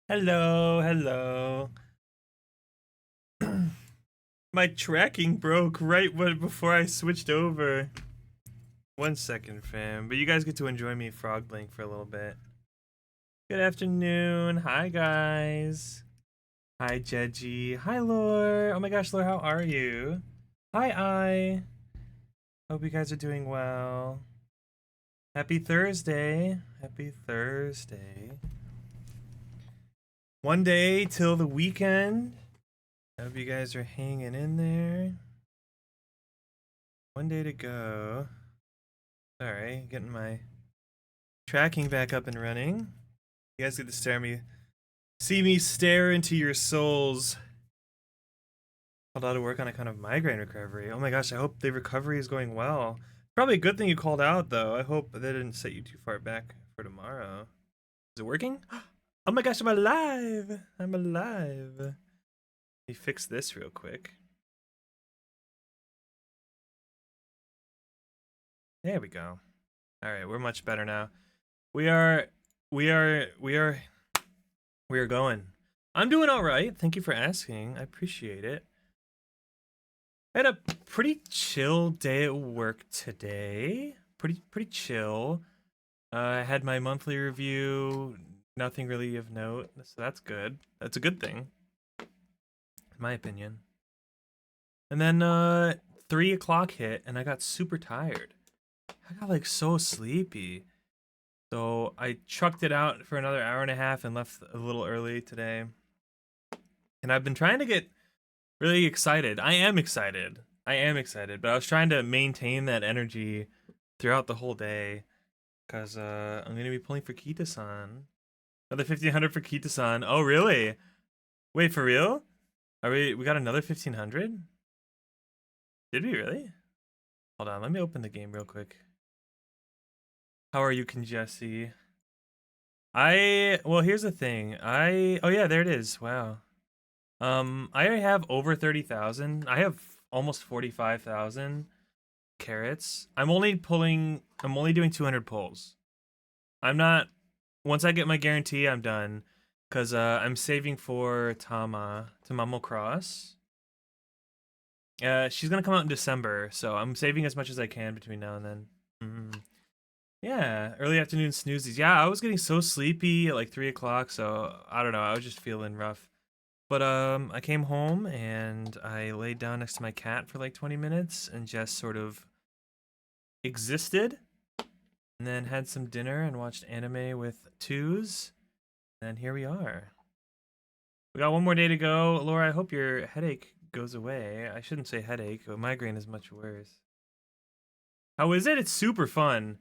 Hello, hello. My tracking broke before I switched over. 1 second, fam. But you guys get to enjoy me frog playing for a little bit. Good afternoon. Hi, guys. Hi, Jeji. Hi, Lore. Oh my gosh, Lore, how are you? Hi, I. Hope you guys are doing well. Happy Thursday. Happy Thursday. One day till the weekend. Hope you guys are hanging in there. One day to go. Alright, getting my tracking back up and running. You guys get to see me stare into your souls. Called out to work on a kind of migraine recovery. Oh my gosh, I hope the recovery is going well. Probably a good thing you called out though. I hope that didn't set you too far back for tomorrow. Is it working? Oh my gosh, I'm alive! I'm alive. Let me fix this real quick. There we go. Alright, we're much better now. We are we are we are we are going. I'm doing alright. Thank you for asking. I appreciate it. I had a pretty chill day at work today. Pretty chill. I had my monthly review. Nothing really of note, so that's good. That's a good thing, in my opinion. And then 3 o'clock hit, and I got super tired. I got like so sleepy. So I trucked it out for another hour and a half and left a little early today. And I've been trying to get really excited. I am excited. I am excited, but I was trying to maintain that energy throughout the whole day because I'm gonna be pulling for Kitasan. Another 1500 for Kitasan. Oh really? Wait, for real? Are we got another 1500? Did we really? Hold on, let me open the game real quick. How are you, Jesse? Well, here's the thing. Oh yeah, there it is. Wow. I already have over 30,000. I have almost 45,000 carrots. I'm only doing 200 pulls. I'm not, once I get my guarantee, I'm done. Because I'm saving for Tamamo Cross. She's going to come out in December, so I'm saving as much as I can between now and then. Yeah, early afternoon snoozies. Yeah, I was getting so sleepy at like 3 o'clock, so I don't know. I was just feeling rough. But I came home and I laid down next to my cat for like 20 minutes and just sort of existed. And then had some dinner and watched anime with twos. And here we are. We got one more day to go. Laura, I hope your headache goes away. I shouldn't say headache, but migraine is much worse. How is it? It's super fun.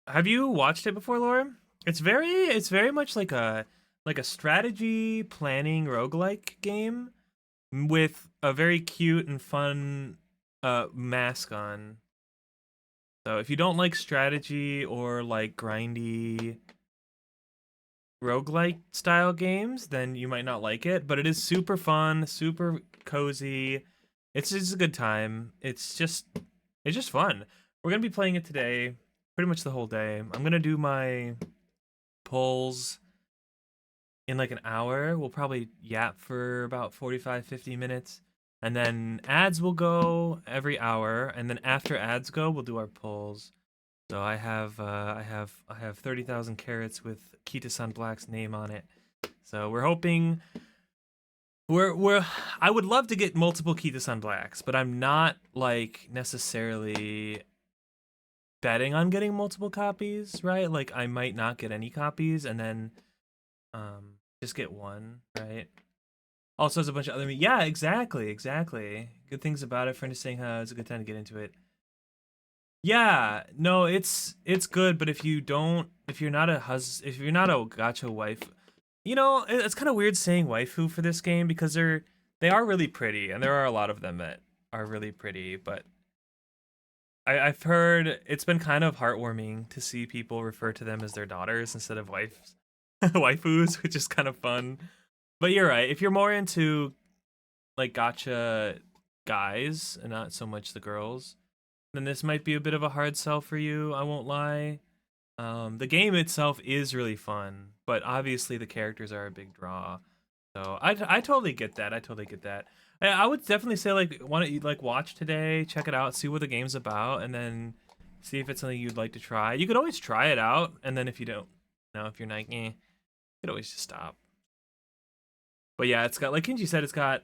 Have you watched it before, Laura? It's very much like a strategy planning roguelike game with a very cute and fun mask on. So if you don't like strategy or like grindy roguelike style games, then you might not like it, but it is super fun, super cozy. It's just a good time. It's just fun. We're going to be playing it today pretty much the whole day. I'm going to do my polls in like an hour. We'll probably yap for about 45, 50 minutes. And then ads will go every hour, and then after ads go, we'll do our polls. So I have 30,000 carrots with Kitasan Black's name on it. So we're hoping we're I would love to get multiple Kitasan Blacks, but I'm not like necessarily betting on getting multiple copies, right? Like I might not get any copies and then just get one, right? Also, there's a bunch of other. Yeah, exactly. Good things about it. Friend is saying how it's a good time to get into it. Yeah, no, it's good, but if you're not if you're not a gacha wife, it's kind of weird saying waifu for this game because they are really pretty, and there are a lot of them that are really pretty. But I've heard it's been kind of heartwarming to see people refer to them as their daughters instead of wives, waifus, which is kind of fun. But you're right. If you're more into like gotcha guys and not so much the girls, then this might be a bit of a hard sell for you. I won't lie. The game itself is really fun, but obviously the characters are a big draw. So I totally get that. I totally get that. I would definitely say like why don't you like watch today, check it out, see what the game's about, and then see if it's something you'd like to try. You could always try it out, and then if you don't, if you're like, you could always just stop. But yeah, it's got like Kenji said, it's got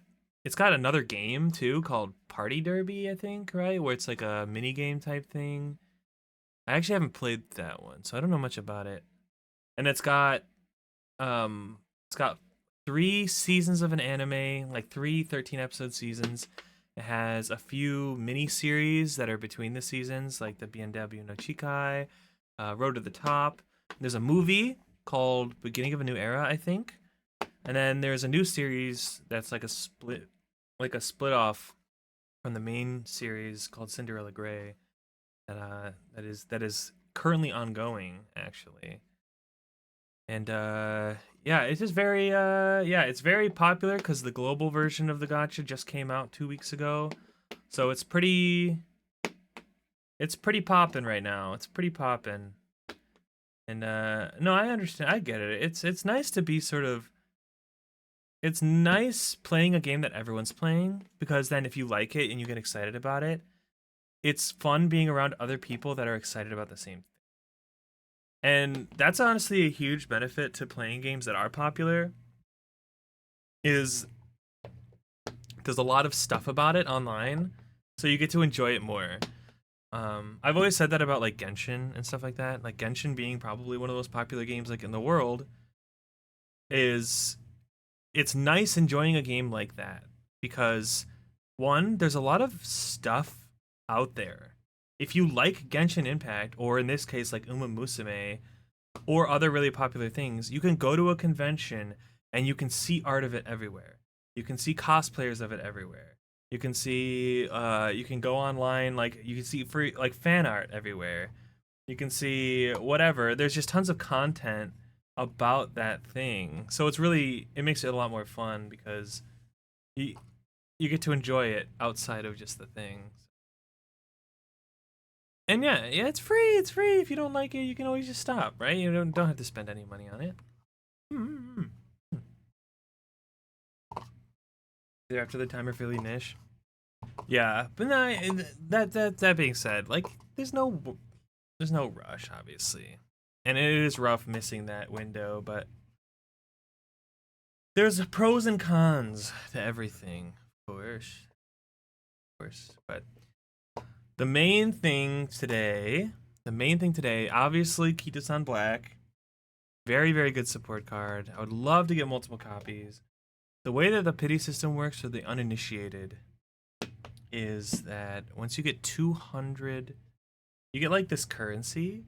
another game too called Party Derby, I think, right? Where it's like a mini game type thing. I actually haven't played that one, so I don't know much about it. And it's got 3 seasons of an anime, like 13 episode seasons. It has a few mini series that are between the seasons, like the BMW no Chikai, Road to the Top. There's a movie called Beginning of a New Era, I think. And then there's a new series that's like a split off from the main series called Cinderella Gray that is currently ongoing actually. And yeah, it's just very yeah, it's very popular because the global version of the gacha just came out 2 weeks ago. So it's pretty poppin' right now. It's pretty poppin'. And no, I understand. I get it. It's nice to be sort of it's nice playing a game that everyone's playing because then if you like it and you get excited about it, it's fun being around other people that are excited about the same thing. And that's honestly a huge benefit to playing games that are popular is there's a lot of stuff about it online, so you get to enjoy it more. I've always said that about like Genshin and stuff like that. Like Genshin being probably one of the most popular games like in the world is it's nice enjoying a game like that because one, there's a lot of stuff out there. If you like Genshin Impact, or in this case like Umamusume, or other really popular things, you can go to a convention and you can see art of it everywhere. You can see cosplayers of it everywhere. You can go online, like you can see free like fan art everywhere. You can see whatever. There's just tons of content about that thing. So it makes it a lot more fun because you you get to enjoy it outside of just the thing. And yeah, yeah, it's free. It's free. If you don't like it, you can always just stop, right? You don't have to spend any money on it. Mm-hmm. After the timer fairly niche. Yeah, but no, that being said, like there's no rush, obviously, and it is rough missing that window, but there's pros and cons to everything, of course. But the main thing today, obviously, Kitasan Black, very very good support card. I would love to get multiple copies. The way that the pity system works for the uninitiated is that once you get 200, you get like this currency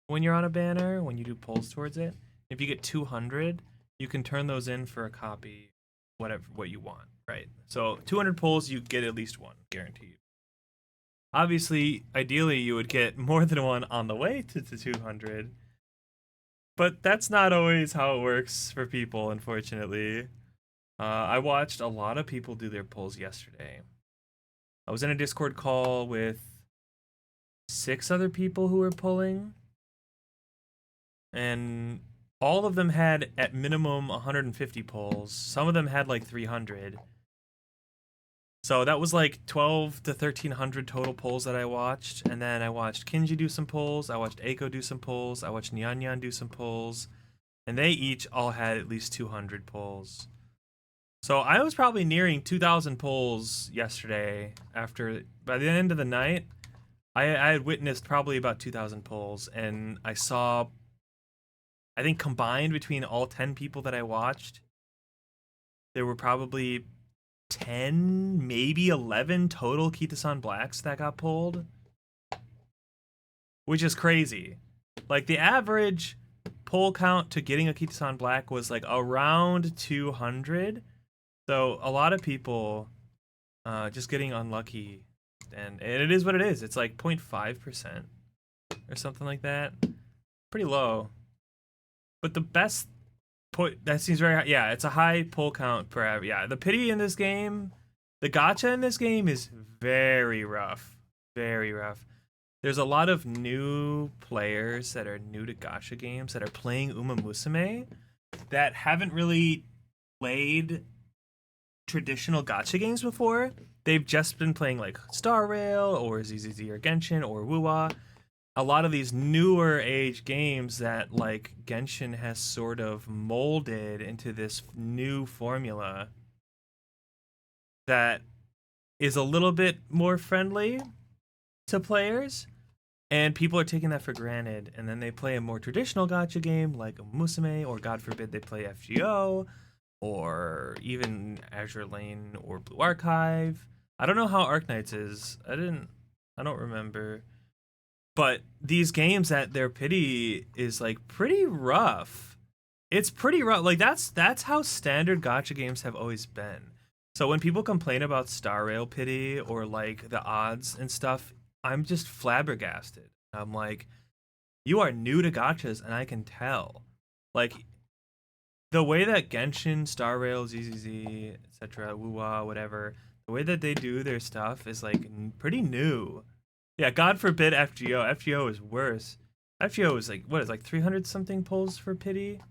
when you're on a banner when you do pulls towards it. If you get 200, you can turn those in for a copy, whatever what you want, right? So 200 pulls, you get at least one guaranteed. Obviously, ideally, you would get more than one on the way to 200, but that's not always how it works for people, unfortunately. I watched a lot of people do their pulls yesterday. I was in a Discord call with 6 other people who were pulling, and all of them had at minimum 150 pulls. Some of them had like 300. So that was like 12 to 1300 total pulls that I watched. And then I watched Kinji do some pulls. I watched Eiko do some pulls. I watched Nyan Nyan do some pulls. And they each all had at least 200 pulls. So I was probably nearing 2,000 pulls yesterday. By the end of the night, I had witnessed probably about 2,000 pulls, and I saw, I think combined between all 10 people that I watched, there were probably 10, maybe 11 total Kitasan Blacks that got pulled, which is crazy. Like the average pull count to getting a Kitasan Black was like around 200. So a lot of people just getting unlucky, and it is what it is. It's like 0.5% or something like that. Pretty low. But the best point that seems very high. Yeah, it's a high pull count per hour. Yeah, the pity in this game, the gacha in this game is very rough. Very rough. there's a lot of new players that are new to gacha games that are playing Umamusume that haven't really played traditional gacha games before. They've just been playing like Star Rail or ZZZ or Genshin or Wuwa. A lot of these newer age games that like Genshin has sort of molded into this new formula that is a little bit more friendly to players, and people are taking that for granted, and then they play a more traditional gacha game like Musume, or God forbid they play FGO, or even Azure Lane or Blue Archive. I don't know how Arknights is. I don't remember. But these games that their pity is like pretty rough. It's pretty rough. Like that's how standard gacha games have always been. So when people complain about Star Rail pity or like the odds and stuff, I'm just flabbergasted. I'm like, you are new to gachas, and I can tell. Like the way that Genshin, Star Rail, ZZZ, etc., Wuwa, whatever, the way that they do their stuff is like pretty new. Yeah, God forbid FGO. FGO is worse. FGO is like what is like 300 something pulls for pity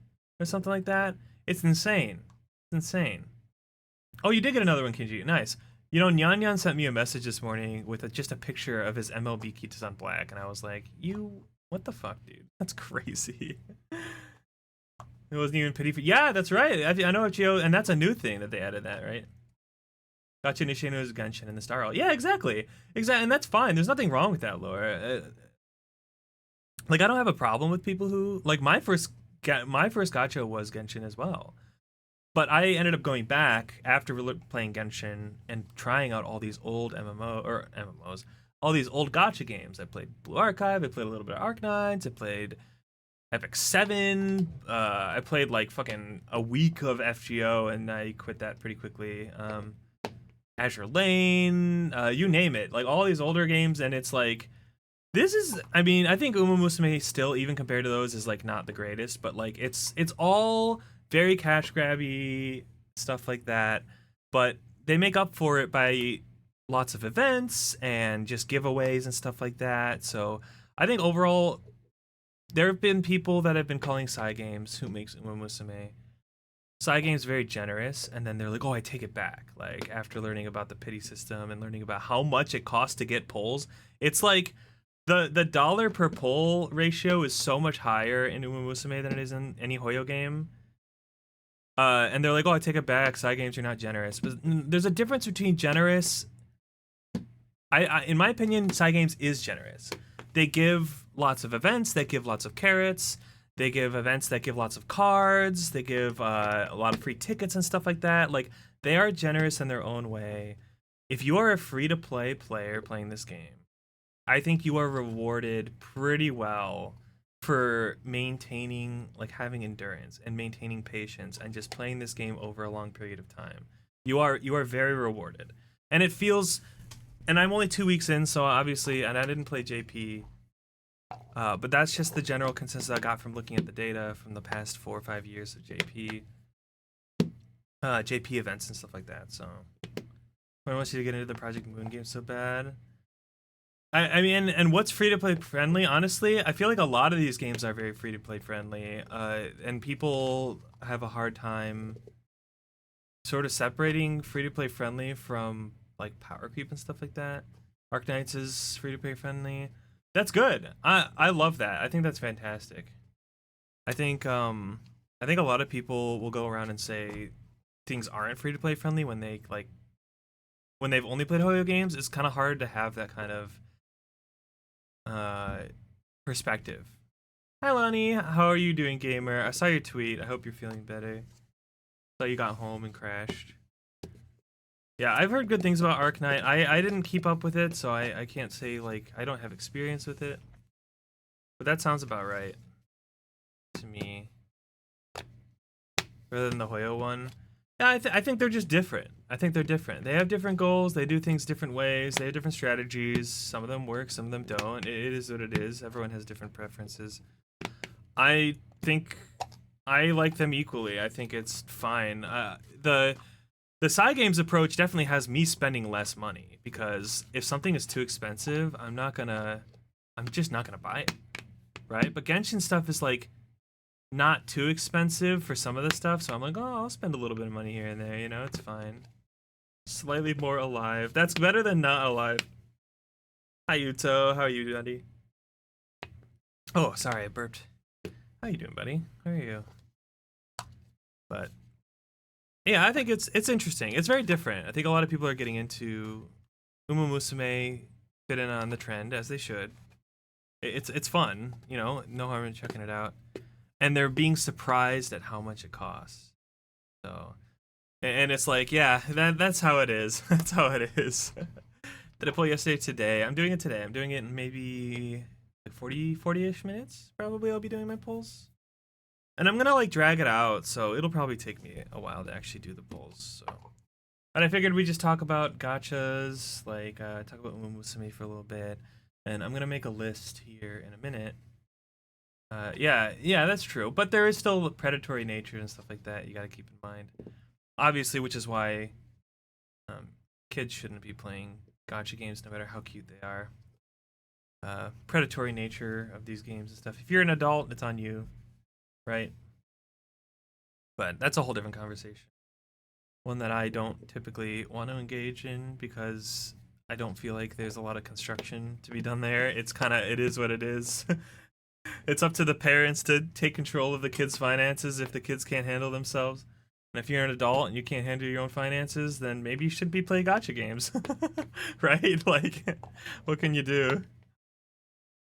or something like that. It's insane. It's insane. Oh, you did get another one, Kinji. Nice. You know, Nyan Nyan sent me a message this morning with just a picture of his MLB Kitasan Black, and I was like, what the fuck, dude? That's crazy. It wasn't even pity for. Yeah, that's right. I know FGO, and that's a new thing that they added that, right? Gacha Nishino is Genshin and the Star Rail. Yeah, exactly. Exactly, and that's fine. There's nothing wrong with that lore. Like, I don't have a problem with people who like my first gacha was Genshin as well. But I ended up going back after playing Genshin and trying out all these old MMOs, all these old gacha games. I played Blue Archive. I played a little bit of Arknights. I played Epic 7. I played like fucking a week of FGO, and I quit that pretty quickly. Azure Lane, you name it. Like all these older games, and it's like this is. I mean, I think Umamusume still, even compared to those, is like not the greatest, but like it's all very cash grabby stuff like that, but they make up for it by lots of events and just giveaways and stuff like that. So I think overall, there have been people that have been calling Cygames who makes Umamusume. Cygames very generous, and then they're like, "Oh, I take it back." Like after learning about the pity system and learning about how much it costs to get polls, it's like the dollar per poll ratio is so much higher in Umamusume than it is in any Hoyo game. And they're like, "Oh, I take it back. Side games are not generous." But there's a difference between generous. In my opinion, side games is generous. They give lots of events. They give lots of carrots. They give events that give lots of cards. They give a lot of free tickets and stuff like that. Like they are generous in their own way. If you are a free-to-play player playing this game, I think you are rewarded pretty well for maintaining, like having endurance and maintaining patience and just playing this game over a long period of time. You are very rewarded, and it feels. And I'm only 2 weeks in, so obviously, and I didn't play JP, but that's just the general consensus I got from looking at the data from the past 4 or 5 years of JP events and stuff like that. So I want you to get into the Project Moon game so bad. I mean, and what's free to play friendly? Honestly, I feel like a lot of these games are very free to play friendly, and people have a hard time sort of separating free to play friendly from like power creep and stuff like that. Arknights is free to play friendly. That's good. I love that. I think that's fantastic. I think a lot of people will go around and say things aren't free to play friendly when they've only played Hoyo games. It's kind of hard to have that kind of perspective. Hi Lonnie, how are you doing, gamer? I saw your tweet. I hope you're feeling better. Thought you got home and crashed. Yeah, I've heard good things about Arknight. I didn't keep up with it, so I can't say like I don't have experience with it. But that sounds about right to me. Rather than the Hoyo one. Yeah, I think they're just different. I think they're different. They have different goals. They do things different ways. They have different strategies. Some of them work, some of them don't. It is what it is. Everyone has different preferences. I think I like them equally. I think it's fine. The side games approach definitely has me spending less money, because if something is too expensive, I'm not gonna I'm just not gonna buy it, right? But Genshin stuff is like not too expensive for some of the stuff, so I'm like, oh, I'll spend a little bit of money here and there. You know, it's fine. Slightly more alive. That's better than not alive. Hi Yuto, how are you, buddy? Oh, sorry, I burped. How you doing, buddy? How are you? But yeah, I think it's interesting. It's very different. I think a lot of people are getting into Umamusume, fit in on the trend as they should. It's fun, you know, no harm in checking it out. And they're being surprised at how much it costs. So, and it's like, yeah, that's how it is. That's how it is. Did I pull yesterday? Today? I'm doing it today. I'm doing it in maybe like 40-ish minutes. Probably I'll be doing my pulls. And I'm gonna like drag it out, so it'll probably take me a while to actually do the pulls. So, but I figured we just talk about gachas, like talk about Umamusume for a little bit, and I'm gonna make a list here in a minute. Yeah, that's true. But there is still predatory nature and stuff like that you gotta keep in mind. Obviously, which is why kids shouldn't be playing gacha games no matter how cute they are. Predatory nature of these games and stuff. If you're an adult, it's on you, right? But that's a whole different conversation. One that I don't typically want to engage in because I don't feel like there's a lot of construction to be done there. It is what it is. It's up to the parents to take control of the kids' finances if the kids can't handle themselves. And if you're an adult and you can't handle your own finances, then maybe you should be playing gacha games. Right? Like, what can you do?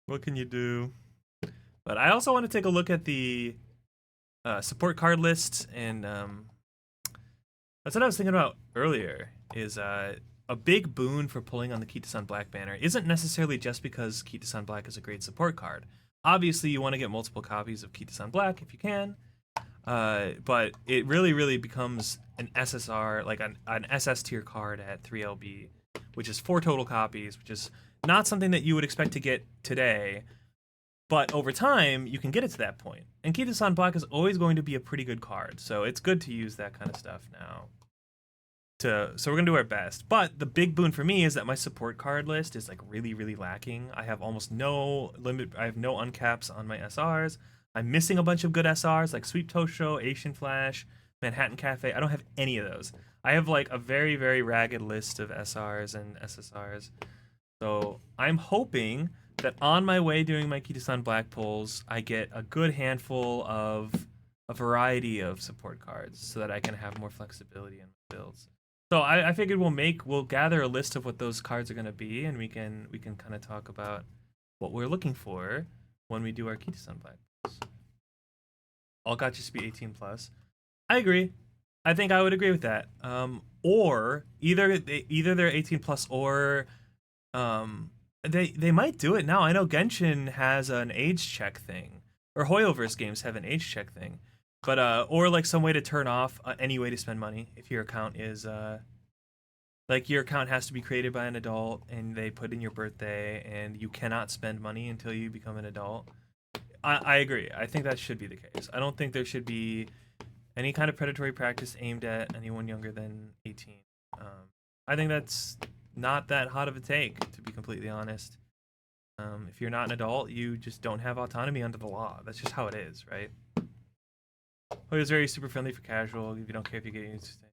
What can you do? But I also want to take a look at the support card list, and that's what I was thinking about earlier. Is a big boon for pulling on the Kitasan Black banner isn't necessarily just because Kitasan Black is a great support card. Obviously, you want to get multiple copies of Kitasan Black if you can, but it really becomes an SSR, like an SS tier card at 3LB, which is 4 total copies, which is not something that you would expect to get today. But over time, you can get it to that point. And Kitasan Black is always going to be a pretty good card, so it's good to use that kind of stuff now. So we're gonna do our best. But the big boon for me is that my support card list is like really lacking. I have almost no limit. I have no uncaps on my SRs. I'm missing a bunch of good SRs like Sweep Tosho, Asian Flash, Manhattan Cafe. I don't have any of those. I have like a very ragged list of SRs and SSRs. So I'm hoping that on my way doing my Kitasan Black pulls, I get a good handful of a variety of support cards so that I can have more flexibility in my builds. So I figured we'll gather a list of what those cards are gonna be, and we can kind of talk about what we're looking for when we do our Kitasan Black pulls. All gachas should be 18 plus. I agree. I think I would agree with that. Or either they're 18 plus or they might do it now. I know Genshin has an age check thing, or Hoyoverse games have an age check thing, but or like some way to turn off any way to spend money if your account is like your account has to be created by an adult and they put in your birthday and you cannot spend money until you become an adult. I agree. I think that should be the case. I don't think there should be any kind of predatory practice aimed at anyone younger than 18. I think that's not that hot of a take, to be completely honest. If you're not an adult, you just don't have autonomy under the law. That's just how it is, right? Hoyo is very super friendly for casual. If you don't care if you get used to it.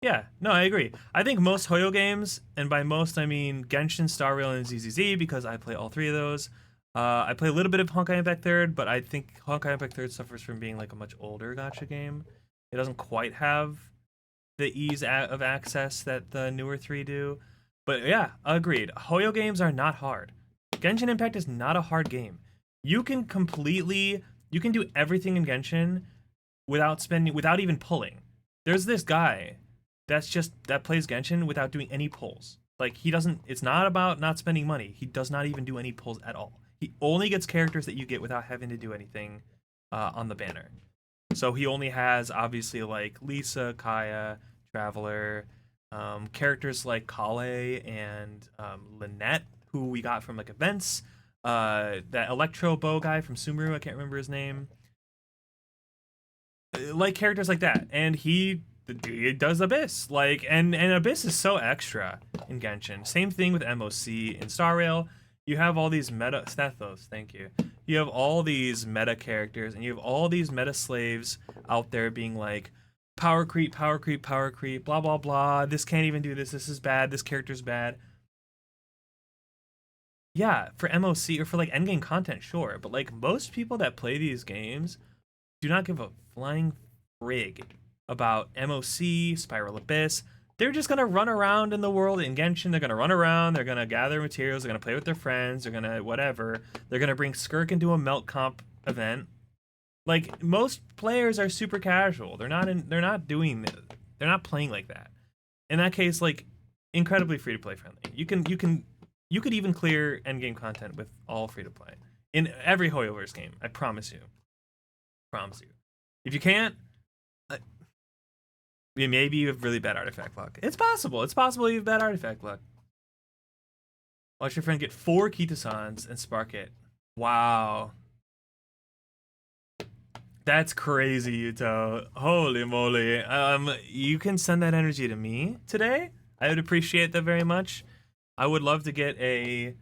Yeah, no, I agree. I think most Hoyo games, and by most I mean Genshin, Star Rail, and ZZZ, because I play all 3 of those. I play a little bit of Honkai Impact 3rd, but I think Honkai Impact 3rd suffers from being like a much older gacha game. It doesn't quite have the ease of access that the newer 3 do. But yeah, agreed. Hoyo games are not hard. Genshin Impact is not a hard game. You can do everything in Genshin without even pulling. There's this guy that plays Genshin without doing any pulls. Like it's not about not spending money. He does not even do any pulls at all. He only gets characters that you get without having to do anything on the banner. So he only has obviously like Lisa, Kaya, Traveler, characters like Kale and Lynette, who we got from like events. That Electro Bow guy from Sumeru, I can't remember his name. Like characters like that, and he does Abyss, like, and Abyss is so extra in Genshin. Same thing with MOC in Star Rail. you have all these meta Stethos, thank you. You have all these meta characters, and you have all these meta slaves out there being like, power creep, power creep, power creep, blah blah blah. This can't even do this. This is bad. This character's bad. Yeah, for MOC or for like endgame content, sure, but like most people that play these games do not give a flying frig about MOC, Spiral Abyss. They're just gonna run around in the world in Genshin. They're gonna run around. They're gonna gather materials. They're gonna play with their friends. They're gonna whatever. They're gonna bring Skirk into a melt comp event. Like most players are super casual. They're not in. They're not doing. They're not playing like that. In that case, like incredibly free to play friendly. You could even clear endgame content with all free to play in every Hoyoverse game. I promise you. Promise you. If you can't, maybe you have really bad artifact luck. It's possible. It's possible you have bad artifact luck. Watch your friend get 4 Kitasans and spark it. Wow. That's crazy, Yuto. Holy moly. You can send that energy to me today. I would appreciate that very much. I would love to get I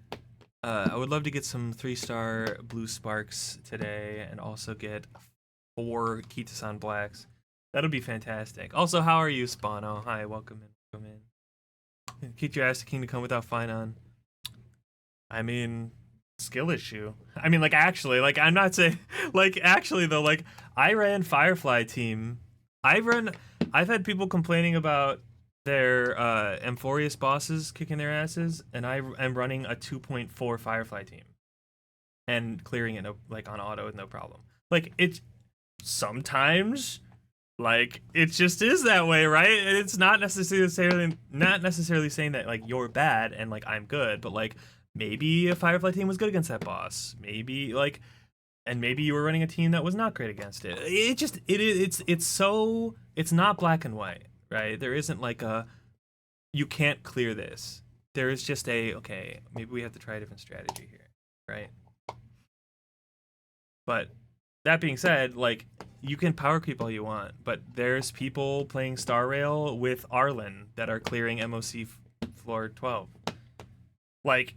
would love to get some 3-star blue sparks today, and also get 4 Kitasan blacks. That'll be fantastic. Also, how are you, Spano? Hi, welcome in. Welcome in. Keep your ass to king to come without fine on. I mean, skill issue. I mean, like actually, like I'm not saying, like actually though, like I ran Firefly team. I've had people complaining about their Amphorius bosses kicking their asses, and I am running a 2.4 Firefly team and clearing it like on auto with no problem. Like it sometimes, like it just is that way, right? It's not necessarily saying that like you're bad and like I'm good, but like maybe a Firefly team was good against that boss. Maybe like, and maybe you were running a team that was not great against it. It's not black and white, right? There isn't like a you can't clear this. There is just a okay, maybe we have to try a different strategy here, right? But that being said, like you can power creep all you want, but there's people playing Star Rail with Arlen that are clearing MOC floor 12. Like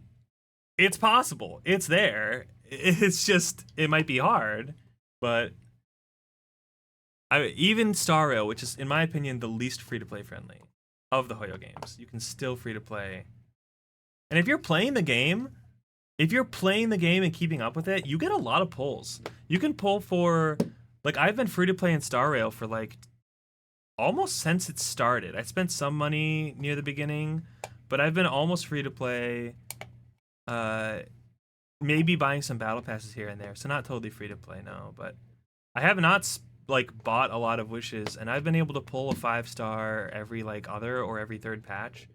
it's possible. It's there. It's just it might be hard, but even Star Rail, which is in my opinion the least free to play friendly of the Hoyo games, you can still free to play. And if you're playing the game, and keeping up with it, you get a lot of pulls. You can pull for like I've been free to play in Star Rail for like almost since it started. I spent some money near the beginning, but I've been almost free to play. Maybe buying some battle passes here and there, so not totally free to play, no. But I have not like bought a lot of wishes, and I've been able to pull a 5-star every like other or every third patch,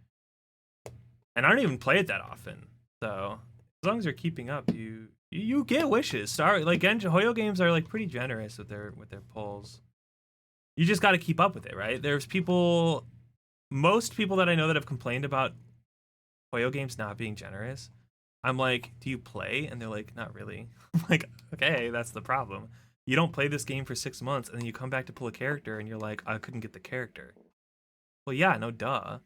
and I don't even play it that often. So as long as you're keeping up, you get wishes. Like Hoyo games are like pretty generous with their pulls. You just got to keep up with it, right? There's most people that I know that have complained about Hoyo games not being generous. I'm like, do you play? And they're like, not really. I'm like, okay, that's the problem. You don't play this game for 6 months, and then you come back to pull a character, and you're like, I couldn't get the character. Well, yeah, no duh.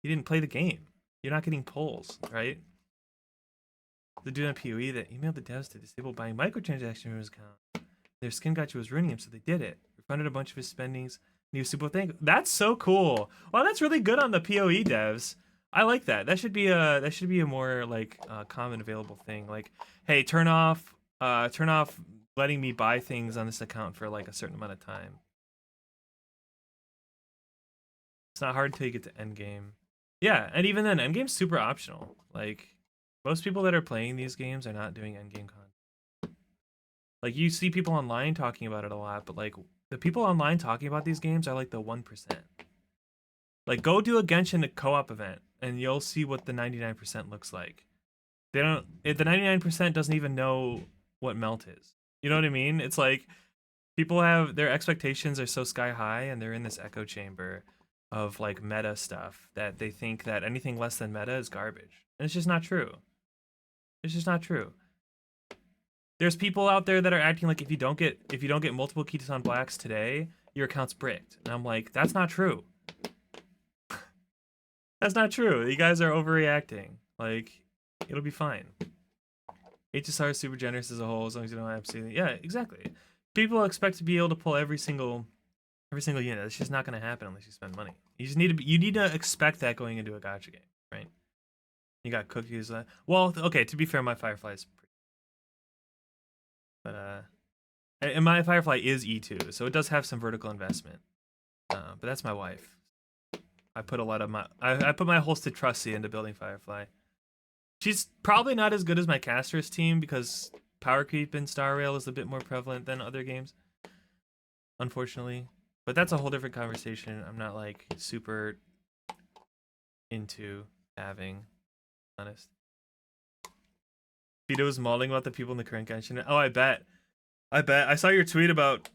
You didn't play the game. You're not getting pulls, right? The dude on PoE that emailed the devs to disable buying microtransactions from his account. Their skin gotcha was ruining him, so they did it. Refunded a bunch of his spendings. And he was super thankful. That's so cool. Wow, that's really good on the PoE devs. I like that. That should be a more like common available thing. Like, hey, turn off letting me buy things on this account for like a certain amount of time. It's not hard until you get to endgame. Yeah, and even then, endgame's super optional. Like, most people that are playing these games are not doing endgame content. Like, you see people online talking about it a lot, but like the people online talking about these games are like the 1%. Like, go do a Genshin co-op event, and you'll see what the 99% looks like. The 99% doesn't even know what melt is. You know what I mean? It's like people have their expectations are so sky high, and they're in this echo chamber of like meta stuff that they think that anything less than meta is garbage. And it's just not true. It's just not true. There's people out there that are acting like if you don't get multiple Kitasan blacks today, your account's bricked. And I'm like, that's not true. That's not true. You guys are overreacting. Like, it'll be fine. HSR is super generous as a whole, as long as you don't have to. Yeah, exactly. People expect to be able to pull every single unit. It's just not going to happen unless you spend money. You need to expect that going into a gacha game, right? You got cookies. Well, okay. To be fair, my Firefly is pretty, but and my Firefly is E2, so it does have some vertical investment. But that's my wife. I put a lot of I put my holstered trusty into building Firefly. She's probably not as good as my caster's team because power creep in Star Rail is a bit more prevalent than other games, unfortunately. But that's a whole different conversation. I'm not like super into having, honest. Vito was mauling about the people in the current Genshin. Oh, I bet. I saw your tweet about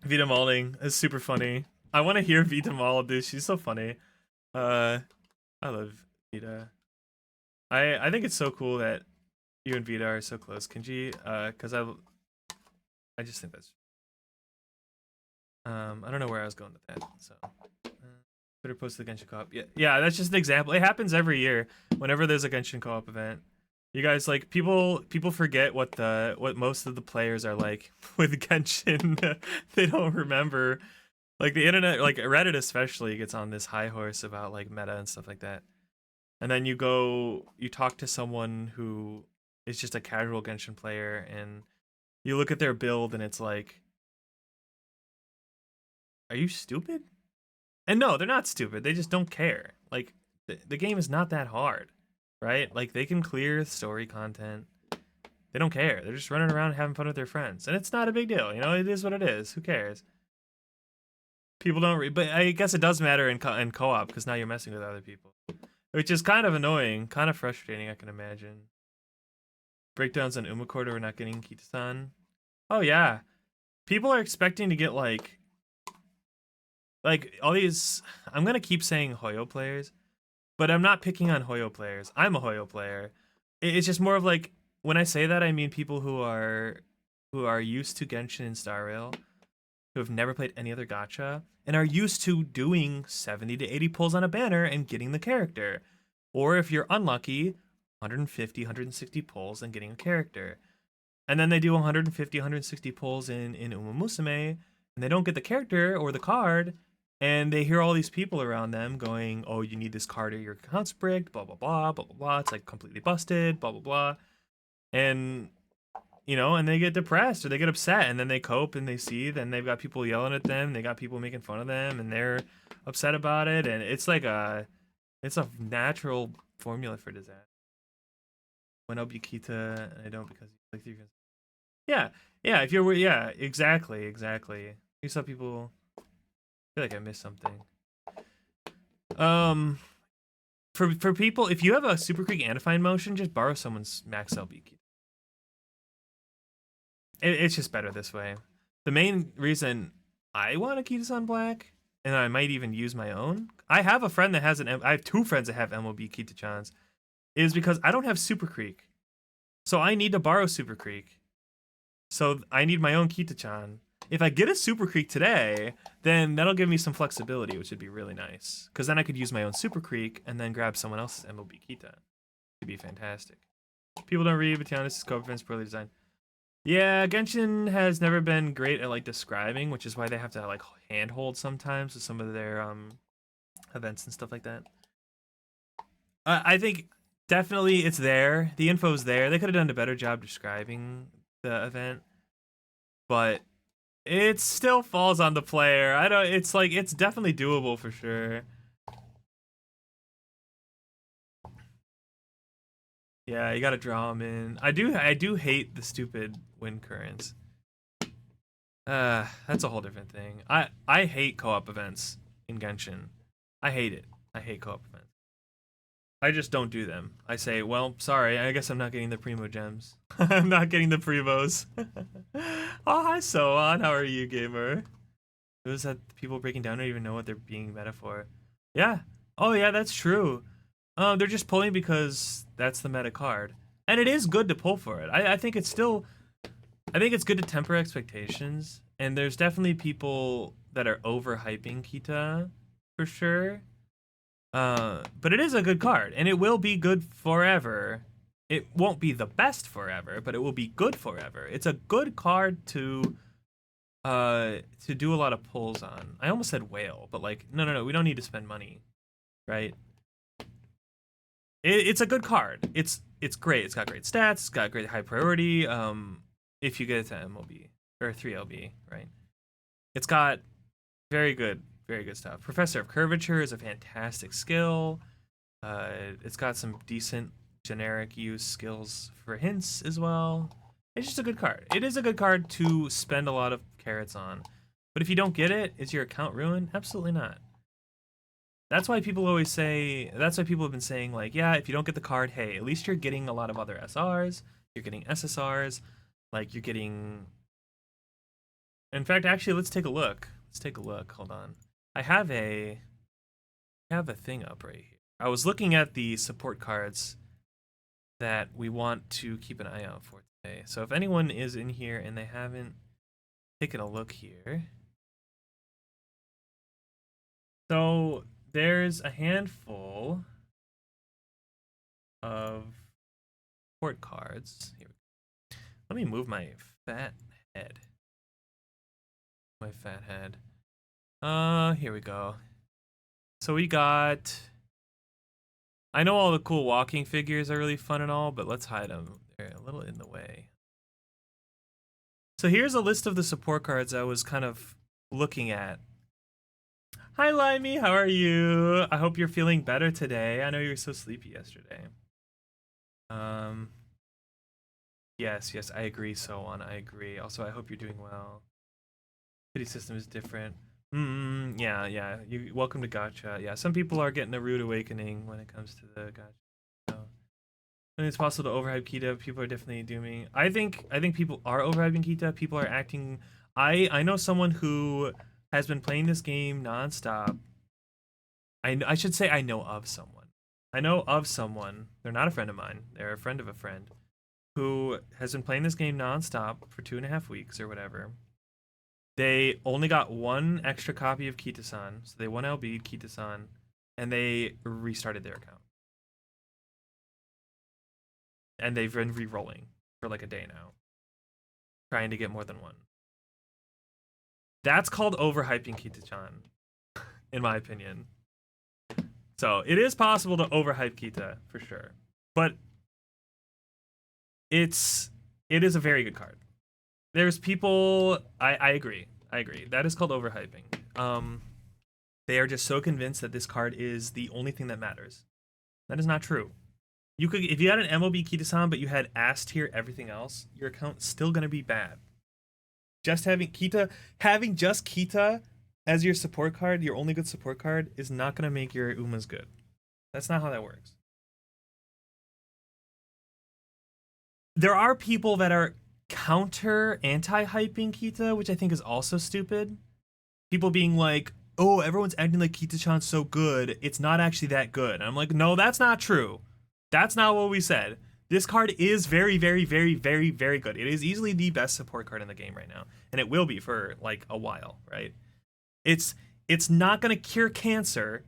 Vita mauling. It's super funny. I want to hear Vita maul, dude. She's so funny. I love Vita. I think it's so cool that you and Vita are so close, Kenji. Cause I just think that's. I don't know where I was going with that. So, Twitter posted the Genshin co-op. Yeah, that's just an example. It happens every year whenever there's a Genshin co-op event. You guys like people forget what most of the players are like with Genshin. They don't remember. Like the internet, like Reddit especially, gets on this high horse about like meta and stuff like that. And then you talk to someone who is just a casual Genshin player, and you look at their build, and it's like, are you stupid? And no, they're not stupid. They just don't care. Like the game is not that hard, right? Like they can clear story content. They don't care. They're just running around having fun with their friends, and it's not a big deal. You know, it is what it is. Who cares? People don't but I guess it does matter in co-op because now you're messing with other people, which is kind of annoying, kind of frustrating. I can imagine. Breakdowns on Umacore we're not getting Kitasan. Oh yeah, people are expecting to get like all these. I'm gonna keep saying Hoyo players, but I'm not picking on Hoyo players. I'm a Hoyo player. It's just more of like when I say that, I mean people who are used to Genshin and Star Rail, who have never played any other gacha, and are used to doing 70 to 80 pulls on a banner and getting the character. Or if you're unlucky, 150, 160 pulls and getting a character. And then they do 150, 160 pulls in Umamusume, and they don't get the character or the card, and they hear all these people around them going, oh, you need this card or your account's bricked, blah, blah, blah, blah, blah, blah. It's like completely busted, blah, blah, blah. And and they get depressed or they get upset, and then they cope and they see, then they've got people yelling at them, they got people making fun of them, and they're upset about it, and it's like it's a natural formula for disaster. When Obukita, I don't because like you can. Yeah, if you're exactly. You saw people. I feel like I missed something. For people, if you have a Super Creek Anifine motion, just borrow someone's max LB key. It's just better this way. The main reason I want a Kitasan Black, and I might even use my own. I have a friend that has I have two friends that have MOB Kitachans, is because I don't have Super Creek, so I need to borrow Super Creek. So I need my own Kitachan. If I get a Super Creek today, then that'll give me some flexibility, which would be really nice. Because then I could use my own Super Creek and then grab someone else's MOB Kita. It'd be fantastic. People don't read, but to be honest, this cover is poorly designed. Yeah, Genshin has never been great at like describing, which is why they have to like handhold sometimes with some of their events and stuff like that. I think definitely it's there. The info's there. They could have done a better job describing the event, but it still falls on the player. It's like it's definitely doable for sure. Yeah, you gotta draw them in. I do hate the stupid wind currents. That's a whole different thing. I hate co-op events in Genshin. I hate it. I hate co-op events. I just don't do them. I say, well, sorry, I guess I'm not getting the Primo gems. I'm not getting the Primos. Oh, hi, Soan. How are you, gamer? Those that people breaking down don't even know what they're being meta for. Yeah. Oh, yeah, that's true. They're just pulling because that's the meta card. And it is good to pull for it. I think it's still... I think it's good to temper expectations. And there's definitely people that are overhyping Kita, for sure. But it is a good card, and it will be good forever. It won't be the best forever, but it will be good forever. It's a good card to do a lot of pulls on. I almost said whale, but like no, we don't need to spend money, right? It's a good card. It's great. It's got great stats. It's got great high priority. If you get it to MLB or 3LB, right? It's got very good stuff. Professor of Curvature is a fantastic skill. It's got some decent generic use skills for hints as well. It's just a good card. It is a good card to spend a lot of carrots on. But if you don't get it, is your account ruined? Absolutely not. That's why people always say, that's why people have been saying, like, yeah, if you don't get the card, hey, at least you're getting a lot of other SRs, you're getting SSRs, like, you're getting. In fact, actually, let's take a look. Let's take a look. Hold on. I have a thing up right here. I was looking at the support cards that we want to keep an eye out for today. So if anyone is in here and they haven't taken a look here. So there's a handful of support cards. Here we go. Let me move my fat head. My fat head. Here we go. So we got. I know all the cool walking figures are really fun and all, but let's hide them. They're a little in the way. So here's a list of the support cards I was kind of looking at. Hi, Limey. How are you? I hope you're feeling better today. I know you were so sleepy yesterday. Yes, I agree, so on. I agree. Also, I hope you're doing well. City system is different. Yeah. You welcome to Gacha. Yeah, some people are getting a rude awakening when it comes to the Gacha. So, when it's possible to overhype Kita, people are definitely dooming. I think people are overhyping Kita. People are acting. I know someone who has been playing this game nonstop. I should say I know of someone. I know of someone. They're not a friend of mine. They're a friend of a friend who has been playing this game nonstop for 2.5 weeks or whatever. They only got one extra copy of Kitasan, so they 1LB'd Kitasan, and they restarted their account. And they've been re-rolling for like a day now, trying to get more than one. That's called overhyping Kita-chan, in my opinion. So it is possible to overhype Kita for sure, but it is a very good card. There's people. I agree. That is called overhyping. They are just so convinced that this card is the only thing that matters. That is not true. You could, if you had an MLB Kita-san, but you had S tier everything else, your account's still gonna be bad. Just having just Kita as your support card, your only good support card, is not gonna make your Umas good. That's not how that works. There are people that are counter anti-hyping Kita, which I think is also stupid. People being like, oh, everyone's acting like Kita-chan's so good, it's not actually that good. And I'm like, no, that's not true. That's not what we said. This card is very, very, very, very, very good. It is easily the best support card in the game right now, and it will be for like a while, right? It's not gonna cure cancer,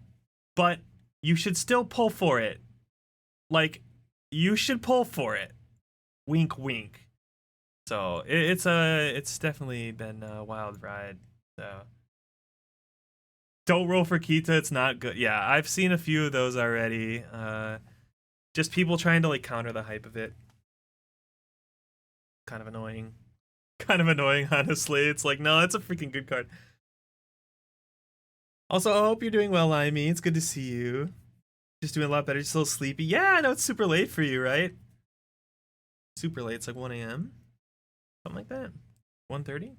but you should still pull for it. Like, you should pull for it. Wink, wink. So it's definitely been a wild ride. So don't roll for Kita. It's not good. Yeah, I've seen a few of those already. Just people trying to like counter the hype of it. Kind of annoying. Kind of annoying, honestly. It's like, no, it's a freaking good card. Also, I hope you're doing well, Limey. It's good to see you. Just doing a lot better. Just a little sleepy. Yeah, I know it's super late for you, right? Super late. It's like 1 a.m. Something like that. 1:30.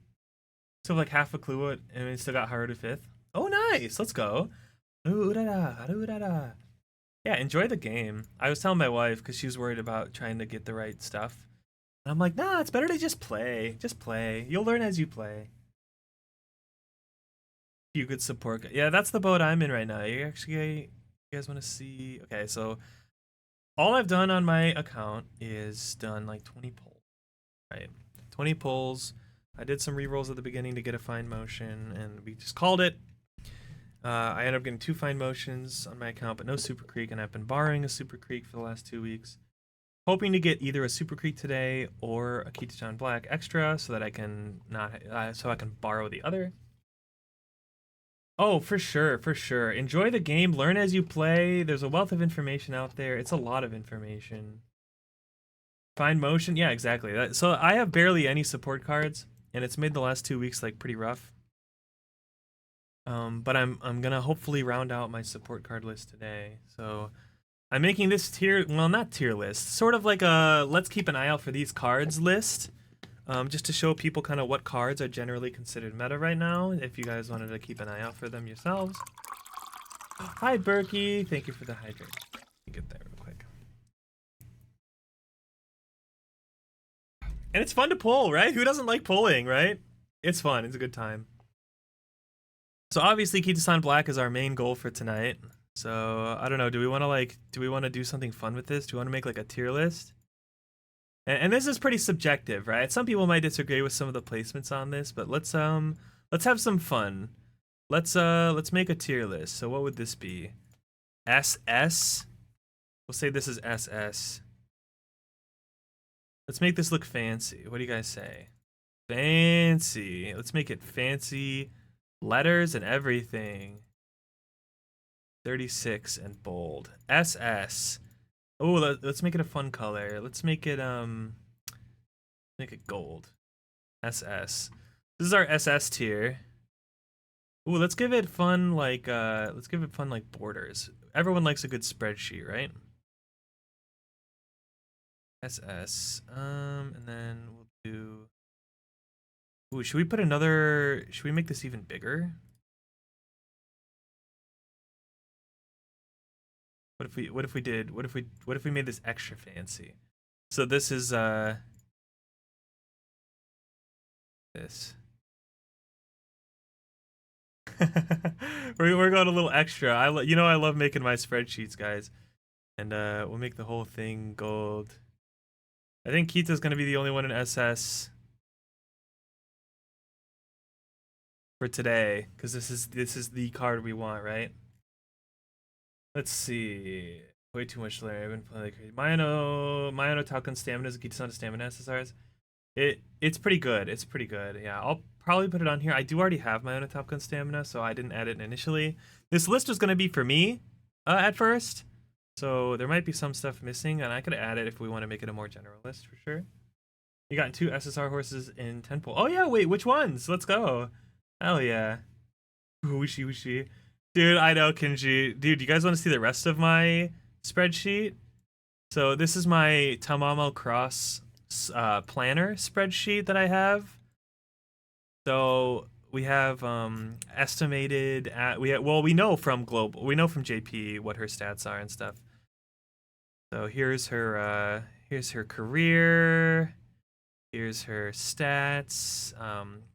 So like half a clue it, and we still got Haruto 5th. Oh, nice. Let's go. Yeah, enjoy the game. I was telling my wife because she was worried about trying to get the right stuff. And I'm like, nah, it's better to just play. Just play. You'll learn as you play. You could support. Yeah, that's the boat I'm in right now. You guys want to see? Okay, so all I've done on my account is done like 20 pulls, right? 20 pulls. I did some rerolls at the beginning to get a fine motion, and we just called it. I ended up getting 2 fine motions on my account, but no Super Creek, and I've been borrowing a Super Creek for the last 2 weeks. hoping to get either a Super Creek today or a Kitasan Black extra so that I can not so I can borrow the other. Oh, for sure, for sure. Enjoy the game, learn as you play. There's a wealth of information out there. It's a lot of information. Find motion, yeah, exactly. So I have barely any support cards, and it's made the last 2 weeks like pretty rough. But I'm gonna hopefully round out my support card list today. So I'm making this tier, well, not tier list, sort of like a let's keep an eye out for these cards list. Just to show people kind of what cards are generally considered meta right now, if you guys wanted to keep an eye out for them yourselves. Hi, Berkey. Thank you for the hydrate. Let me get there real quick. And it's fun to pull, right? Who doesn't like pulling, right? It's fun. It's a good time. So obviously, Kitasan Black is our main goal for tonight. So I don't know. Do we want to do something fun with this? Do we want to make like a tier list? And this is pretty subjective, right? Some people might disagree with some of the placements on this, but let's have some fun. Let's make a tier list. So what would this be? SS? We'll say this is SS. Let's make this look fancy. What do you guys say? Fancy. Let's make it fancy. Letters and everything. 36 and bold. SS. Oh, let's make it a fun color. Let's make it gold. SS. This is our SS tier. Ooh, let's give it fun like borders. Everyone likes a good spreadsheet, right? SS. And then we'll do. Ooh, should we make this even bigger? What if we made this extra fancy? So this is this. we're going a little extra. I love making my spreadsheets, guys. And we'll make the whole thing gold. I think Kita's gonna be the only one in SS for today, because this is the card we want, right? Let's see. Way too much layer. I've been playing like crazy. Mayano Talcon Stamina is Kitasan Stamina SSRs. It's pretty good. It's pretty good. Yeah, I'll probably put it on here. I do already have Mayano Talcon Stamina, so I didn't add it initially. This list was gonna be for me at first, so there might be some stuff missing, and I could add it if we want to make it a more general list for sure. You got 2 SSR horses in 10 pull. Oh yeah, wait, which ones? Let's go. Hell yeah. Wishy. Dude, I know, Kenji. Dude, you guys want to see the rest of my spreadsheet? So this is my Tamamo Cross planner spreadsheet that I have. So we have estimated at we know from JP what her stats are and stuff. So here's her career. Here's her stats.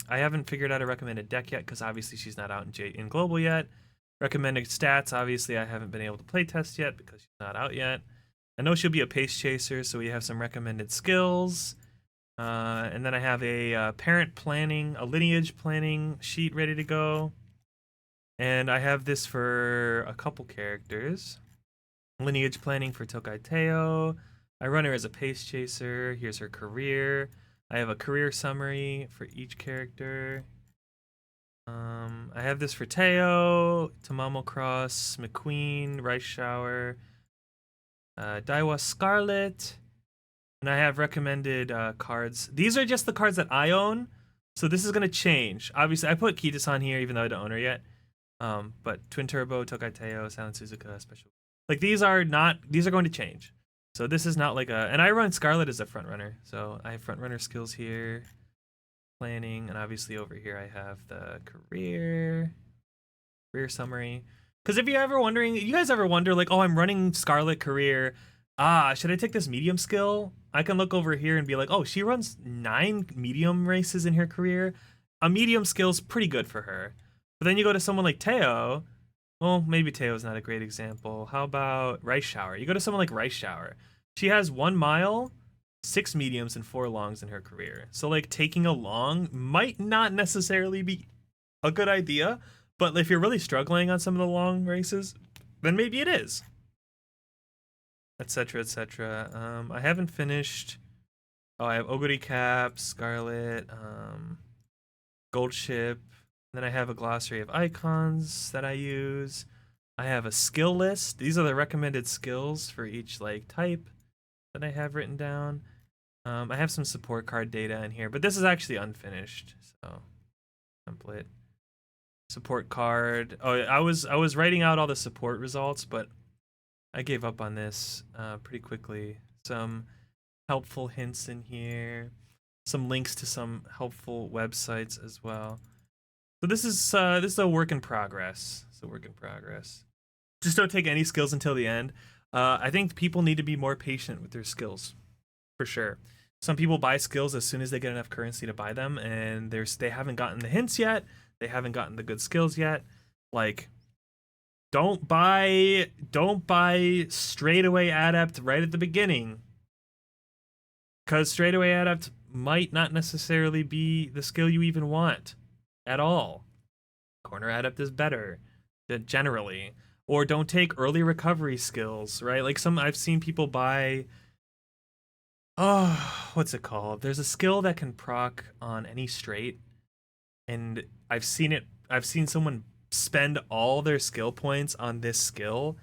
I haven't figured out a recommended deck yet because obviously she's not out in global yet. Recommended stats, obviously I haven't been able to play test yet because she's not out yet. I know she'll be a pace chaser, so we have some recommended skills. And then I have a parent planning, a lineage planning sheet ready to go. And I have this for a couple characters. Lineage planning for Tokai Teo. I run her as a pace chaser. Here's her career. I have a career summary for each character. I have this for Teo, Tamamo Cross, McQueen, Rice Shower, Daiwa Scarlet, and I have recommended cards. These are just the cards that I own, so this is going to change. Obviously, I put Kitasan here even though I don't own her yet. But Twin Turbo, Tokai Teo, Silent Suzuka, Special. Like, these are going to change. So this is not like and I run Scarlet as a front runner, so I have front runner skills here. Planning, and obviously over here I have the career summary. Because if you're ever wondering, you guys ever wonder like, oh, I'm running Scarlet career, should I take this medium skill? I can look over here and be like, oh, she runs 9 medium races in her career. A medium skill's pretty good for her. But then you go to someone like Teo. Well, maybe Teo's not a great example. How about Rice Shower? You go to someone like Rice Shower. She has 1 mile, 6 mediums, and 4 longs in her career. So, like, taking a long might not necessarily be a good idea, but if you're really struggling on some of the long races, then maybe it is. etc., etc. I haven't finished. Oh, I have Oguri Cap, Scarlet, Gold Ship. Then I have a glossary of icons that I use. I have a skill list. These are the recommended skills for each like type that I have written down. I have some support card data in here, but this is actually unfinished. So template support card. Oh, I was writing out all the support results, but I gave up on this pretty quickly. Some helpful hints in here, some links to some helpful websites as well. So this is a work in progress. It's a work in progress. Just don't take any skills until the end. I think people need to be more patient with their skills, for sure. Some people buy skills as soon as they get enough currency to buy them, and they haven't gotten the hints yet. They haven't gotten the good skills yet. Like, don't buy straightaway adept right at the beginning, because straightaway adept might not necessarily be the skill you even want at all. Corner adept is better generally. Or don't take early recovery skills, right? Like some I've seen people buy, oh, what's it called? There's a skill that can proc on any straight, and I've seen someone spend all their skill points on this skill,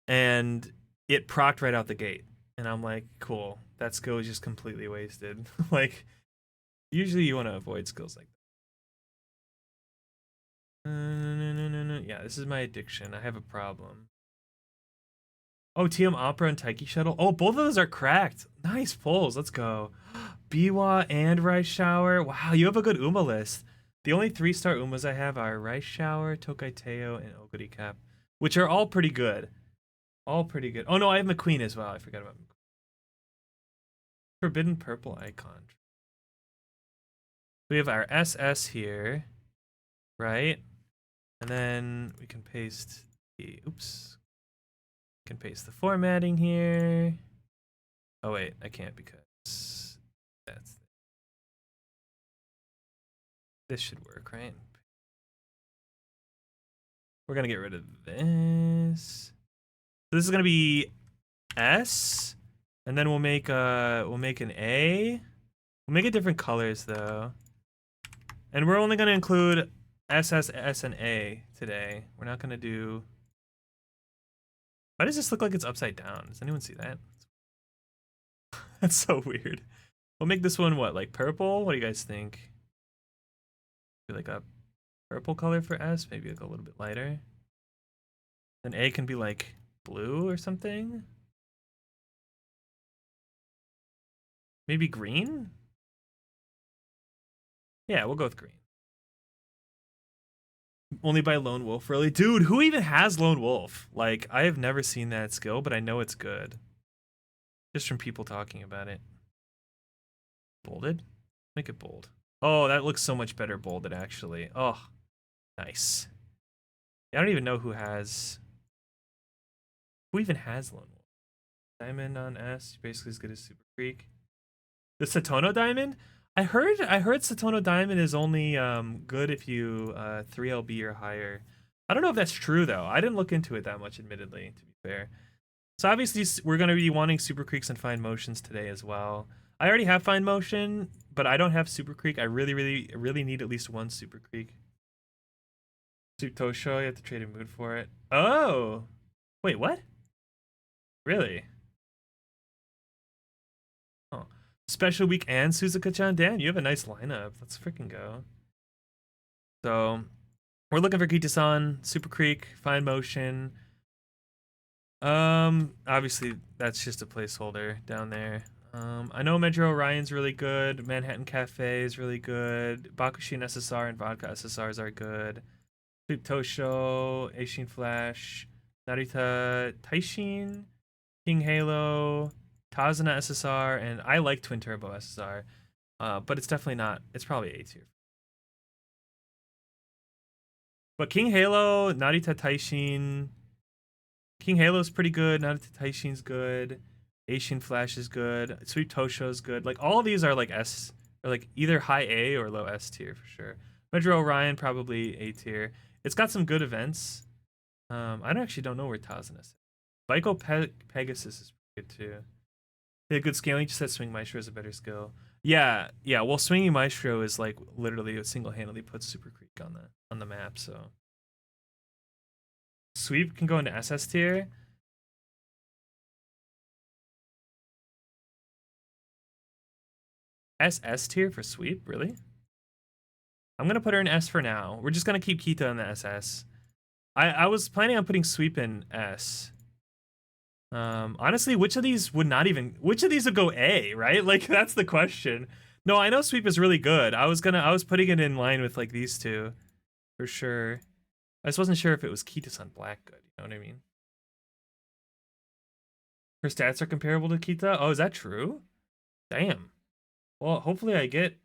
and it procced right out the gate. And I'm like, cool, that skill is just completely wasted. Like, usually you want to avoid skills like that. No. Yeah, this is my addiction. I have a problem. Oh, TM Opera and Taiki Shuttle. Oh, both of those are cracked. Nice pulls. Let's go. Biwa and Rice Shower. Wow, you have a good Uma list. The only 3-star Umas I have are Rice Shower, Tokai Teo, and Oguri Cap, which are all pretty good. All pretty good. Oh no, I have McQueen as well. I forgot about McQueen. Forbidden Purple Icon. We have our SS here, right? And then we can paste the, oops. We can paste the formatting here. Oh wait, I can't because that's, this should work, right? We're gonna get rid of this. So this is gonna be S, and then we'll make an A. We'll make it different colors though, and we're only gonna include S, S, S, and A today. We're not gonna do. Why does this look like it's upside down? Does anyone see that? That's so weird. We'll make this one what, like purple? What do you guys think? Be like a purple color for S, maybe like a little bit lighter. Then A can be like blue or something. Maybe green? Yeah, we'll go with green. Only by Lone Wolf, really? Dude, who even has Lone Wolf? Like, I have never seen that skill, but I know it's good. Just from people talking about it. Bolded? Make it bold. Oh, that looks so much better bolded, actually. Oh, nice. I don't even know who has... Who even has Lone Wolf? Diamond on S, basically as good as Super Freak. The Satono Diamond? I heard Satono Diamond is only good if you 3LB or higher. I don't know if that's true though. I didn't look into it that much, admittedly, to be fair. So obviously we're gonna be wanting Super Creeks and Fine Motions today as well. I already have Fine Motion, but I don't have Super Creek. I really need at least one Super Creek. Soup Tosho, you have to trade a mood for it. Oh, wait, what? Really? Oh. Special Week and Suzuka-chan. Damn, you have a nice lineup. Let's freaking go. So, we're looking for Kitasan, Super Creek, Fine Motion. Obviously, that's just a placeholder down there. I know Metro Orion's really good. Manhattan Cafe is really good. Bakushin SSR and Vodka SSRs are good. Sweep Tosho, Aishin Flash, Narita Taishin, King Halo, Tazuna SSR, and I like Twin Turbo SSR, but it's definitely not. It's probably A tier. But King Halo, Narita Taishin, King Halo's pretty good. Narita Taishin's good. Aishin Flash is good. Sweet Tosho's good. Like all of these are like S, or like either high A or low S tier for sure. Metro Orion probably A tier. It's got some good events. I actually don't know where Tazuna is. Pegasus is good too. Yeah, good scaling. Just said Swing Maestro is a better skill. Yeah, yeah. Well, Swinging Maestro is like literally single-handedly puts Super Creek on the map. So Sweep can go into SS tier. SS tier for Sweep, really? I'm gonna put her in S for now. We're just gonna keep Kita in the SS. I was planning on putting Sweep in S. Honestly, which of these would go A, right? Like that's the question. No, I know Sweep is really good. I was putting it in line with like these two for sure. I just wasn't sure if it was Kitasan Black good. You know what I mean? Her stats are comparable to Kita. Oh, is that true? Damn. Well, hopefully I get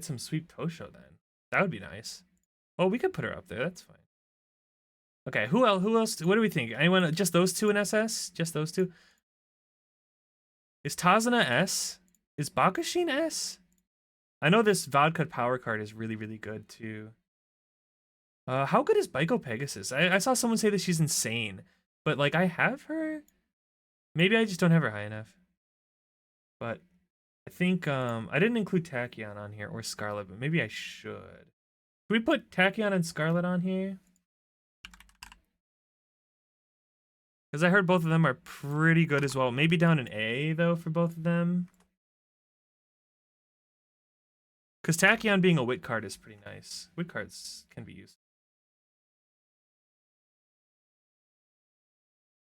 some Sweep Tosho then. That would be nice. Oh, we could put her up there. That's fine. Okay, who else? Who else? What do we think? Anyone? Just those two in SS? Just those two? Is Tazuna S? Is Bakushin S? I know this Vodka Power card is really, really good too. How good is Baiko Pegasus? I saw someone say that she's insane, but like I have her. Maybe I just don't have her high enough. But I think I didn't include Tachyon on here or Scarlet, but maybe I should. Can we put Tachyon and Scarlet on here? Because I heard both of them are pretty good as well. Maybe down an A, though, for both of them. Because Tachyon being a wit card is pretty nice. Wit cards can be used.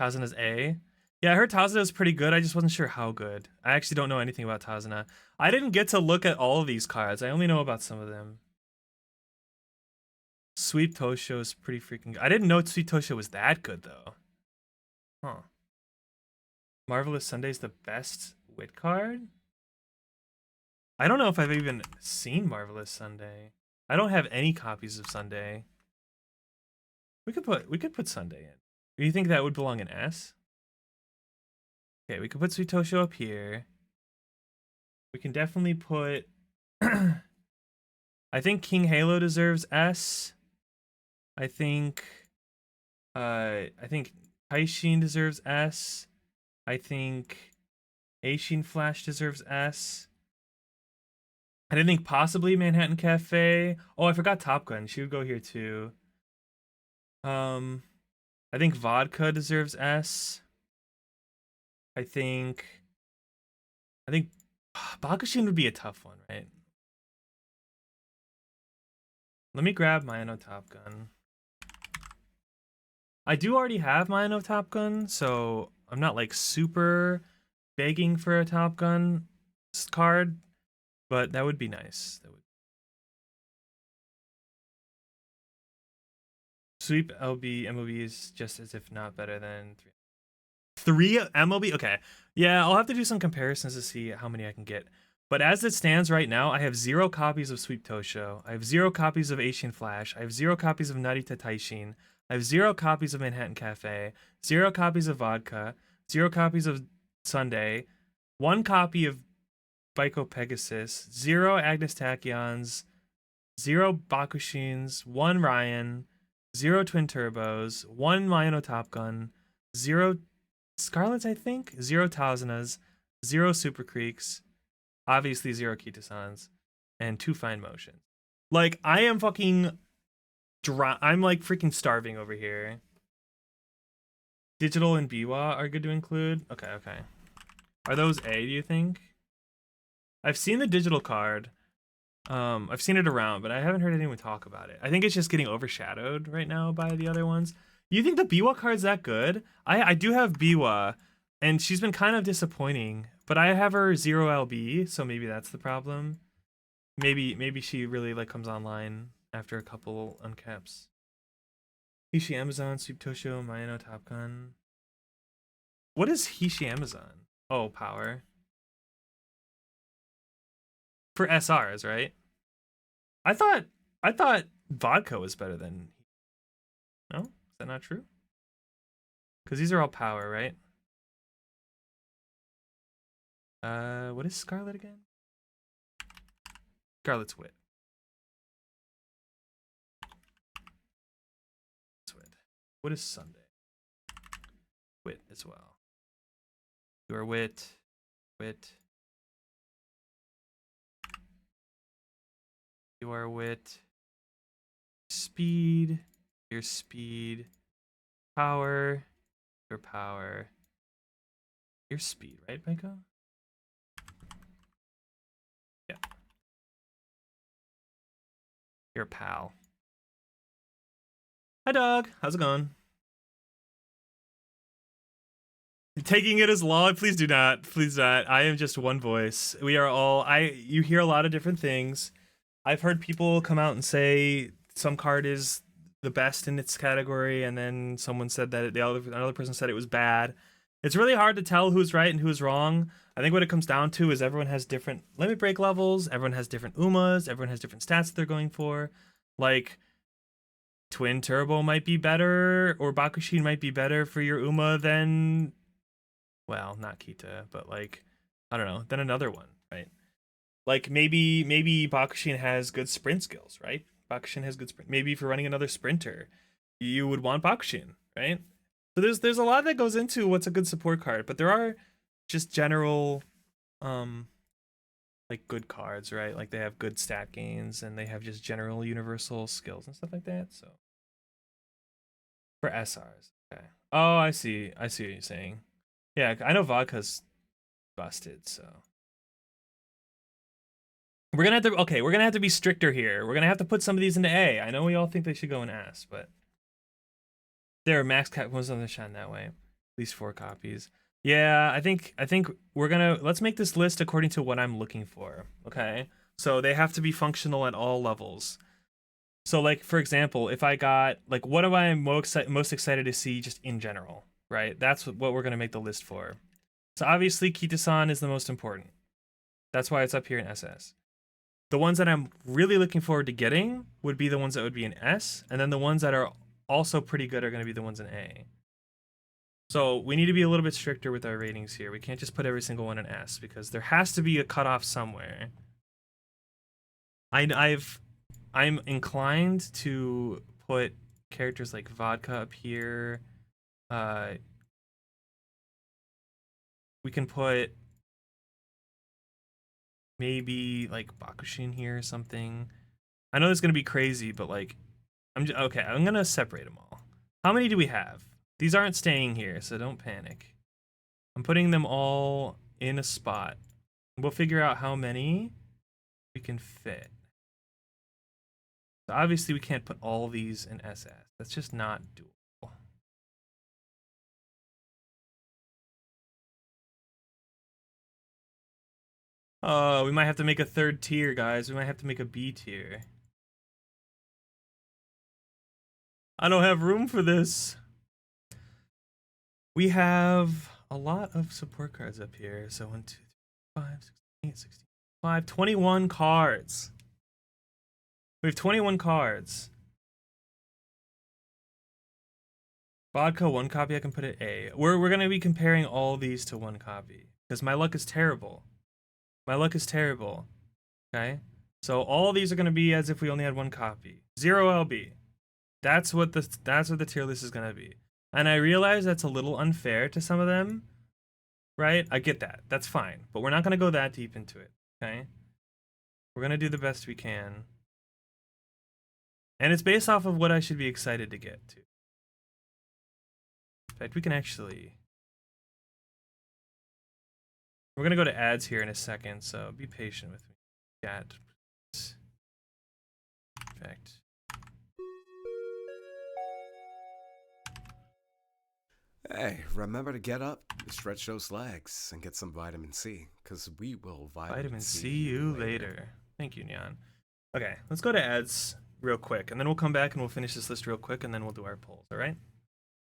Tazuna's A. Yeah, I heard Tazuna is pretty good. I just wasn't sure how good. I actually don't know anything about Tazuna. I didn't get to look at all of these cards. I only know about some of them. Sweep Tosho is pretty freaking good. I didn't know Sweep Tosho was that good, though. Huh. Marvelous Sunday is the best wit card? I don't know if I've even seen Marvelous Sunday. I don't have any copies of Sunday. We could put Sunday in. Do you think that would belong in S? Okay, we could put Sweet Tosho up here. We can definitely put I think King Halo deserves S. I think Taishin deserves S. I think Aishin Flash deserves S. I didn't think possibly Manhattan Cafe. Oh, I forgot Top Gun. She would go here too. I think Vodka deserves S. I think Bakushin would be a tough one, right? Let me grab Mino Top Gun. I do already have Mino Top Gun, so I'm not like super begging for a Top Gun card, but that would be nice. That would Sweep LB MOB is just as if not better than three MLB. Okay, yeah, I'll have to do some comparisons to see how many I can get. But as it stands right now, I have 0 copies of Sweep Tosho. I have 0 copies of Asian Flash. I have 0 copies of Narita Taishin. I have 0 copies of Manhattan Cafe. 0 copies of Vodka. 0 copies of Sunday. 1 copy of Baiko Pegasus. 0 Agnes Tachyons. 0 Bakushins. 1 Ryan. 0 Twin Turbos. 1 Mino Top Gun. 0 Scarlets, I think. 0 Tazunas. 0 Super Creeks. Obviously 0 Kitasans. And 2 Fine Motions. Like, I am fucking I'm like freaking starving over here. Digital and Biwa are good to include. Okay, okay. Are those A, do you think? I've seen the digital card. I've seen it around, but I haven't heard anyone talk about it. I think it's just getting overshadowed right now by the other ones. You think the Biwa card's that good? I do have Biwa, and she's been kind of disappointing. But I have her 0 LB, so maybe that's the problem. Maybe she really like comes online after a couple uncaps. Hishi Amazon, Sweep Tosho, Mayano Top Gun. What is Hishi Amazon? Oh, power. For SRs, right? I thought vodka was better than. No? Is that not true? Because these are all power, right? What is Scarlet again? Scarlet's wit. What is Sunday? wit as well. Your wit, wit. Your wit, speed, your speed, power, your power, your speed, right, Michael? Yeah. Your pal. Hi, dog. How's it going? Taking it as law? Please do not. Please not. I am just one voice. We are all. You hear a lot of different things. I've heard people come out and say some card is the best in its category, and then someone said that another person said it was bad. It's really hard to tell who's right and who's wrong. I think what it comes down to is everyone has different limit break levels, everyone has different Umas, everyone has different stats that they're going for. Like, Twin Turbo might be better, or Bakushin might be better for your Uma than, well, not Kita, but like, I don't know, than another one, right? Like maybe Bakushin has good sprint skills, right? Bakushin has good sprint. Maybe if you're running another sprinter, you would want Bakushin, right? So there's a lot that goes into what's a good support card, but there are just general like good cards, right? Like they have good stat gains and they have just general universal skills and stuff like that. So for SRs, okay. Oh, I see. I see what you're saying. Yeah, I know Vodka's busted, so we're gonna have to, okay, we're gonna have to be stricter here. We're gonna have to put some of these into A. I know we all think they should go in S, but there, max cap was on the shine that way. At least 4 copies. Yeah, I think we're gonna, let's make this list according to what I'm looking for. Okay, so they have to be functional at all levels. So like, for example, if I got, like, what am I most excited to see just in general, right? That's what we're gonna make the list for. So obviously Kitasan is the most important. That's why it's up here in SS. The ones that I'm really looking forward to getting would be the ones that would be in S, and then the ones that are also pretty good are going to be the ones in A. So we need to be a little bit stricter with our ratings here. We can't just put every single one in S because there has to be a cutoff somewhere. I'm inclined to put characters like Vodka up here. We can put maybe like Bakushin here or something. I know it's gonna be crazy, but like, okay. I'm gonna separate them all. How many do we have? These aren't staying here, so don't panic. I'm putting them all in a spot. We'll figure out how many we can fit. So obviously we can't put all these in SS. That's just not doable. Oh, we might have to make a third tier, guys. We might have to make a B tier. I don't have room for this. We have a lot of support cards up here. So 1, 2, 3, 5, 6, 8, 16, 5, 21 cards. We have 21 cards. Vodka, 1 copy, I can put it A. We're gonna be comparing all these to 1 copy. Because my luck is terrible. My luck is terrible. Okay? So all these are gonna be as if we only had 1 copy. 0 LB. That's what the tier list is gonna be. And I realize that's a little unfair to some of them. Right? I get that. That's fine. But we're not gonna go that deep into it. Okay? We're gonna do the best we can. And it's based off of what I should be excited to get to. In fact, we can actually... We're gonna go to ads here in a second, so be patient with me. Chat. Perfect. Hey, remember to get up, stretch those legs, and get some vitamin C, because we will vitamin C you later. Thank you, Neon. Okay, let's go to ads real quick, and then we'll come back and we'll finish this list real quick, and then we'll do our polls. All right?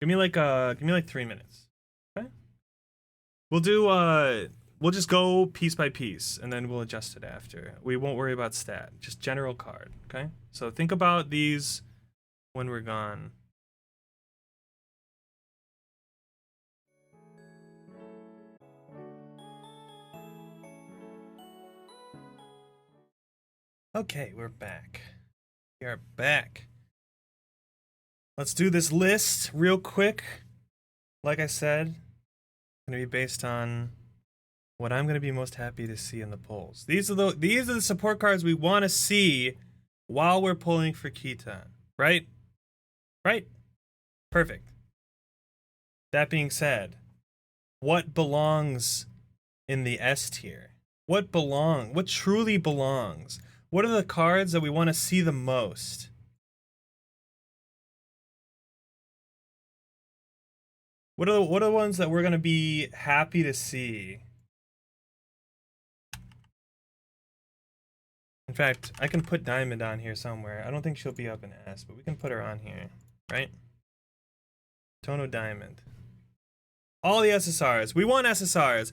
Give me like 3 minutes. Okay. We'll just go piece by piece, and then we'll adjust it after. We won't worry about stat, just general card. Okay. So think about these when we're gone. Okay, we're back. We are back. Let's do this list real quick. like I said, going to be based on what I'm going to be most happy to see in the polls. These are the support cards we want to see while we're pulling for Kitasan, right? Right? Perfect. That being said, what belongs in the S tier? What truly belongs? What are the cards that we want to see the most? What are the ones that we're going to be happy to see? In fact, I can put Diamond on here somewhere. I don't think she'll be up in S, but we can put her on here, right? Tono Diamond. All the SSRs. We want SSRs.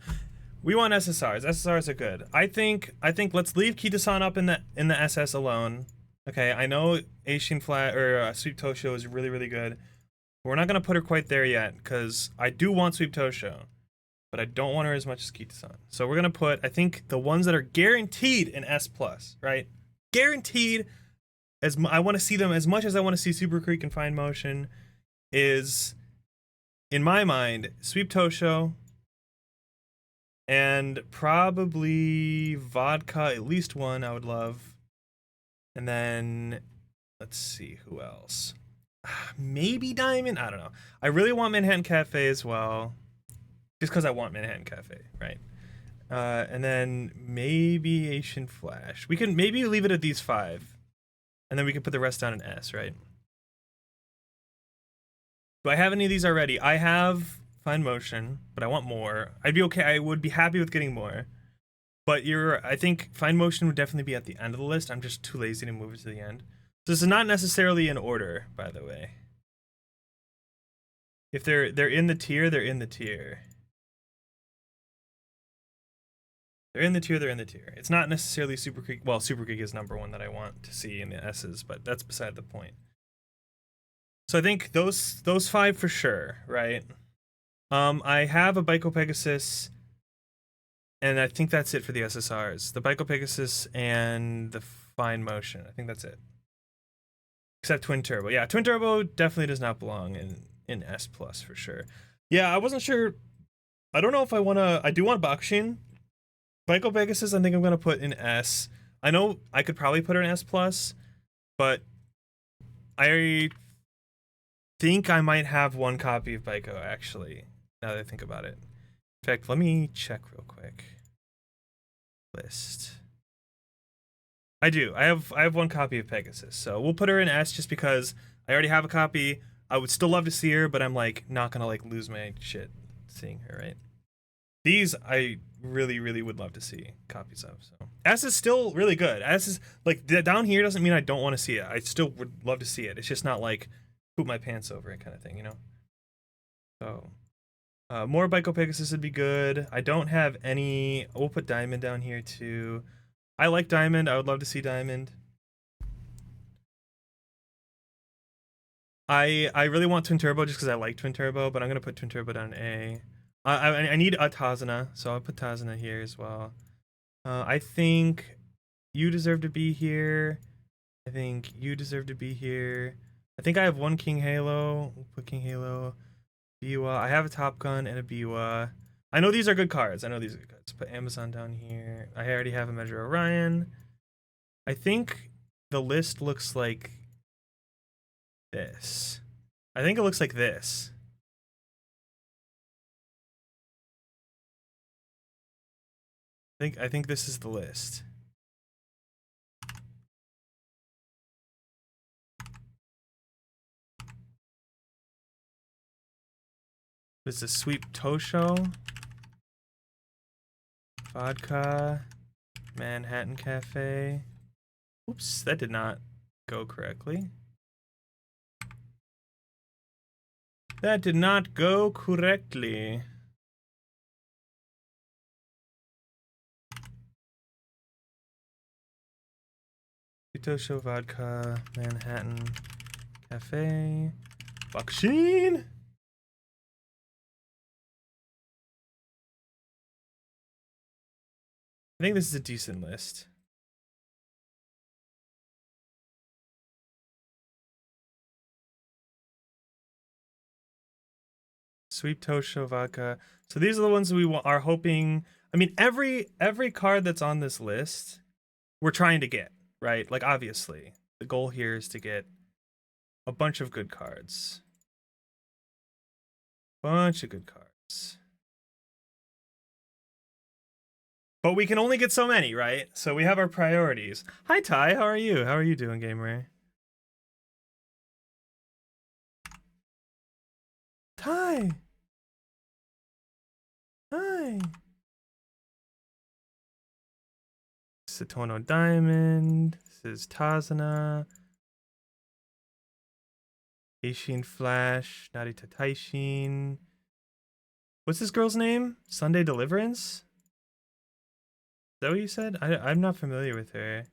We want SSRs. SSRs are good. I think let's leave Kitasan up in the SS alone. Okay, I know Asian Flat or Sweep Tosho is really good. But we're not gonna put her quite there yet because I do want Sweep Tosho, but I don't want her as much as Kitasan. So we're gonna put, I think, the ones that are guaranteed in S plus, right? Guaranteed. I want to see them as much as I want to see Super Creek and Fine Motion. Is, in my mind, Sweep Tosho and probably Vodka, at least one I would love. And then let's see who else. Maybe Diamond. I don't know. I really want Manhattan Cafe as well, just because I want Manhattan Cafe, right? And then maybe Asian Flash. We can maybe leave it at these 5, and then we can put the rest down in S, right? Do I have any of these already? I have Fine Motion, but I want more. I'd be okay. I would be happy with getting more. But I think Fine Motion would definitely be at the end of the list. I'm just too lazy to move it to the end. So this is not necessarily in order, by the way. If they're in the tier, they're in the tier. They're in the tier, they're in the tier. It's not necessarily Super Creek. Well, Super Creek is number 1 that I want to see in the S's, but that's beside the point. So I think those 5 for sure, right? I have a Bico Pegasus, and I think that's it for the SSRs. The Bico Pegasus and the Fine Motion. I think that's it. Except Twin Turbo. Yeah, Twin Turbo definitely does not belong in S plus for sure. Yeah, I wasn't sure. I don't know if I want to. I do want Bakushin. Bico Pegasus, I think I'm going to put in S. I know I could probably put her in S plus, but I think I might have 1 copy of Bico, actually, now that I think about it. In fact, let me check real quick. List. I do. I have 1 copy of Pegasus, so we'll put her in S just because I already have a copy. I would still love to see her, but I'm like not gonna like lose my shit seeing her, right? These I really would love to see copies of. So S is still really good. S is like down here doesn't mean I don't want to see it. I still would love to see it. It's just not like poop my pants over it kind of thing, you know? So more Bico Pegasus would be good. I don't have any. We'll put Diamond down here too. I like Diamond. I would love to see Diamond. I really want Twin Turbo just because I like Twin Turbo, but I'm gonna put Twin Turbo down in A. I need a Tazuna, so I'll put Tazuna here as well. I think you deserve to be here. I think you deserve to be here. I think I have 1 King Halo. We'll put King Halo. Biwa. I have a Top Gun and a Biwa. I know these are good cards. I know these are good cards. Put Amazon down here. I already have a Measure Orion. I think the list looks like this. I think it looks like this. I think this is the list. This is Sweep Tosho, Vodka, Manhattan Cafe. Oops, that did not go correctly. That did not go correctly. Tosho, Vodka, Manhattan Cafe, Bakushin. I think this is a decent list. Sweep Tosho Vodka. So these are the ones we are hoping. I mean, every card that's on this list, we're trying to get, right? Like, obviously, the goal here is to get a bunch of good cards. Bunch of good cards. But we can only get so many, right? So we have our priorities. Hi, Ty. How are you? How are you doing, Gamer? Ty. Hi. Satono Diamond. This is Tazana. Eishin Flash. Narita Taishin. What's this girl's name? Sunday Deliverance? Is that what you said? I'm not familiar with her.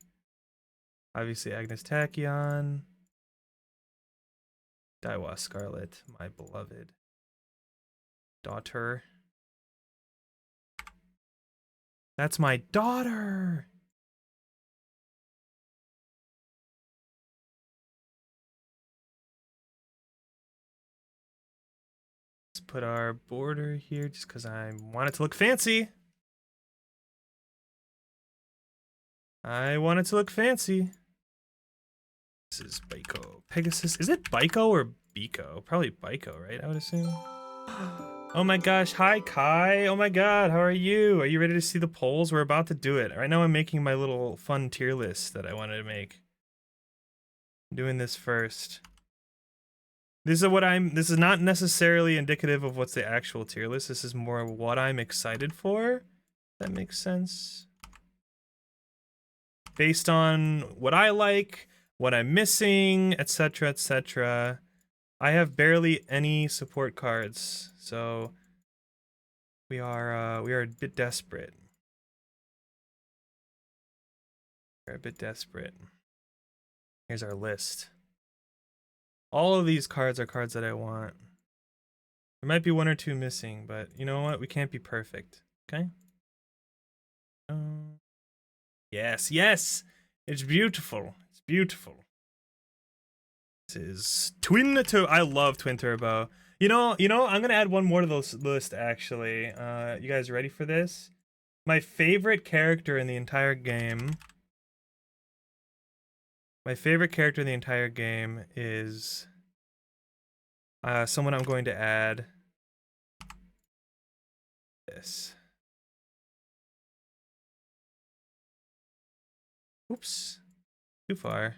Obviously, Agnes Tachyon. Daiwa Scarlet, my beloved daughter. That's my daughter! Let's put our border here just because I want it to look fancy. I want it to look fancy. This is Baiko. Pegasus. Is it Baiko or Biko? Probably Baiko, right? I would assume. Oh my gosh. Hi, Kai. Oh my god. How are you? Are you ready to see the polls? We're about to do it. Right now I'm making my little fun tier list that I wanted to make. I'm doing this first. This is not necessarily indicative of what's the actual tier list. This is more what I'm excited for. That makes sense. Based on what I like, what I'm missing, etc., etc. I have barely any support cards, so we are a bit desperate. We're a bit desperate. Here's our list. All of these cards are cards that I want. There might be one or two missing, but you know what? We can't be perfect. Okay? Yes, yes! It's beautiful. It's beautiful. This is Twin Turbo. I love Twin Turbo. You know, I'm gonna add one more to this list, actually. You guys ready for this? My favorite character in the entire game. My favorite character in the entire game is someone I'm going to add. This. Oops. Too far.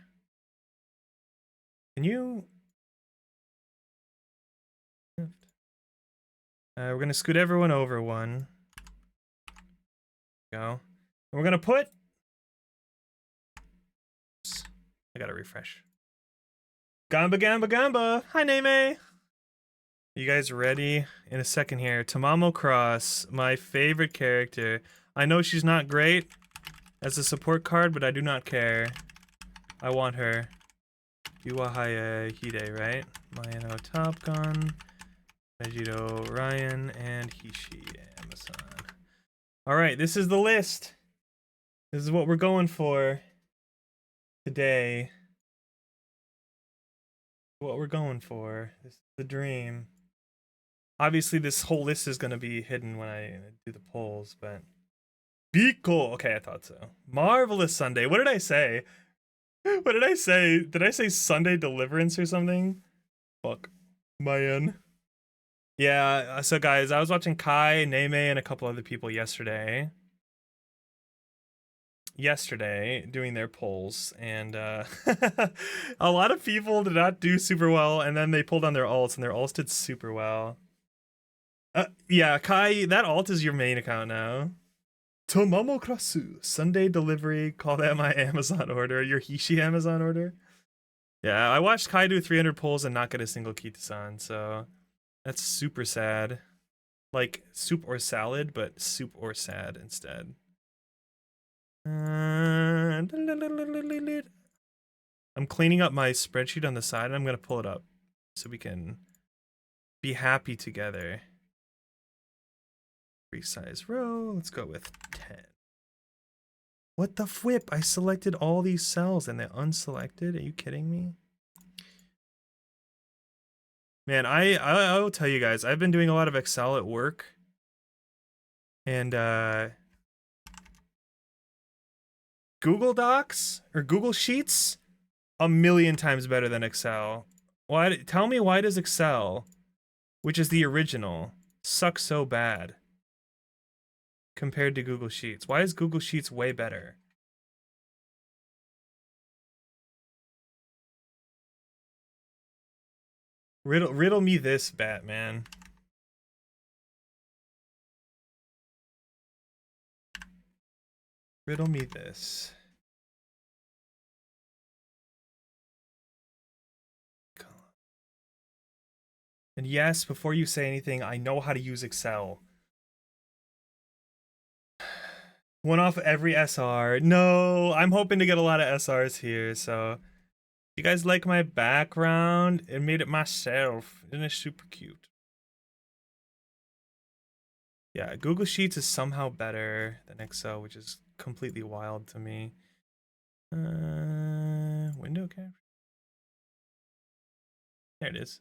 Can you... we're gonna scoot everyone over one. Go. And we're gonna put... Oops. I gotta refresh. Gamba Gamba Gamba! Hi, Neme! You guys ready? In a second here. Tamamo Cross, my favorite character. I know she's not great as a support card, but I do not care. I want her. Iwahaya Hide, right? Mayano Top Gun, Vegito Ryan, and Hishi Amazon. Alright, this is the list. This is what we're going for today. What we're going for. This is the dream. Obviously, this whole list is going to be hidden when I do the polls, but... Biko! Okay, I thought so. Marvelous Sunday. What did I say? What did I say? Did I say Sunday Deliverance or something? Fuck. Man. Yeah, so guys, I was watching Kai, Neme, and a couple other people yesterday. Doing their polls, and a lot of people did not do super well, and then they pulled on their alts, and their alts did super well. Yeah, Kai, that alt is your main account now. Tomomo Krasu, Sunday delivery, call that my Amazon order, your Hishi Amazon order. Yeah, I watched Kai do 300 pulls and not get a single Kitasan, so that's super sad. Like, soup or salad, but soup or sad instead. I'm cleaning up my spreadsheet on the side, and I'm going to pull it up so we can be happy together. Resize row, let's go with 10. What the flip? I selected all these cells and they're unselected. Are you kidding me? Man, I will tell you guys, I've been doing a lot of Excel at work. And Google Docs or Google Sheets, a million times better than Excel. Why? Tell me, why does Excel, which is the original, suck so bad compared to Google Sheets? Why is Google Sheets way better? Riddle me this, Batman. Riddle me this. And yes, before you say anything, I know how to use Excel. One off every SR. No, I'm hoping to get a lot of SRs here, so. You guys like my background? It made it myself. Isn't it super cute? Yeah, Google Sheets is somehow better than Excel, which is completely wild to me. Window capture. There it is.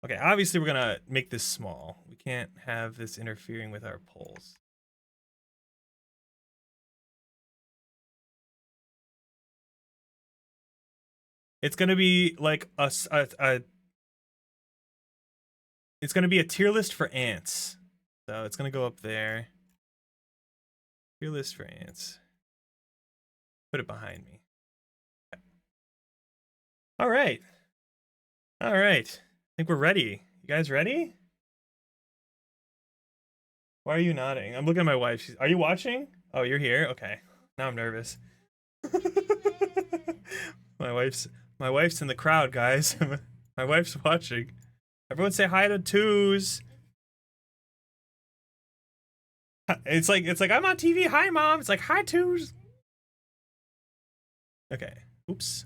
Okay, obviously we're gonna make this small. We can't have this interfering with our polls. It's gonna be like it's gonna be a tier list for ants. So it's gonna go up there. Tier list for ants. Put it behind me. Okay. All right. All right. I think we're ready. You guys ready? Why are you nodding? I'm looking at my wife. Are you watching? Oh, you're here? Okay. Now I'm nervous. My wife's in the crowd, guys. My wife's watching. Everyone say hi to Twos. It's like I'm on TV. Hi, Mom. It's like hi, Twos. Okay. Oops.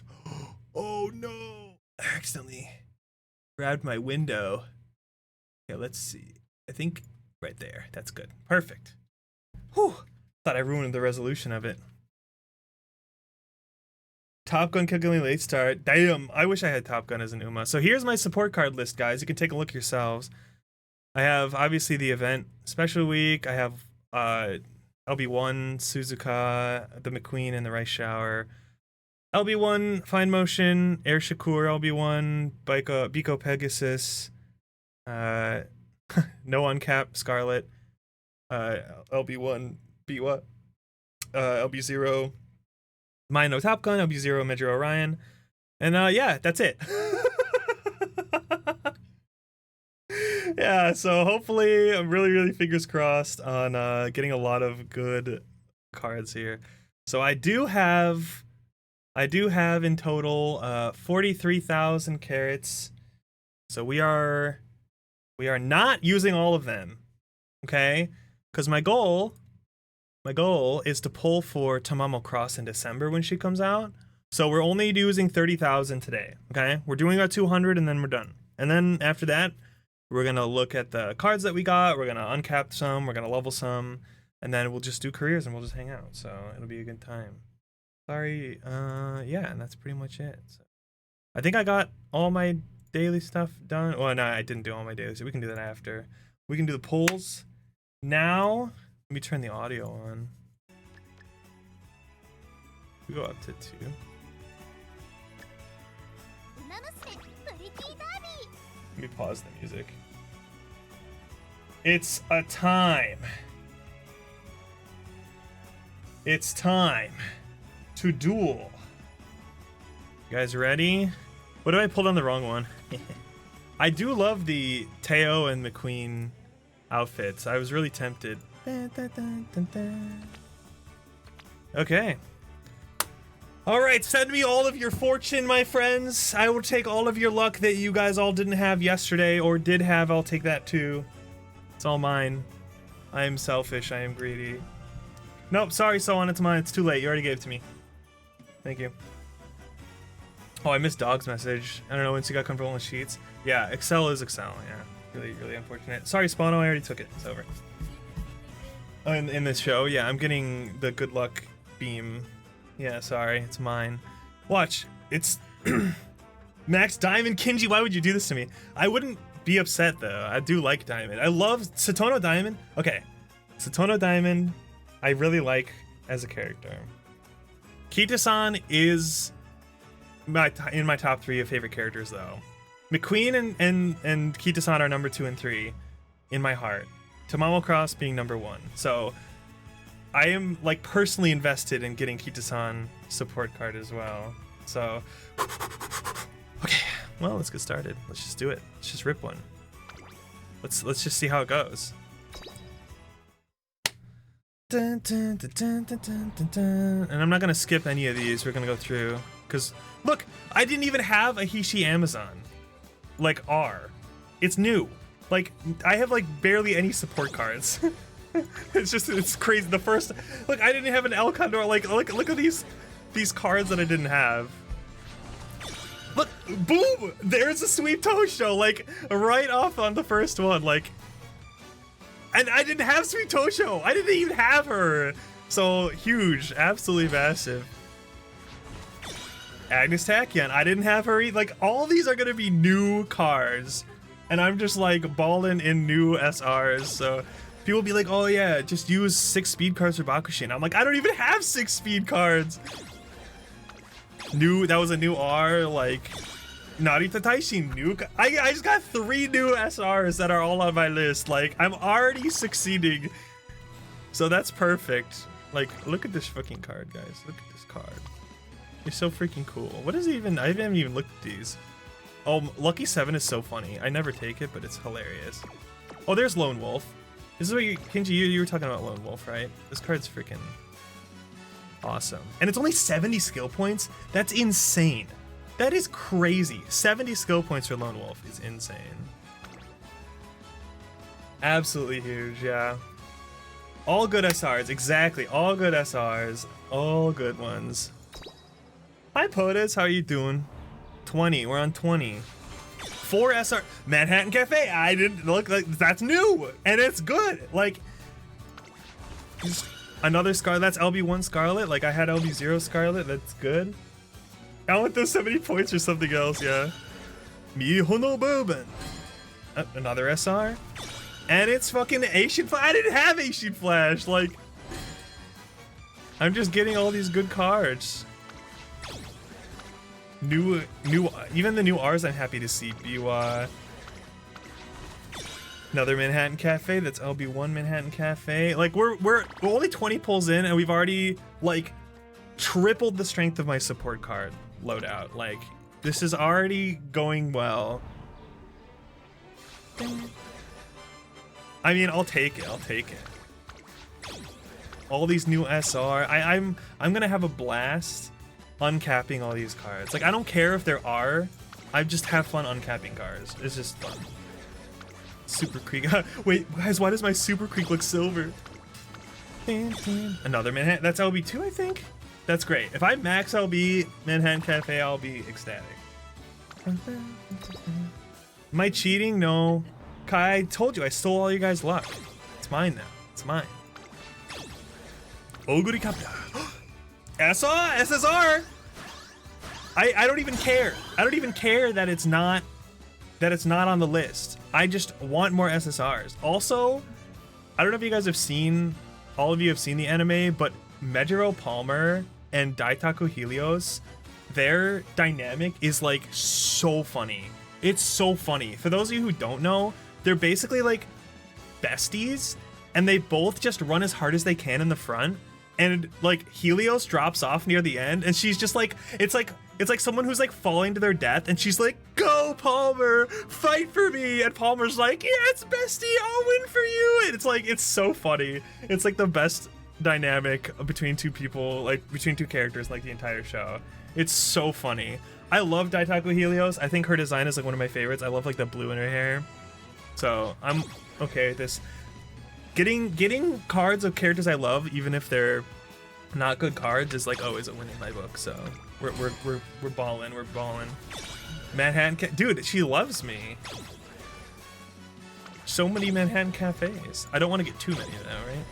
Oh no. I accidentally grabbed my window. Okay, let's see. I think right there. That's good. Perfect. Whew. Thought I ruined the resolution of it. Top Gun Killing Late Start. Damn, I wish I had Top Gun as an Uma. So here's my support card list, guys. You can take a look yourselves. I have obviously the event special week. I have LB1, Suzuka, the McQueen, and the Rice Shower. LB1, Fine Motion, Air Shakur, LB1, Biko Pegasus, No Uncap, Scarlet, LB1, Biwa, LB0, Mine No Top Gun, LB0, Metro Orion, and yeah, that's it. Yeah, so hopefully, I'm really fingers crossed on getting a lot of good cards here. So I do have in total 43,000 carats. So we are not using all of them, okay? Because my goal is to pull for Tamamo Cross in December when she comes out. So we're only using 30,000 today, okay? We're doing our 200 and then we're done. And then after that, we're gonna look at the cards that we got. We're gonna uncap some. We're gonna level some, and then we'll just do careers and we'll just hang out. So it'll be a good time. Sorry, yeah, and that's pretty much it. So I think I got all my daily stuff done. Well, no, I didn't do all my daily, so we can do that after. We can do the polls now. Let me turn the audio on. We go up to 2. Let me pause the music. It's a time. It's time to duel. You guys ready? What if I pulled on the wrong one? I do love the Teo and McQueen outfits. I was really tempted. Okay. All right, send me all of your fortune, my friends. I will take all of your luck that you guys all didn't have yesterday or did have. I'll take that too. It's all mine. I am selfish. I am greedy. Nope, sorry, Sohan. It's mine. It's too late. You already gave it to me. Thank you. Oh, I missed Dog's message. I don't know, once you got comfortable with sheets. Yeah, Excel is Excel. Yeah, really unfortunate. Sorry, Spano. I already took it. It's over. Oh, in this show, yeah, I'm getting the good luck beam. Yeah, sorry, it's mine. Watch, it's Max Diamond Kinji. Why would you do this to me? I wouldn't be upset though. I do like Diamond. I love Satono Diamond. Okay, Satono Diamond, I really like as a character. Kitasan is in my top 3 of favorite characters though. McQueen and Kitasan are number 2 and 3 in my heart. Tamamo Cross being number 1. So I am like personally invested in getting Kitasan support card as well. So okay, well, let's get started. Let's just do it. Let's just rip one. Let's just see how it goes. Dun, dun, dun, dun, dun, dun, dun, dun. And I'm not gonna skip any of these. We're gonna go through because look, I didn't even have a Hishi Amazon like R. It's new. Like I have like barely any support cards. it's crazy. The first look, I didn't have an El Condor. Like look at these cards that I didn't have. Look, boom! There's a Sweet Tosho, like right off on the first one, like. And I didn't have Sweet Tosho. I didn't even have her. So huge, absolutely massive. Agnes Tachyon, I didn't have her. Like all these are gonna be new cards, and I'm just like balling in new SRs. So people be like, "Oh yeah, just use 6 speed cards for Bakushin." I'm like, I don't even have 6 speed cards. That was a new R, like Narita Taishin new. I just got 3 new SRs that are all on my list. Like I'm already succeeding, so that's perfect. Like look at this fucking card, guys. Look at this card. You're so freaking cool. What is it even? I haven't even looked at these. Oh, Lucky 7 is so funny. I never take it, but it's hilarious. Oh, there's Lone Wolf. This is what Kenji, you were talking about Lone Wolf, right? This card's freaking awesome. And it's only 70 skill points? That's insane. That is crazy. 70 skill points for Lone Wolf is insane. Absolutely huge, yeah. All good SRs, exactly. All good SRs. All good ones. Hi POTUS, how are you doing? 20, we're on 20. 4 SR, Manhattan Cafe, I didn't look like, that's new, and it's good. Like, another Scarlet, that's LB1 Scarlet, like I had LB0 Scarlet, that's good. I want those 70 points or something else, yeah. Mihono Bourbon. Another SR. And it's fucking Asian Flash. I didn't have Asian Flash, like. I'm just getting all these good cards. Even the new R's I'm happy to see. Biwa. Another Manhattan Cafe, that's LB1 Manhattan Cafe. Like we're only 20 pulls in and we've already like tripled the strength of my support card loadout. Like this is already going well. I mean, I'll take it. All these new SR. I'm gonna have a blast uncapping all these cards. Like I don't care if there are. I just have fun uncapping cards. It's just fun. Super Creek. Wait, guys, why does my Super Creek look silver? Another Manhattan. That's LB2, I think. That's great. If I max LB Manhattan Cafe, I'll be ecstatic. Am I cheating? No. Kai, I told you I stole all you guys' luck. It's mine now. It's mine. Oguri Kapta. SSR! I don't even care. I don't even care that it's not on the list. I just want more SSRs. Also, I don't know if you guys have seen, all of you have seen the anime, but Mejiro Palmer and Daitaku Helios, their dynamic is like so funny. It's so funny. For those of you who don't know, they're basically like besties, and they both just run as hard as they can in the front. And like Helios drops off near the end, and she's just like, it's like someone who's like falling to their death, and she's like, "Go Palmer, fight for me!" And Palmer's like, "Yes, bestie, I'll win for you!" And it's like, it's so funny. It's like the best dynamic between two people, like between two characters, like the entire show. It's so funny. I love Daitaku Helios. I think her design is like one of my favorites. I love like the blue in her hair. So I'm okay with this. Getting cards of characters I love, even if they're not good cards, is like always a win in my book. So we're balling. We're balling. Manhattan, dude, she loves me. So many Manhattan cafes. I don't want to get too many though, right?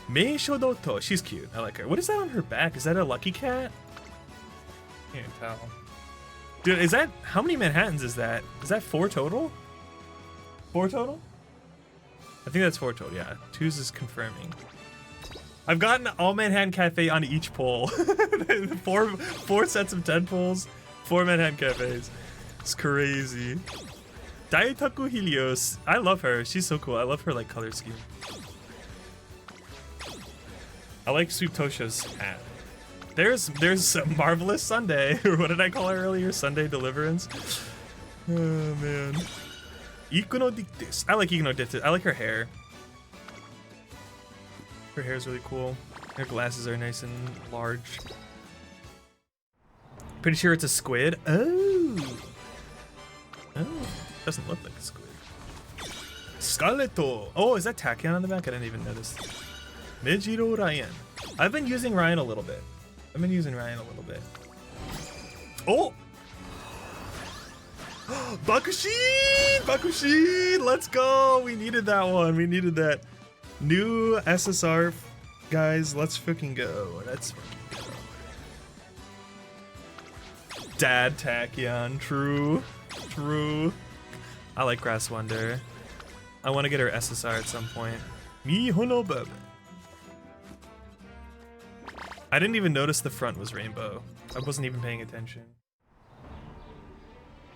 Meisho Doto, she's cute. I like her. What is that on her back? Is that a lucky cat? Can't tell. Dude, is that, how many Manhattans is that? Is that 4 total? 4 total? I think that's 4 total, yeah. 2's is confirming. I've gotten all Manhattan Cafe on each poll. four sets of 10 polls, 4 Manhattan Cafes. It's crazy. Daitaku Helios. I love her. She's so cool. I love her like color scheme. I like Sweet Tosho's hat. There's a Marvelous Sunday, or what did I call her earlier? Sunday Deliverance. Oh man. Ikuno Dictis. I like Ikuno Dictis. I like her hair. Her hair is really cool. Her glasses are nice and large. Pretty sure it's a squid. Oh. Oh. Doesn't look like a squid. Skeleto. Oh, is that Tachyon on the back? I didn't even notice. Mejiro Ryan. I've been using Ryan a little bit. Oh! Bakushin! Bakushin! Let's go! We needed that one. We needed that. New SSR, guys. Let's freaking go. Let's freaking go. Dad Tachyon. True. True. I like Grass Wonder. I want to get her SSR at some point. Mihono Bebe. I didn't even notice the front was rainbow. I wasn't even paying attention.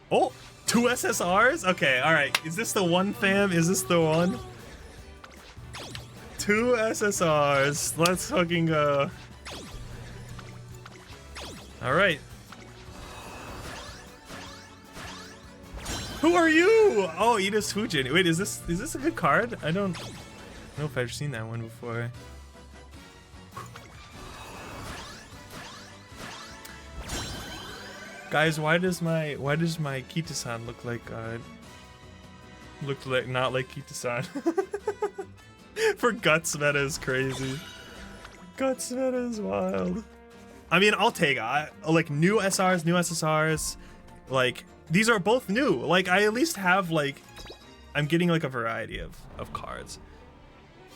Oh, 2 SSRs? Okay, all right. Is this the one, fam? Is this the one? 2 SSRs. Let's fucking go. All right. Who are you? Oh, Edis Fujin. Wait, is this a good card? I don't know if I've seen that one before. Guys, why does my Kitasan look like not like Kitasan? For Guts meta is crazy. Guts meta is wild. I mean, I'll take it. Like new SRs, new SSRs. Like these are both new. Like I at least have like I'm getting like a variety of cards.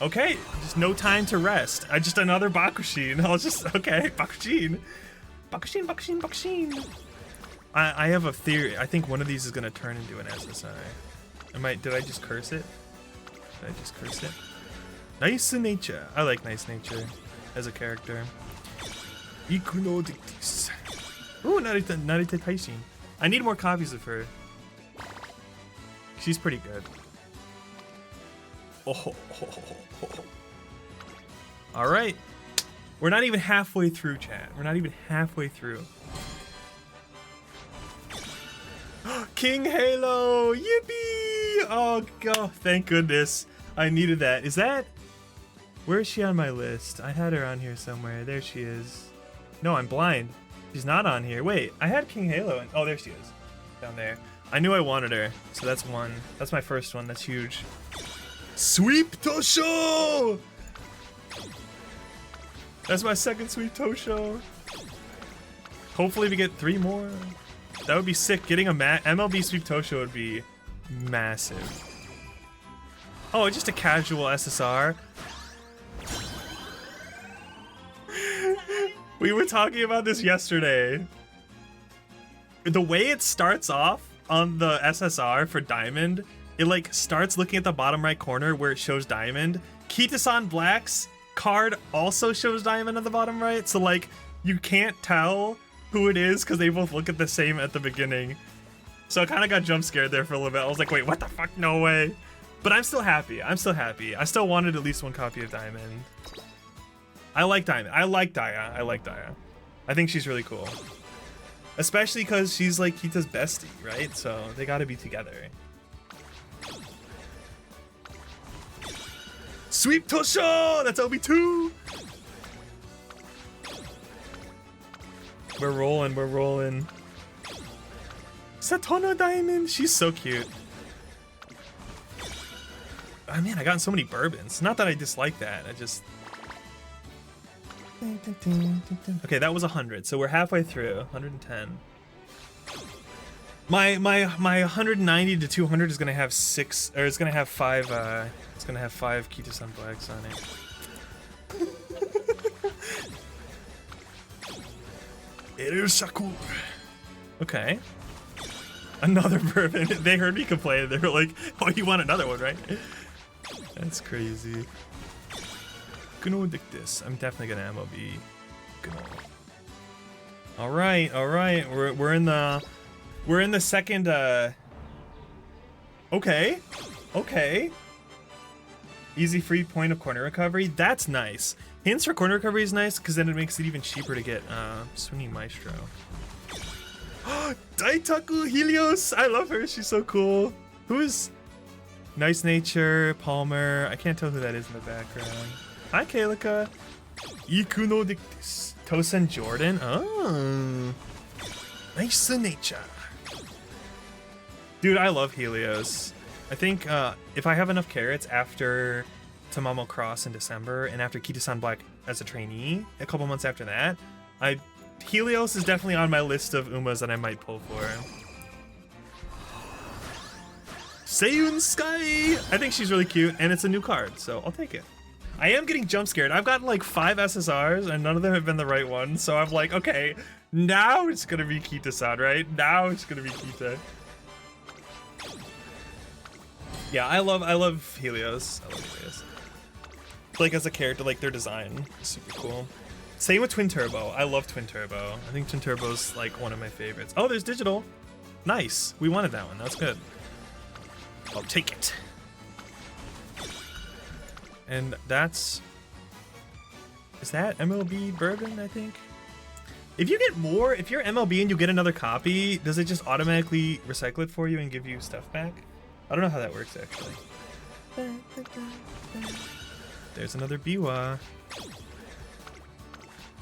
Okay, just no time to rest. I just another Bakushin. I'll just okay, Bakushin. Bakushin, Bakushin, Bakushin. I have a theory. I think one of these is gonna turn into an SSI. Did I just curse it? Did I just curse it? Nice nature. I like Nice Nature as a character. Ikuno Dictis. Ooh, Narita Taishin. I need more copies of her. She's pretty good. Oh. All right. We're not even halfway through, chat. We're not even halfway through. King Halo! Yippee! Oh god, thank goodness. I needed that. Is that... Where is she on my list? I had her on here somewhere. There she is. No, I'm blind. She's not on here. Wait, I had King Halo and... Oh, there she is. Down there. I knew I wanted her. So that's one. That's my first one. That's huge. Sweep Tosho! That's my second Sweep Tosho. Hopefully we get 3 more. That would be sick. Getting a MLB Sweep Tosho would be massive. Oh, just a casual SSR. We were talking about this yesterday. The way it starts off on the SSR for Diamond, it like starts looking at the bottom right corner where it shows Diamond. Kitasan Black's card also shows Diamond at the bottom right, so like you can't tell who it is because they both look at the same at the beginning. So I kind of got jump scared there for a little bit. I was like, wait, what the fuck? No way. But I'm still happy. I'm still happy. I still wanted at least 1 copy of Diamond. I like Diamond. I like Daya. I like Daya. I think she's really cool. Especially because she's like Kita's bestie, right? So they gotta be together. Sweep Tosho! That's LB2! We're rolling, we're rolling. Satono Diamond, she's so cute. Oh man, I got so many bourbons. Not that I dislike that, I just... Okay, that was 100, so we're halfway through. 110. My 190 to 200 is gonna have 6, or it's gonna have 5. It's gonna have 5 Kitasan Blacks on it. Shakur. Okay. Another bourbon. They heard me complain. They were like, "Oh, you want another one, right?" That's crazy. Gonna dick this. I'm definitely gonna MLB. Gonna. All right. We're in the second. Okay. Easy free point of corner recovery. That's nice. Hints for corner recovery is nice because then it makes it even cheaper to get Swinging Maestro. Daitaku Helios! I love her. She's so cool. Who is Nice Nature, Palmer? I can't tell who that is in the background. Hi, Kalika. Ikuno Dictus. Tosen Jordan. Oh. Nice Nature. Dude, I love Helios. I think if I have enough carrots after Tamamo Cross in December and after Kitasan Black as a trainee, a couple months after that, Helios is definitely on my list of Umas that I might pull for. Seiyun Sky! I think she's really cute, and it's a new card, so I'll take it. I am getting jump scared. I've gotten like 5 SSRs, and none of them have been the right one, so I'm like, okay, now it's gonna be Kita-san, right? Now it's gonna be Kita. Yeah, I love Helios. I love Helios. Like as a character, like their design is super cool. Same with Twin Turbo. I love Twin Turbo. I think Twin Turbo's like one of my favorites. Oh, there's digital. Nice. We wanted that one. That's good. I'll take it. And that's... Is that MLB Bourbon, I think? If you get more, if you're MLB and you get another copy, does it just automatically recycle it for you and give you stuff back? I don't know how that works, actually. There's another Biwa.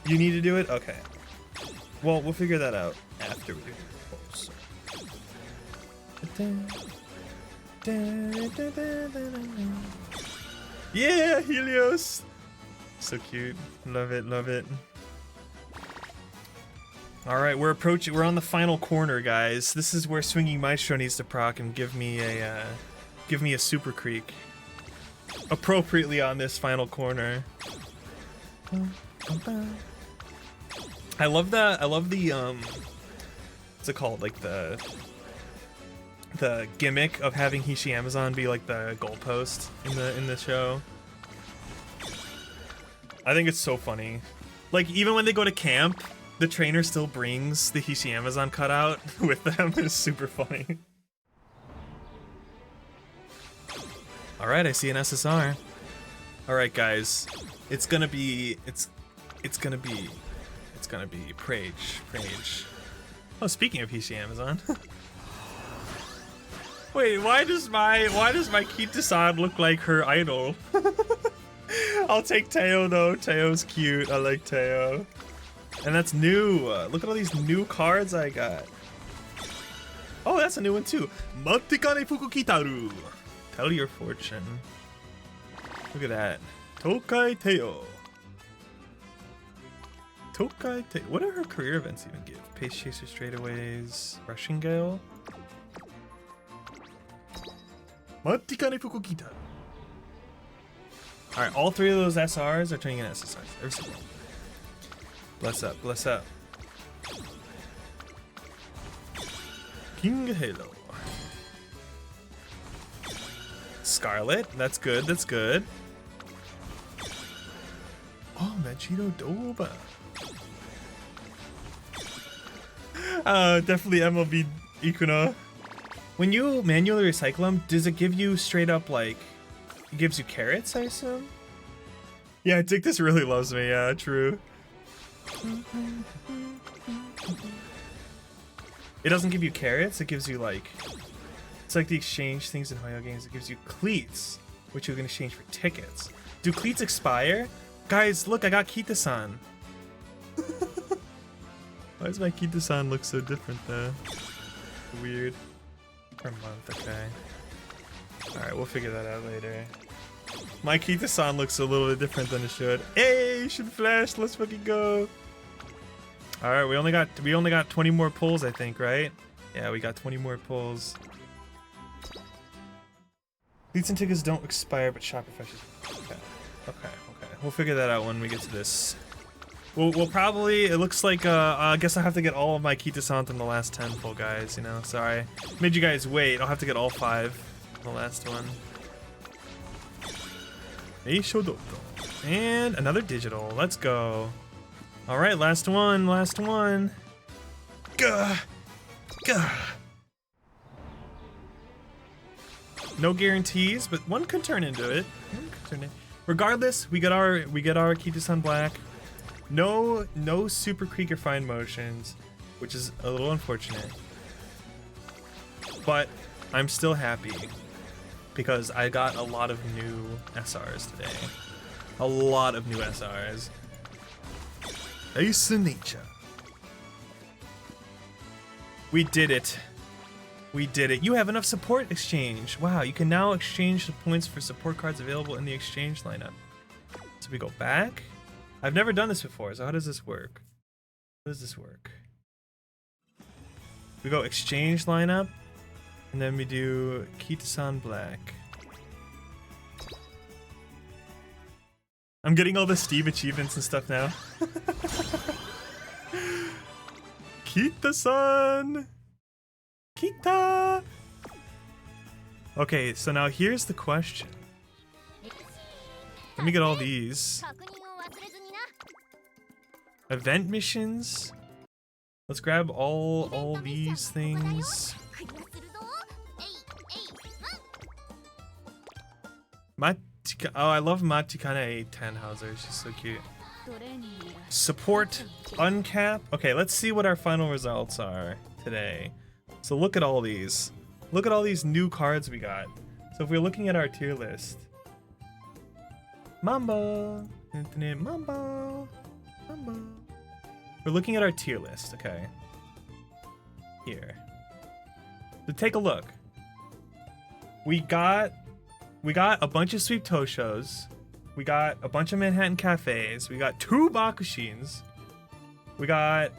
You need to do it? Okay. Well, we'll figure that out after we do the polls. Yeah, Helios! So cute. Love it, love it. Alright, we're on the final corner, guys. This is where Swinging Maestro needs to proc and give me a Super Creek. Appropriately on this final corner. I love the what's it called? Like the gimmick of having Hishi Amazon be like the goalpost in the show. I think it's so funny. Like even when they go to camp, the trainer still brings the Hishi Amazon cutout with them. It's super funny. All right, I see an SSR. All right, guys, it's gonna be Prage. Oh, speaking of Hishi Amazon. Wait, why does my Kitasan look like her idol? I'll take Teo though. Teo's cute. I like Teo. And that's new. Look at all these new cards I got. Oh, that's a new one too. Matikane Fukukitaru. Tell your fortune. Look at that. Tokai Teo. Tokai Teo. What do her career events even give? Pace Chaser straightaways. Rushing Gale. Matikane Fukukitaru. Alright, all 3 of those SRs are turning into SSRs. Every single one. Bless up, bless up. King Halo. Scarlet, that's good, that's good. Oh, Machito Doba. Definitely MLB Ikuno. When you manually recycle them, does it give you straight up like... It gives you carrots, I assume? Yeah, Dick this really loves me, yeah, true. It doesn't give you carrots, it gives you like... It's like the exchange things in Hoyo games. It gives you cleats, which you can exchange for tickets. Do cleats expire? Guys, look, I got Kitasan. Why does my Kitasan look so different though? Weird. Per month, okay. Alright, we'll figure that out later. My Kitasan looks a little bit different than it should. Hey, should flash, let's fucking go. Alright, we only got 20 more pulls, I think, right? Yeah, we got 20 more pulls. Leads and tickets don't expire, but shop refreshes. Okay. We'll figure that out when we get to this We'll probably, it looks like, I guess I'll have to get all of my Kitasan in the last 10 full guys, you know, sorry. Made you guys wait, I'll have to get all 5 in the last one. And another digital, let's go. Alright, last one, last one. Gah! Gah! No guarantees, but one could turn into it. Regardless, we get our Kitasan Black. No Super Krieger Fine Motions, which is a little unfortunate. But I'm still happy because I got a lot of new SRs today. A lot of new SRs. Ace of Nature. We did it. We did it. You have enough support exchange. Wow, you can now exchange the points for support cards available in the exchange lineup. So we go back. I've never done this before, so how does this work? How does this work? We go exchange lineup, and then we do Kitasan Black. I'm getting all the Steve achievements and stuff now. Kitasan! Kita! Okay, so now here's the question. Let me get all these. Event missions. Let's grab all these things. Oh, I love Matikana 810 She's so cute. Support, uncap. Okay, let's see what our final results are today. So look at all these. Look at all these new cards we got. So if we're looking at our tier list. Mambo. Infinite Mambo. Mambo. We're looking at our tier list, okay. Here. So take a look. We got a bunch of Sweep Toshos. We got a bunch of Manhattan Cafes. We got 2 Bakushins. We got...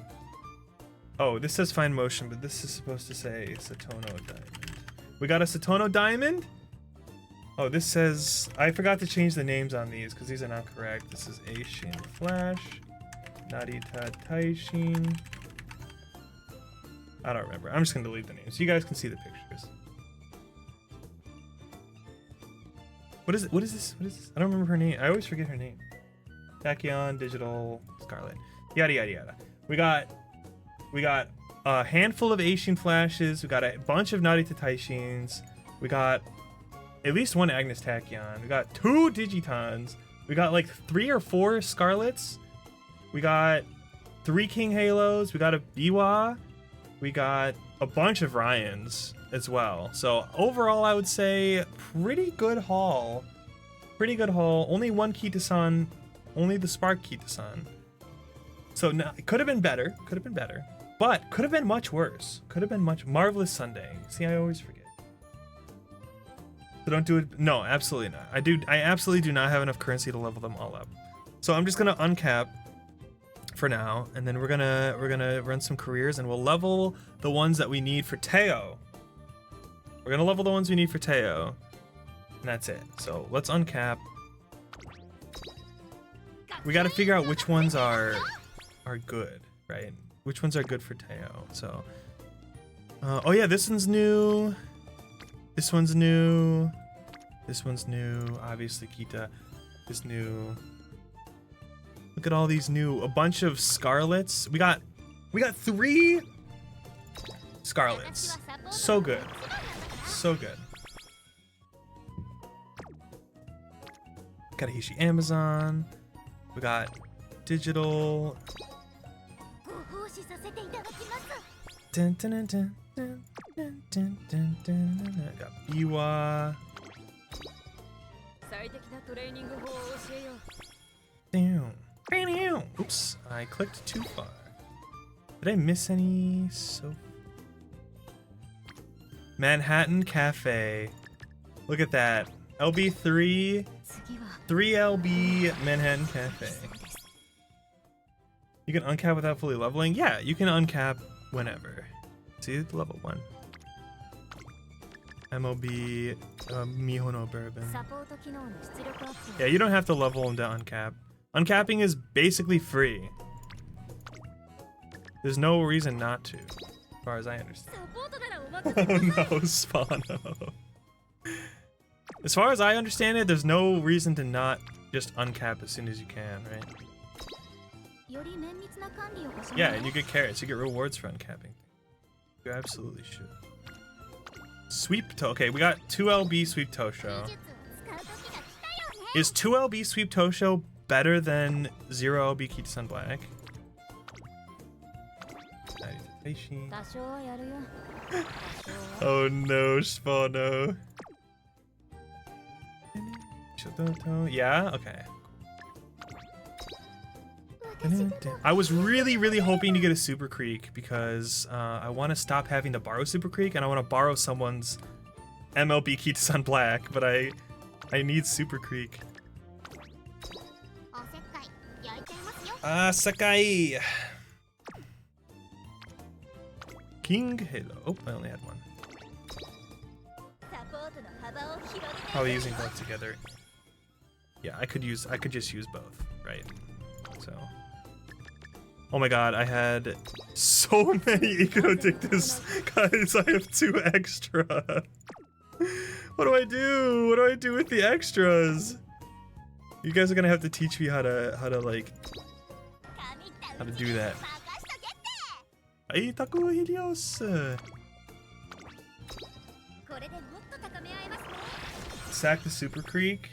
Oh, this says Fine Motion, but this is supposed to say Satono Diamond. We got a Satono Diamond? Oh, this says... I forgot to change the names on these, because these are not correct. This is Aishin Flash. Narita Taishin. I don't remember. I'm just going to delete the names. You guys can see the pictures. What is it? What is this? What is this? I don't remember her name. I always forget her name. Tachyon, Digital, Scarlet. Yada, yada, yada. We got a handful of Aishin Flashes. We got a bunch of Narita Taishins. We got at least 1 Agnes Tachyon. We got 2 Digitons. We got like 3 or 4 Scarlets. We got 3 King Halos. We got a Biwa. We got a bunch of Ryans as well. So overall, I would say pretty good haul. Pretty good haul. Only 1 Kitasan. Only the Spark Kitasan. So no, it could have been better. Could have been better. But could have been much worse. Could have been much... Marvelous Sunday. See, I always forget. So don't do it... No, absolutely not. I absolutely do not have enough currency to level them all up. So I'm just going to uncap for now. And then we're gonna run some careers and we'll level the ones that we need for Teo. We're going to level the ones we need for Teo. And that's it. So let's uncap. We got to figure out which ones are good, right? Which ones are good for Teo. So, oh yeah, this one's new. This one's new. This one's new. Obviously, Kita is new. Look at all these new. A bunch of Scarlets. We got 3 Scarlets. So good. So good. Katahishi Amazon. We got Digital. Dun, dun, dun, dun, dun, dun, dun, dun, dun. I got Biwa. Damn. Oops, I clicked too far. Did I miss any? So Manhattan Cafe. Look at that. LB3. 3LB Manhattan Cafe. You can uncap without fully leveling? Yeah, you can uncap whenever. See, level 1. MOB, Mihono Bourbon. Yeah, you don't have to level them to uncap. Uncapping is basically free. There's no reason not to, as far as I understand. Oh no, Spano. As far as I understand it, there's no reason to not just uncap as soon as you can, right? Yeah, and you get carrots. You get rewards for uncapping. You absolutely should. Sweep to okay, we got 2LB Sweep Tosho. Is 2LB Sweep Tosho better than 0LB Kitasan Black? Oh no, Spano. Yeah? Okay. I was really hoping to get a Super Creek because I want to stop having to borrow Super Creek and I want to borrow someone's MLB Kitasan Black, but I need Super Creek. Sakai! King Halo. Oh, I only had one. Probably using both together. Yeah, I could just use both, right? So. Oh my god, I had so many Eco-Dictus. Guys, I have 2 extra. What do I do? What do I do with the extras? You guys are gonna have to teach me how to do that. Aitaku Helios. Sack the Super Creek.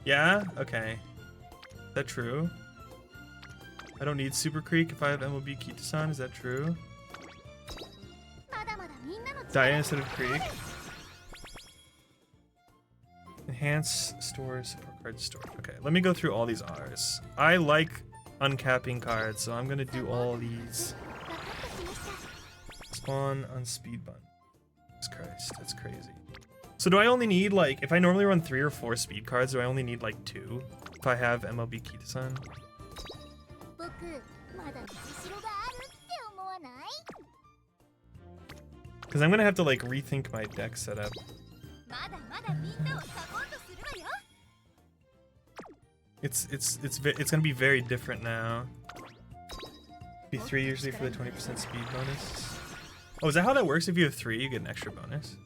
Yeah? Okay. Is that true? I don't need Super Creek if I have MLB Kitasan, is that true? Diana instead of Creek. Enhance store, support card store. Okay, let me go through all these R's. I like uncapping cards, so I'm gonna do all these. Spawn on speed button. Jesus Christ, that's crazy. So do I only need like, if I normally run 3 or 4 speed cards, do I only need like 2 if I have MLB Kitasan? Because I'm gonna have to like rethink my deck setup. It's gonna be very different now. Be 3 usually for the 20% speed bonus. Oh, is that how that works? If you have 3, you get an extra bonus.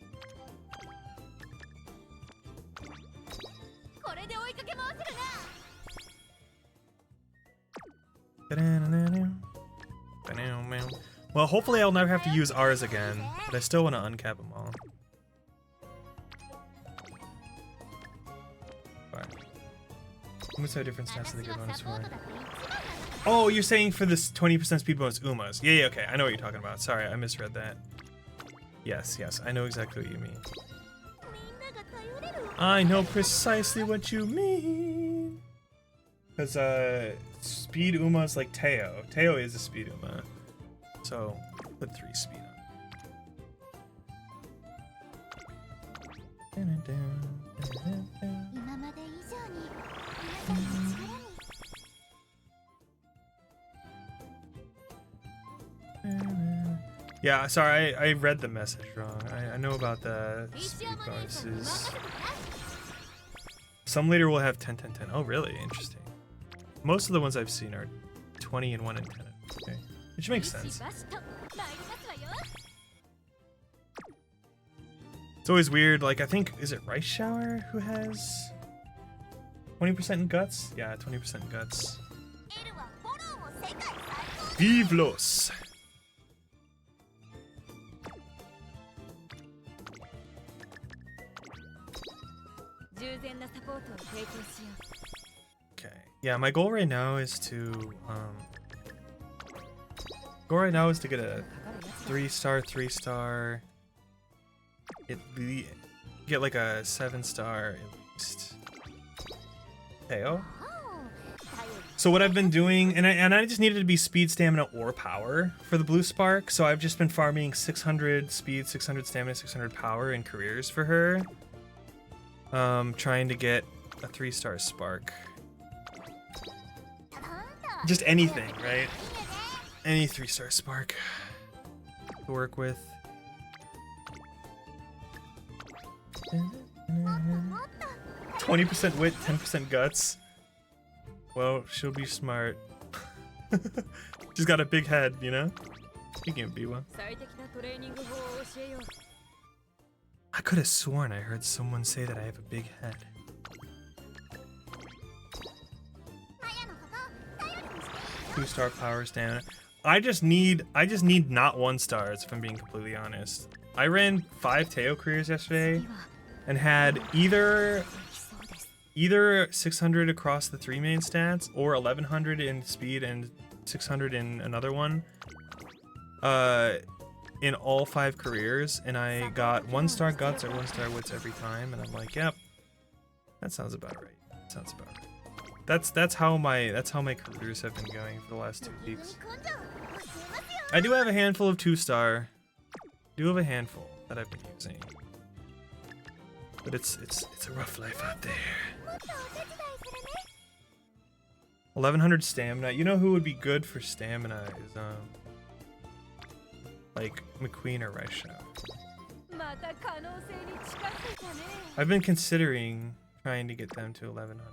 Well, hopefully I'll never have to use R's again, but I still want to uncap them all. Alright. Umas have different stats than they get bonus for. Oh, you're saying for this 20% speed bonus Umas. Yeah, okay, I know what you're talking about. Sorry, I misread that. Yes, I know exactly what you mean. I know precisely what you mean. Because, speed Uma is like Teo. Teo is a speed Uma. So, put 3 speed on. Yeah, sorry, I read the message wrong. I know about the speed bonuses. Some later will have 10, 10, 10. Oh, really? Interesting. Most of the ones I've seen are 20 and 1 and 10. Okay. Which makes sense. It's always weird, like, I think, is it Rice Shower who has 20% in guts? Yeah, 20% in guts. Vive los! Okay. Yeah, my goal right now is to get a 3-star, 3-star. Get like a 7-star at least. Teo. So what I've been doing, and I just needed to be speed, stamina, or power for the blue spark. So I've just been farming 600 speed, 600 stamina, 600 power in careers for her. Trying to get a 3-star spark. Just anything, right? Any 3-star spark to work with. 20% wit, 10% guts. Well, she'll be smart. She's got a big head, you know? Speaking of Biwa. I could have sworn I heard someone say that I have a big head. 2-star power stamina. I just need not 1 stars if I'm being completely honest. I ran 5 Teo careers yesterday and had either 600 across the 3 main stats or 1100 in speed and 600 in another one. In all 5 careers, and I got 1-star guts or 1-star wits every time, and I'm like, yep, that sounds about right. Sounds about right. That's how my careers have been going for the last 2 weeks. I do have a handful of 2-star. Do have a handful that I've been using, but it's a rough life out there. 1100 stamina. You know who would be good for stamina is like McQueen or Raisha. I've been considering trying to get them to 1100.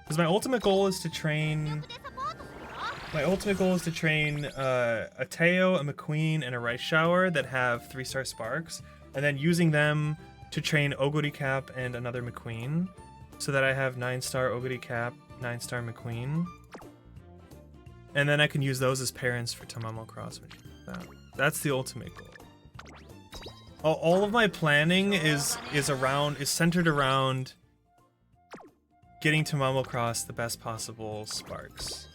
Because my ultimate goal is to train a Teo, a McQueen, and a Rice Shower that have 3-star sparks, and then using them to train Oguri Cap and another McQueen, so that I have 9-star Oguri Cap, 9-star McQueen. And then I can use those as parents for Tamamo Cross. That's the ultimate goal. All of my planning is centered around getting Tamamo Cross the best possible sparks.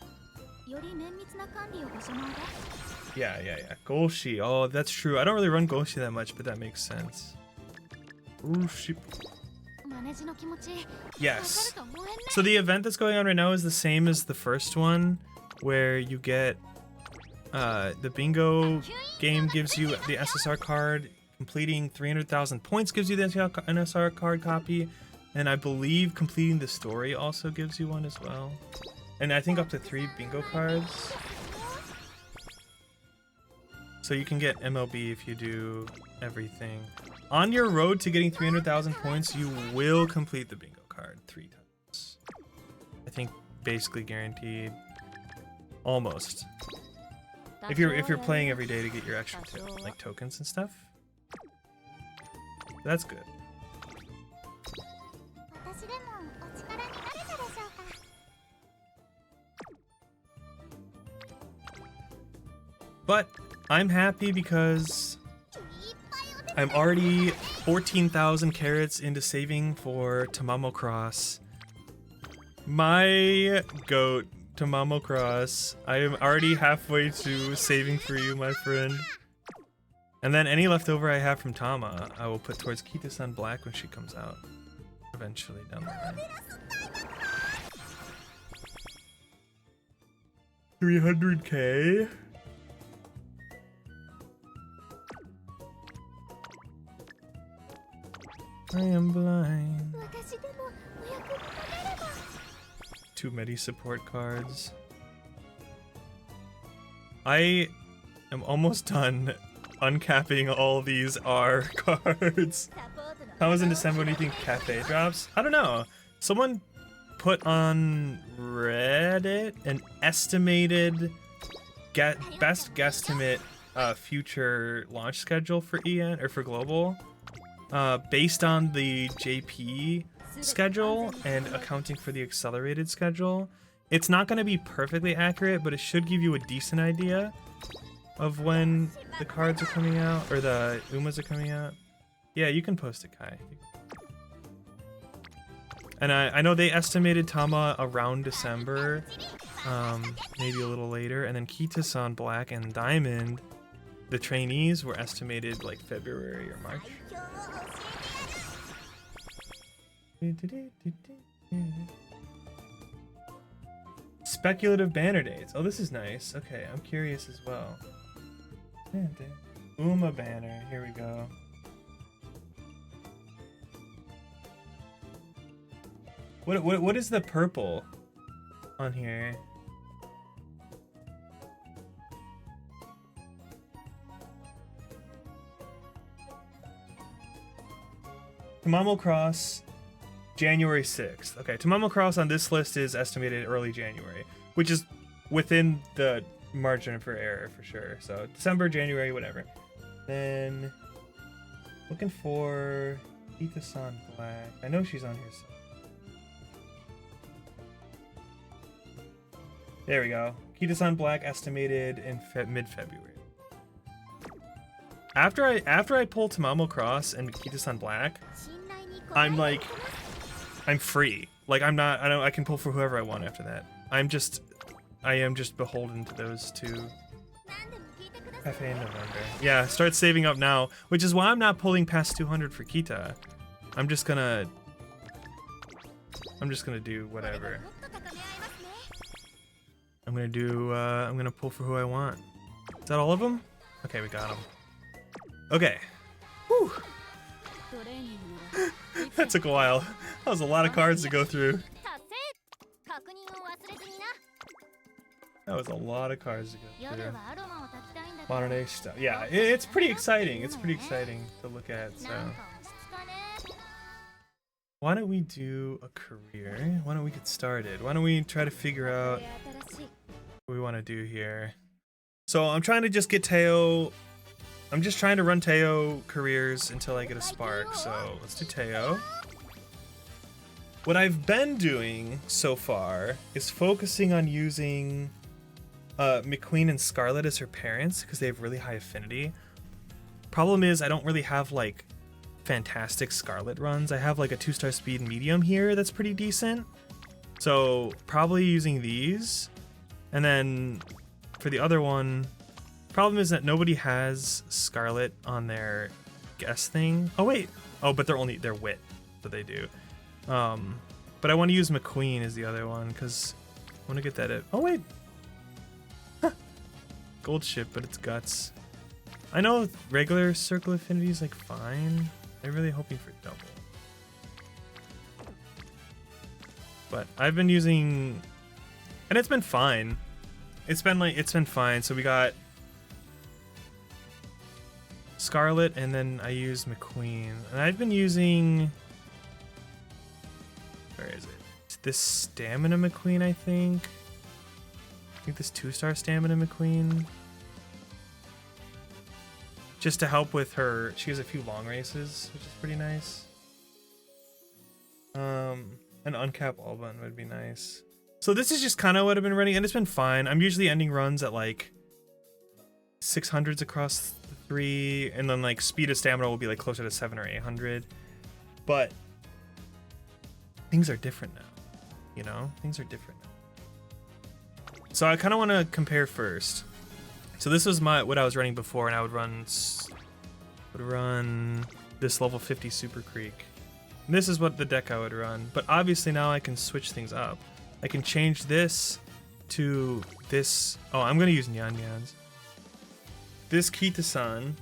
Yeah. Golshi. Oh, that's true. I don't really run Golshi that much, but that makes sense. Ooh, shit. Yes. So the event that's going on right now is the same as the first one, where you get the bingo game gives you the SSR card. Completing 300,000 points gives you the NSR card copy, and I believe completing the story also gives you one as well. And I think up to 3 bingo cards. So you can get MLB if you do everything. On your road to getting 300,000 points, you will complete the bingo card 3 times. I think basically guaranteed. Almost. If you're playing every day to get your extra like tokens and stuff. That's good. But I'm happy because I'm already 14,000 carats into saving for Tamamo Cross. My goat, Tamamo Cross. I am already halfway to saving for you, my friend. And then any leftover I have from Tama, I will put towards Kitasan Black when she comes out. Eventually down the line. 300k? I am blind. 2 Medi support cards. I am almost done uncapping all these R cards. How was in December? What do you think cafe drops? I don't know. Someone put on Reddit an estimated best guesstimate future launch schedule for EN or for global. Based on the JP schedule and accounting for the accelerated schedule. It's not going to be perfectly accurate, but it should give you a decent idea of when the cards are coming out, or the Umas are coming out. Yeah, you can post it, Kai. And I know they estimated Tama around December, maybe a little later, and then Kitasan Black and Diamond, the trainees, were estimated like February or March. Speculative banner dates. Oh, this is nice. Okay, I'm curious as well. Uma banner. Here we go. What is the purple on here? Tamamo Cross January 6th. Okay, Tamamo Cross on this list is estimated early January, which is within the margin for error for sure. So December, January, whatever. Then looking for Kitasan Black. I know she's on here somewhere. There we go. Kitasan Black estimated in mid-February. After I pull Tamamo Cross and Kitasan Black, I'm free. Like I can pull for whoever I want after that. I am just beholden to those two. FA in November. Yeah, start saving up now, which is why I'm not pulling past 200 for Kita. I'm just gonna do whatever. I'm gonna pull for who I want. Is that all of them? Okay, we got them. Okay. Whew. That took a while. That was a lot of cards to go through. That was a lot of cards to go through. Modern age stuff. Yeah, it's pretty exciting. It's pretty exciting to look at, so. Why don't we do a career? Why don't we get started? Why don't we try to figure out what we want to do here? So I'm trying to just get Teo. I'm just trying to run Teo careers until I get a spark. So let's do Teo. What I've been doing so far is focusing on using McQueen and Scarlet as her parents because they have really high affinity. Problem is I don't really have like fantastic Scarlet runs. I have like a 2-star speed medium here that's pretty decent. So probably using these. And then for the other one, problem is that nobody has Scarlet on their guess thing. Oh wait. Oh, but they're wit, so they do. But I want to use McQueen as the other one because I want to get that. Oh wait. Huh. Gold ship, but it's guts. I know regular circle affinity is like fine. I'm really hoping for double. But I've been using, and it's been fine. It's been fine. So we got Scarlet, and then I use McQueen, and I've been using. Where is it? It's this Stamina McQueen, I think. I think this 2-star Stamina McQueen. Just to help with her, she has a few long races, which is pretty nice. An uncapped Alban would be nice. So this is just kind of what I've been running, and it's been fine. I'm usually ending runs at like 600s across the 3, and then like speed of stamina will be like closer to 700 or 800. But things are different now, you know? Things are different now. So I kind of want to compare first. So this was what I was running before, and I would run this level 50 Super Creek. And this is what the deck I would run. But obviously now I can switch things up. I can change this to this. Oh, I'm gonna use Nyan Nyans. This Kitasan.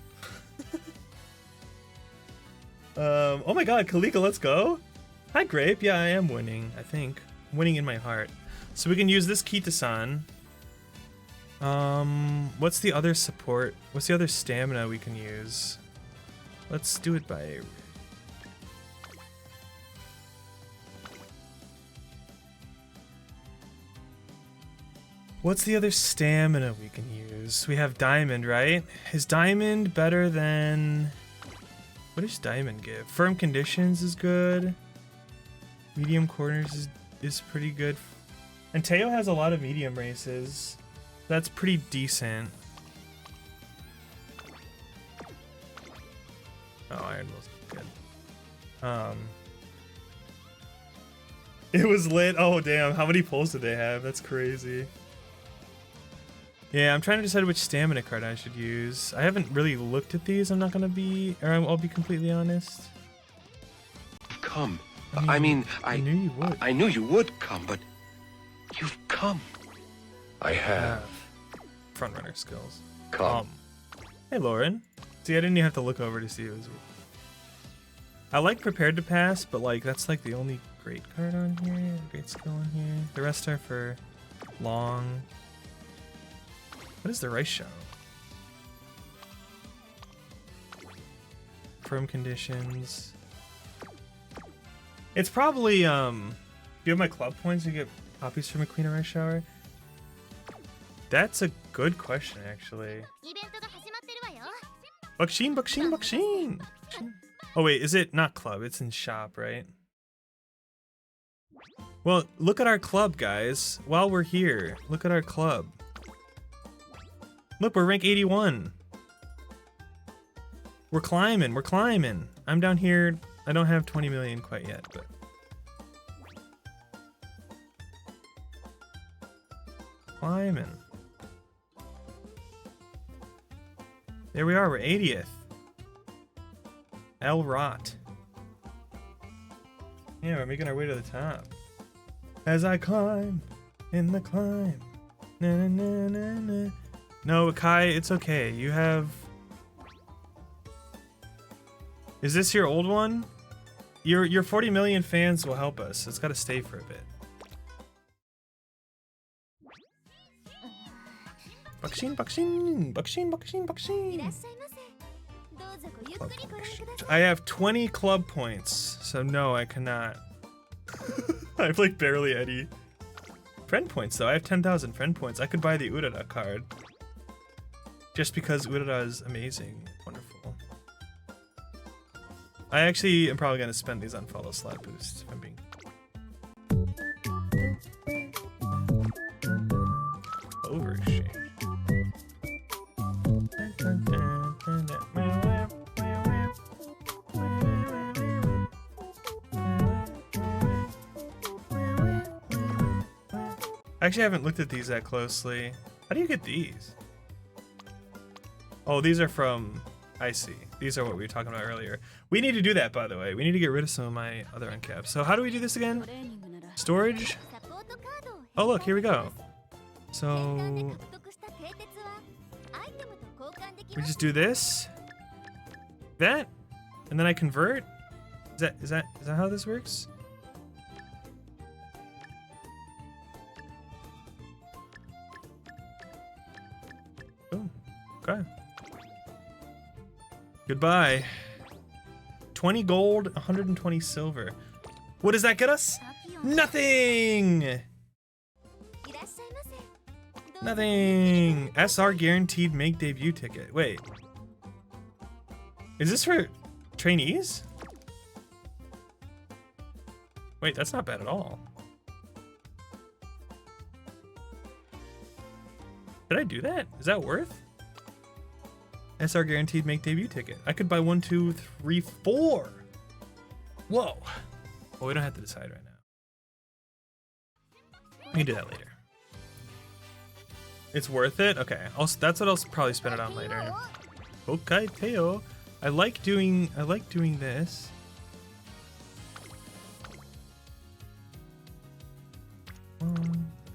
Oh my God, Kalika, let's go. Hi, Grape. Yeah, I am winning. I think winning in my heart. So we can use this Kitasan. What's the other support? What's the other stamina we can use? Let's do it by. What's the other stamina we can use? We have Diamond, right? Is Diamond better than... What does Diamond give? Firm Conditions is good. Medium Corners is pretty good. And Teo has a lot of medium races. That's pretty decent. Oh, Iron Will's good. It was lit. Oh, damn. How many pulls did they have? That's crazy. Yeah, I'm trying to decide which stamina card I should use. I haven't really looked at these. I'm not gonna be, or I'll be completely honest. Come. I knew you would. I knew you would come, but you've come. I have. Frontrunner skills. Come. Hey, Lauren. See, I didn't even have to look over to see it was. I like Prepared to Pass, but like that's like the only great card on here, great skill on here. The rest are for long. What is the rice show? Firm Conditions. It's probably if you have my club points, you get copies from a Queen of Ice shower. That's a good question, actually. Bakshin, bakshin, bakshin. Oh wait, is it not club? It's in shop, right? Well, look at our club, guys. While we're here, look at our club. Look, we're rank 81. We're climbing, we're climbing. I'm down here. I don't have 20 million quite yet, but climbing. There we are, we're 80th. El Rot. Yeah, we're making our way to the top. As I climb in the climb. Na, na, na, na, na. No, Kai, it's okay. You have... Is this your old one? Your 40 million fans will help us. It's got to stay for a bit. Bakshin, bakshin, bakshin, bakshin, bakshin. I have 20 club points, so no, I cannot. I have like barely any friend points though. I have 10,000 friend points. I could buy the Urara card. Just because Urara is amazing. Wonderful. I actually am probably going to spend these on follow slot boosts if I'm being... Overshape. Actually, I haven't looked at these that closely. How do you get these? Oh, these are from... I see. These are what we were talking about earlier. We need to do that, by the way. We need to get rid of some of my other uncaps. So how do we do this again? Storage? Oh, look, here we go. So... we just do this. That? And then I convert? Is that how this works? Oh, okay. Goodbye. 20 gold, 120 silver. What does that get us? Nothing! Nothing! SR guaranteed make debut ticket. Wait. Is this for trainees? Wait, that's not bad at all. Did I do that? Is that worth? SR guaranteed make debut ticket. I could buy 1, 2, 3, 4. Whoa. Well, we don't have to decide right now. We can do that later. It's worth it? Okay. That's what I'll probably spend it on later. Okay, Teo. I like doing this.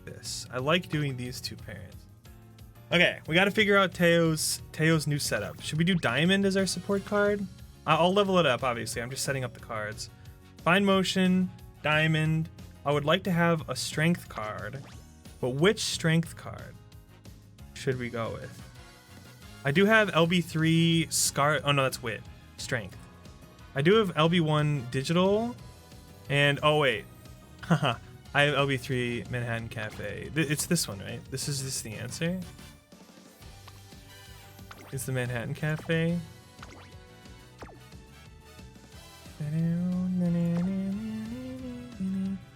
This. I like doing these two parents. Okay, we got to figure out Teo's new setup. Should we do Diamond as our support card? I'll level it up, obviously. I'm just setting up the cards. Fine Motion, Diamond. I would like to have a Strength card, but which Strength card should we go with? I do have LB3 Scar. Oh no, that's Wit. Strength. I do have LB1 Digital, and oh wait, haha. I have LB3 Manhattan Cafe. It's this one, right? This is the answer. It's the Manhattan Cafe. I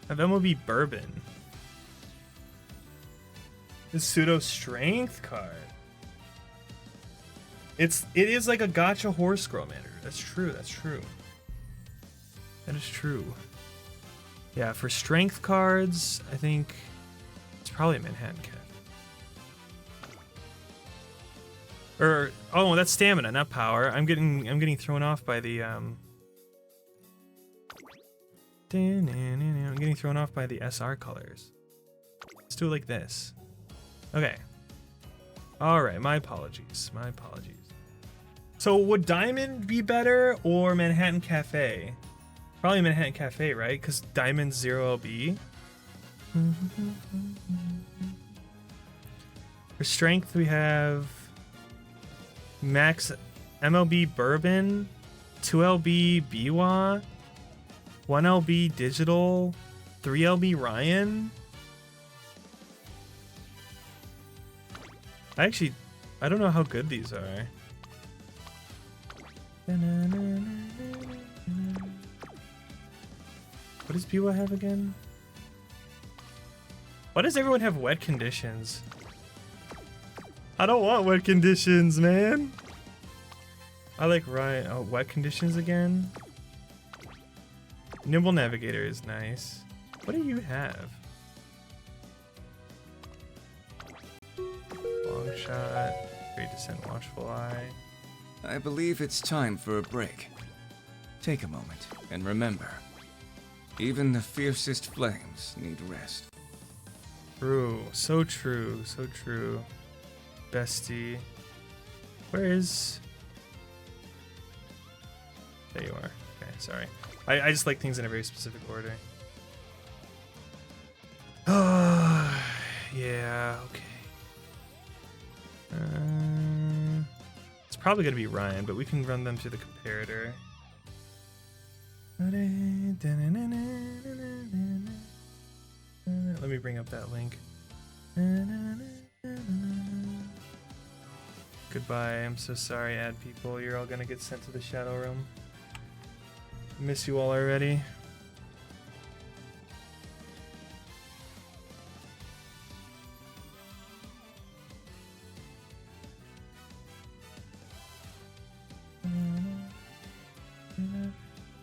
have MLB Bourbon. This pseudo strength card. It is like a gacha horse girl manager. That's true. That's true. That is true. Yeah, for strength cards, I think it's probably a Manhattan Cafe. Or oh, that's stamina, not power. I'm getting thrown off by the I'm getting thrown off by the SR colors. Let's do it like this. Okay. All right, my apologies. My apologies. So would Diamond be better or Manhattan Cafe? Probably Manhattan Cafe, right? Because Diamond's 0 LB. For strength, we have Max MLB Bourbon, 2LB Biwa, 1LB Digital, 3LB Ryan. I don't know how good these are. What does Biwa have again? Why does everyone have wet conditions? I don't want wet conditions, man. I like Ryan. Oh, wet conditions again? Nimble Navigator is nice. What do you have? Long shot. Great Descent, Watchful Eye. I believe it's time for a break. Take a moment and remember, even the fiercest flames need rest. True. So true. So true. Bestie. Where is... There you are. Okay, sorry. I just like things in a very specific order. Yeah, okay. It's probably going to be Ryan, but we can run them through the comparator. Let me bring up that link. Goodbye, I'm so sorry, ad people. You're all going to get sent to the Shadow Realm. Miss you all already.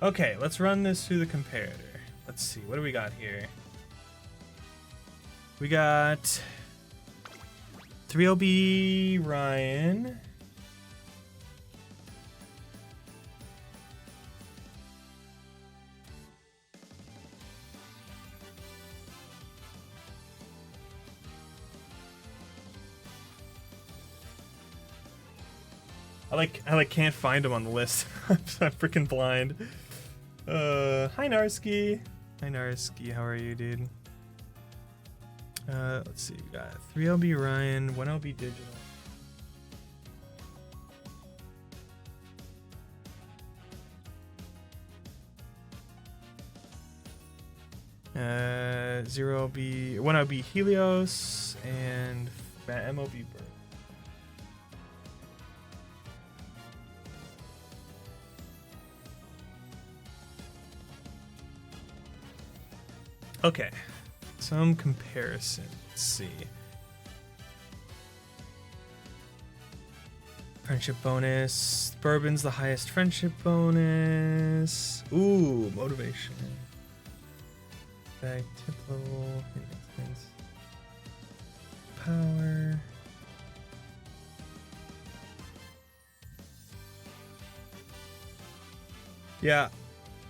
Okay, let's run this through the comparator. Let's see, what do we got here? We got 3LB Ryan. I like can't find him on the list. I'm freaking blind. Hi Narski. Hi Narski, how are you, dude? Let's see, we got 3LB Ryan, 1LB Digital. Uh, 0LB, 1LB Helios, and MLB Bird. Okay, some comparison. Let's see. Friendship bonus. Bourbon's the highest friendship bonus. Ooh, motivation. Bag tip level. Things. Power. Yeah,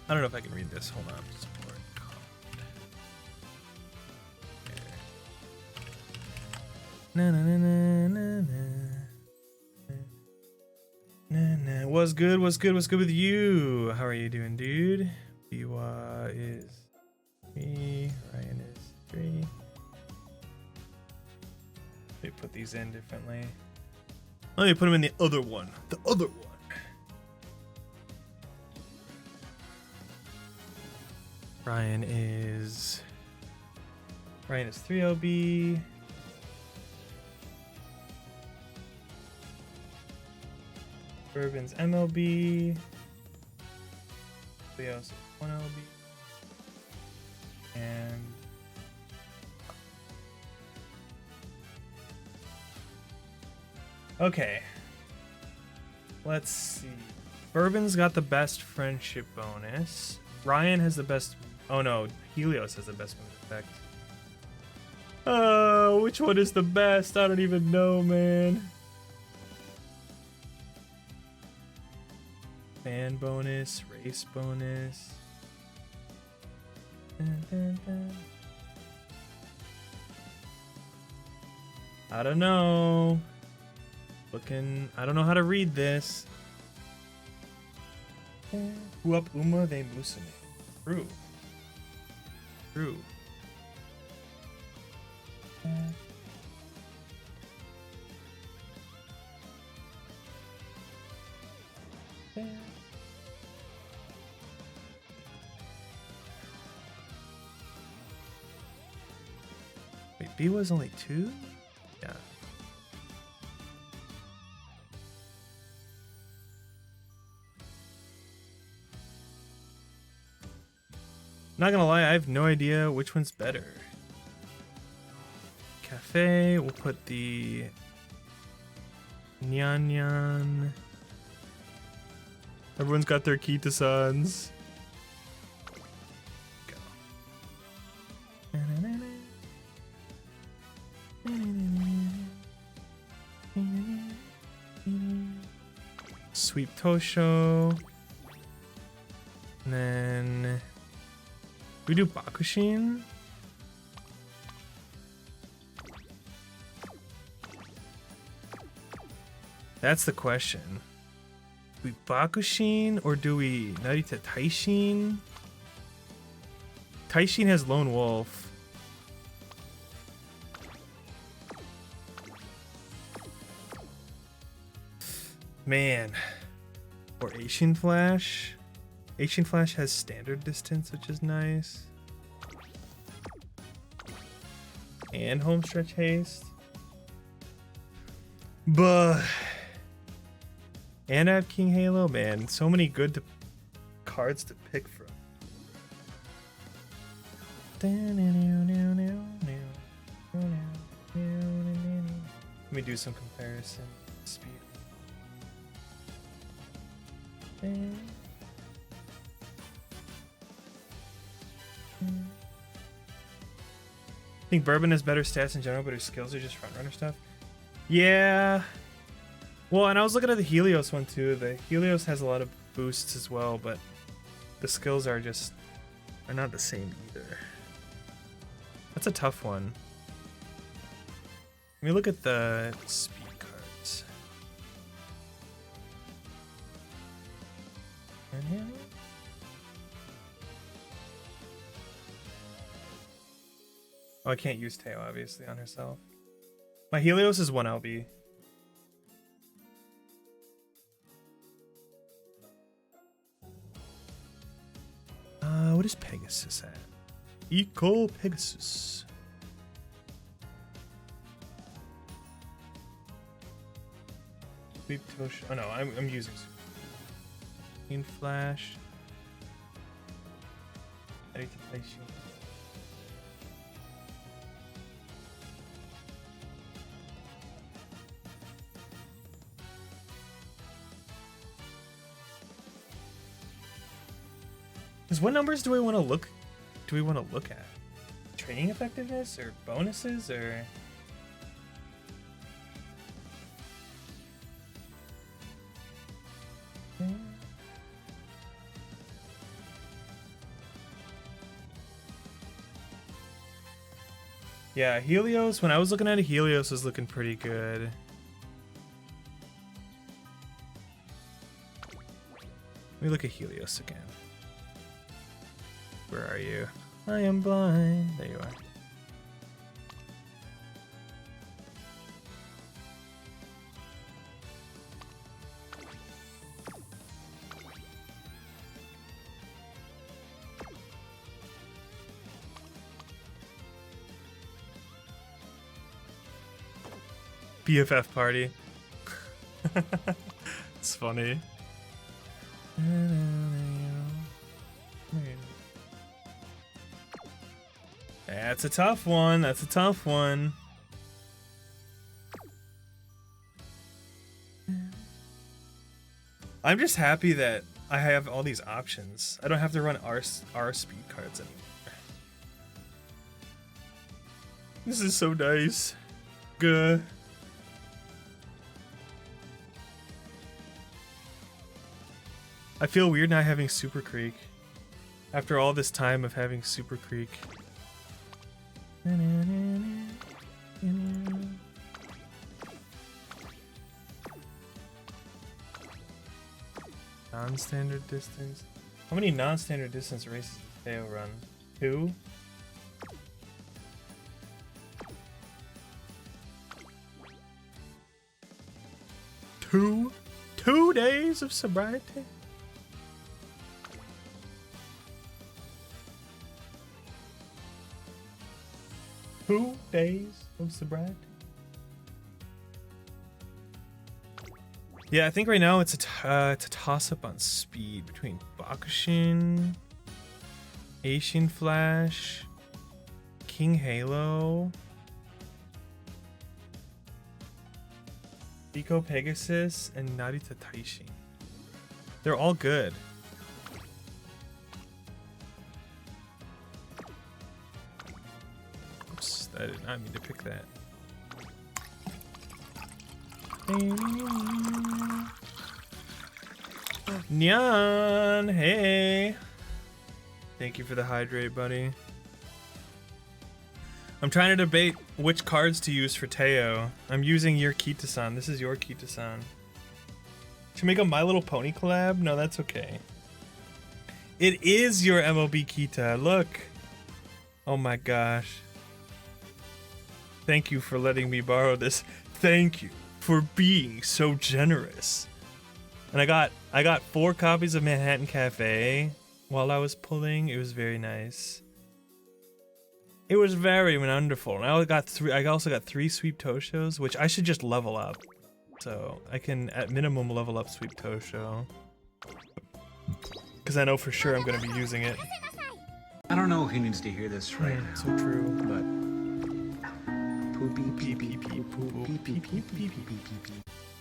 I don't know if I can read this. Hold on. Na na na na na na na. What's good? What's good? What's good with you? How are you doing, dude? Biwa is 3. Ryan is 3. They put these in differently. Let me put them in the other one. The other one. Ryan is 3LB. Bourbon's MLB. Leo's 1LB. And okay. Let's see. Bourbon's got the best friendship bonus. Ryan has the best. Oh no, Helios has the best bonus effect. Oh, which one is the best? I don't even know, man. Fan bonus, race bonus. Dun, dun, dun. I don't know. I don't know how to read this. Umamusume. True. True. B was only 2? Yeah. Not gonna lie, I have no idea which one's better. Cafe, we'll put the Nyan Nyan. Everyone's got their Kitasans. Go. Sweep Tosho. And then we do Bakushin. That's the question. Do we Bakushin or do we Narita Taishin? Taishin has Lone Wolf. Man. Or Asian Flash. Asian Flash has standard distance, which is nice. And homestretch haste. But and I have King Halo, man. So many good cards to pick from. Let me do some comparison. Speed. I think Bourbon has better stats in general, but his skills are just frontrunner stuff. Yeah. Well, and I was looking at the Helios one too. The Helios has a lot of boosts as well, but the skills are not the same either. That's a tough one. Let me look at the speed cards. Oh, I can't use Teo obviously on herself. My Helios is 1 LB. What is Pegasus at? Eco Pegasus. Sweep Tosh. Oh no, I'm using Green Flash. I need to play shield. What numbers do we want to look at? Training effectiveness or bonuses or yeah, Helios, when I was looking at it, Helios was looking pretty good. Let me look at Helios again. Where are you? I am blind. There you are. BFF party. It's funny. That's a tough one. That's a tough one. I'm just happy that I have all these options. I don't have to run R speed cards anymore. This is so nice. Good. I feel weird not having Super Creek. After all this time of having Super Creek. Non-standard distance. How many non-standard distance races does Teo run? 2? Two days of sobriety? 2 days of sobriety. Yeah, I think right now it's a toss-up on speed between Bakushin, Ancient Flash, King Halo, Pico Pegasus, and Narita Taishin. They're all good. Oops, I did not mean to pick that. Nyan, hey. Thank you for the hydrate, buddy. I'm trying to debate which cards to use for Teo. I'm using your Kitasan. This is your Kitasan. Should make a My Little Pony collab? No, that's okay. It is your MLB Kita. Look. Oh my gosh. Thank you for letting me borrow this. Thank you for being so generous. And I got 4 copies of Manhattan Cafe while I was pulling. It was very nice. It was very wonderful. And I also got 3 Sweep Toshos, which I should just level up. So I can at minimum level up Sweep Tosho. Because I know for sure I'm gonna be using it. I don't know if he needs to hear this right now, So true. but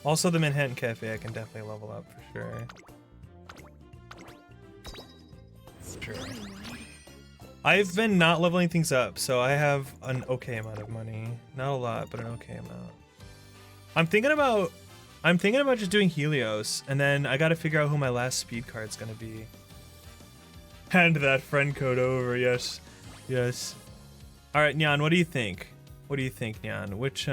Also the Manhattan Cafe I can definitely level up for sure. Sure. I've been not leveling things up, so I have an okay amount of money. Not a lot, but an okay amount. I'm thinking about just doing Helios, and then I gotta figure out who my last speed card's gonna be. Hand that friend code over, yes. Yes. Alright, Nyan, what do you think? What do you think, Nyan? Which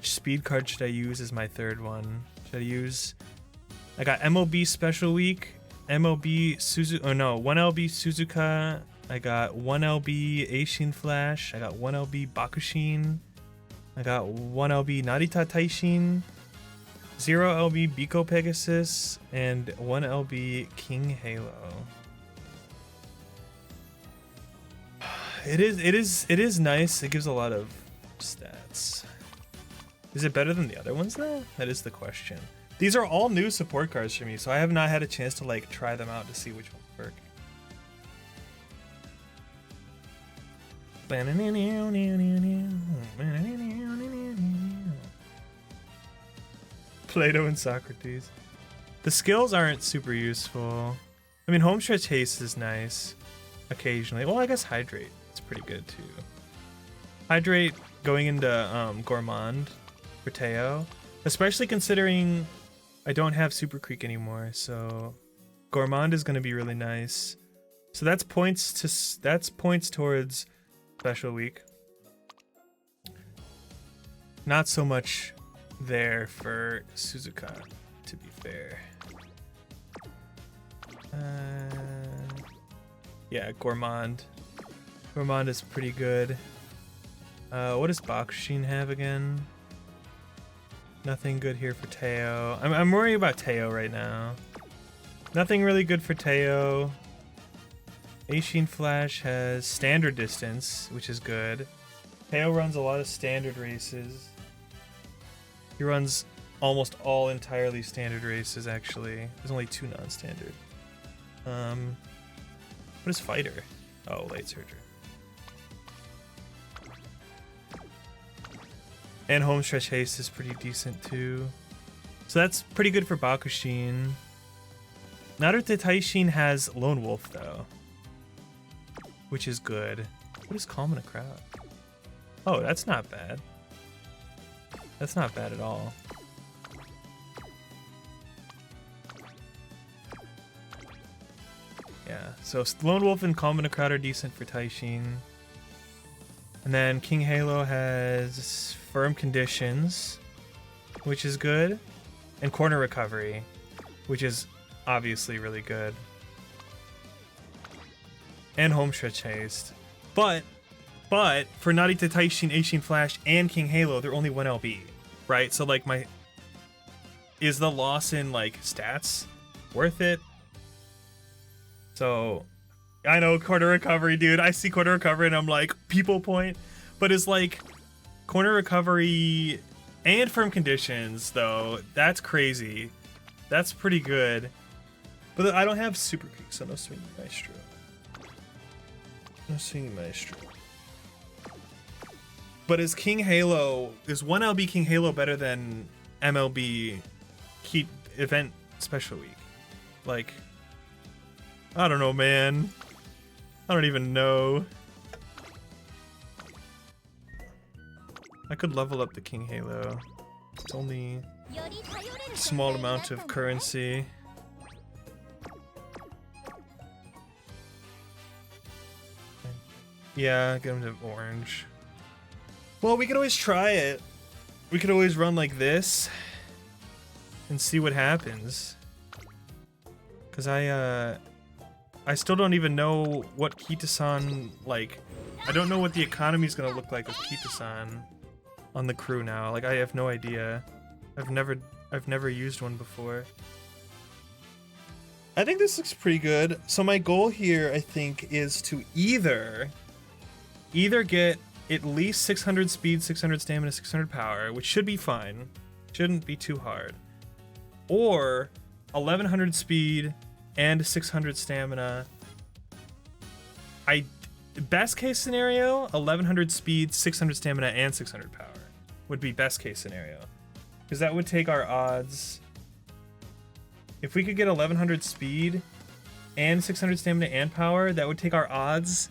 speed card should I use as my third one? Should I use... I got MLB Special Week, MLB Suzuka, oh no, 1LB Suzuka, I got 1LB Aishin Flash, I got 1LB Bakushin, I got 1LB Narita Taishin, 0LB Biko Pegasus, and 1LB King Halo. It is nice. It gives a lot of stats. Is it better than the other ones though? That is the question. These are all new support cards for me, so I have not had a chance to like try them out to see which ones work. Plato and Socrates. The skills aren't super useful. I mean, home stretch haste is nice occasionally. Well, I guess hydrate. It's pretty good too. Hydrate going into Gourmand for Teo, especially considering I don't have Super Creek anymore, so Gourmand is going to be really nice. So that's points towards Special Week. Not so much there for Suzuka, to be fair. Yeah, Gourmand. Gourmand is pretty good. What does Bakushin have again? Nothing good here for Teo. I'm worried about Teo right now. Nothing really good for Teo. Aishin Flash has standard distance, which is good. Teo runs a lot of standard races. He runs almost all entirely standard races, actually. There's only 2 non-standard. What is Fighter? Oh, Light Surger. And Home Stretch Haste is pretty decent too. So that's pretty good for Bakushin. Narita Taishin has Lone Wolf though, which is good. What is Calm in a Crowd? Oh, that's not bad. That's not bad at all. Yeah, so Lone Wolf and Calm in a Crowd are decent for Taishin. And then King Halo has Firm Conditions, which is good, and Corner Recovery, which is obviously really good. And Home Stretch Haste. But for Narita Taishin, Aishin Flash, and King Halo, they're only 1 LB, right? So like is the loss in like stats worth it? So I know, corner recovery, dude. I see corner recovery and I'm like, people point. But it's like, corner recovery and firm conditions, though. That's crazy. That's pretty good. But I don't have super kick, so no swinging maestro. No swinging maestro. But is King Halo, is 1LB King Halo better than MLB Heat Event Special Week? Like, I don't know, man. I don't even know. I could level up the King Halo. It's only a small amount of currency. Yeah, get him to orange. Well, we could always try it. We could always run like this and see what happens. Cause I still don't even know what Kitasan, like, I don't know what the economy's gonna look like with Kitasan on the crew now. Like, I have no idea. I've never used one before. I think this looks pretty good. So my goal here, I think, is to either get at least 600 speed, 600 stamina, 600 power, which should be fine. Shouldn't be too hard. Or 1100 speed and 600 stamina. Best case scenario, 1100 speed, 600 stamina, and 600 power would be best case scenario. Because that would take our odds. If we could get 1100 speed and 600 stamina and power, that would take our odds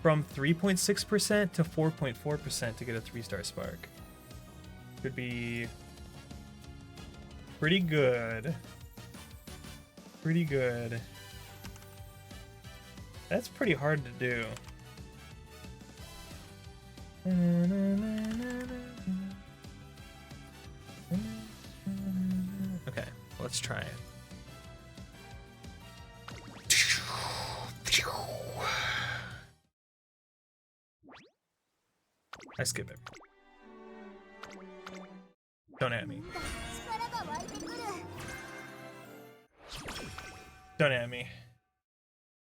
from 3.6% to 4.4% to get a 3-star spark. Could be pretty good. Pretty good. That's pretty hard to do. Okay, let's try it. I skip it. Don't at me. Don't at me.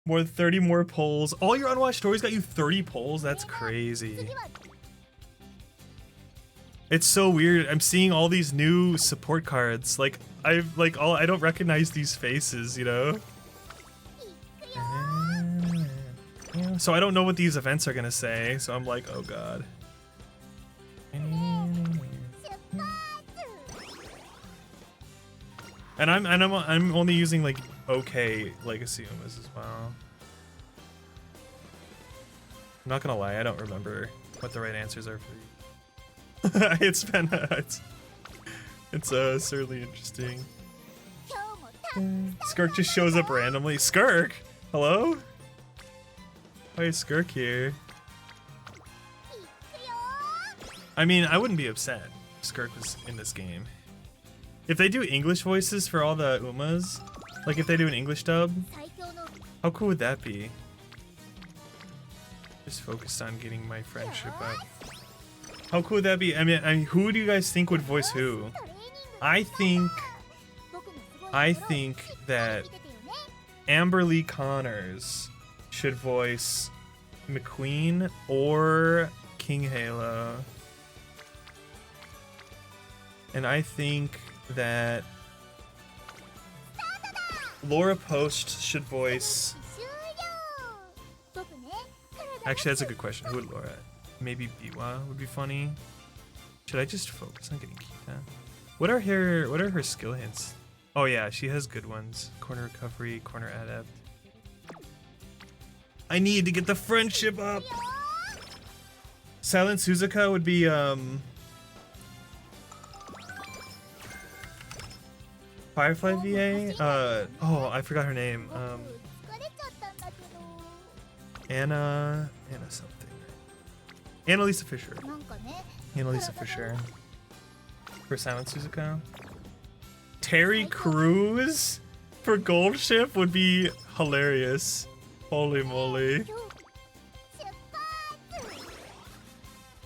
More than 30 more polls. All your unwatched stories got you 30 polls? That's crazy. It's so weird. I'm seeing all these new support cards. Like, I don't recognize these faces, you know? So I don't know what these events are gonna say, so I'm like, oh god. And I'm only using like okay Legacy Umas as well. I'm not gonna lie, I don't remember what the right answers are for you. It's certainly interesting. Skirk just shows up randomly. Skirk? Hello? Why is Skirk here? I mean, I wouldn't be upset if Skirk was in this game. If they do English voices for all the Umas, like if they do an English dub, how cool would that be? Just focused on getting my friendship up. How cool would that be? I mean, who do you guys think would voice who? I think that Amberly Connors should voice McQueen or King Halo. And I think that Laura Post should voice... Actually, that's a good question. Who would Laura? Maybe Biwa would be funny. Should I just focus on getting Kita? What are her skill hints? Oh yeah, she has good ones. Corner recovery, corner adept. I need to get the friendship up. Silent Suzuka would be Firefly VA? Oh, I forgot her name. Anna something. Annalisa Fisher. Annalisa Fisher. For Silent Suzuka. Terry Crews for Gold Ship would be hilarious. Holy moly.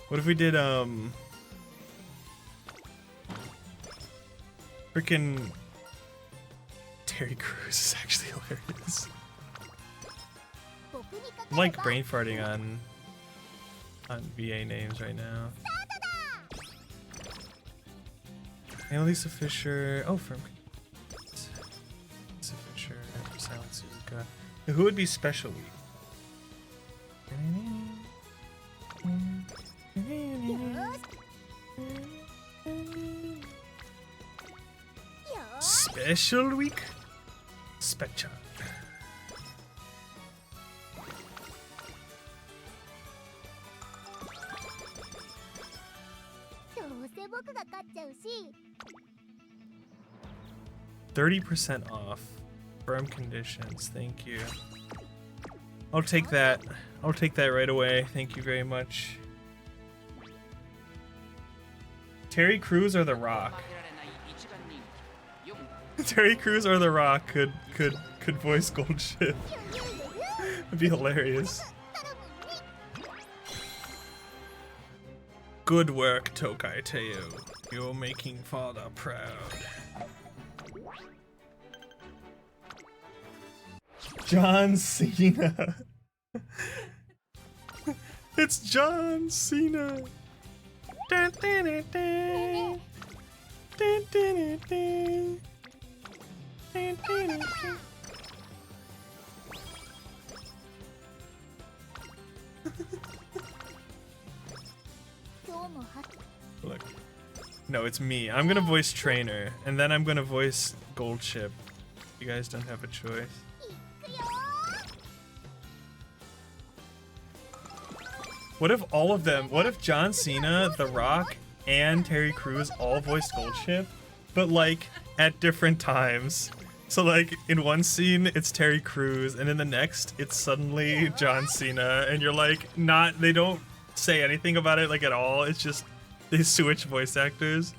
What if we did, freaking Terry Crews is actually hilarious. I'm like brain farting on VA names right now. Annalisa Fisher. Oh, from Annalisa Fisher, Silent Suzuka. Who would be Special Week? Special Week? Speccha. $30% off. Firm conditions. Thank you. I'll take that. I'll take that right away. Thank you very much. Terry Crews or The Rock? Terry Crews or The Rock could voice Goldship. It'd be hilarious. Good work, Tokai Teo. You're making father proud. John Cena. It's John Cena. Dun, dun, dun, dun. Dun, dun, dun, dun. Dun, dun, dun, dun. Look. No, it's me. I'm gonna voice Trainer, and then I'm gonna voice Goldship. You guys don't have a choice. What if all of them, what if John Cena, The Rock, and Terry Crews all voiced Goldship, but like at different times? So like in one scene it's Terry Crews, and in the next it's suddenly John Cena, and you're like they don't say anything about it like at all. It's just they switch voice actors.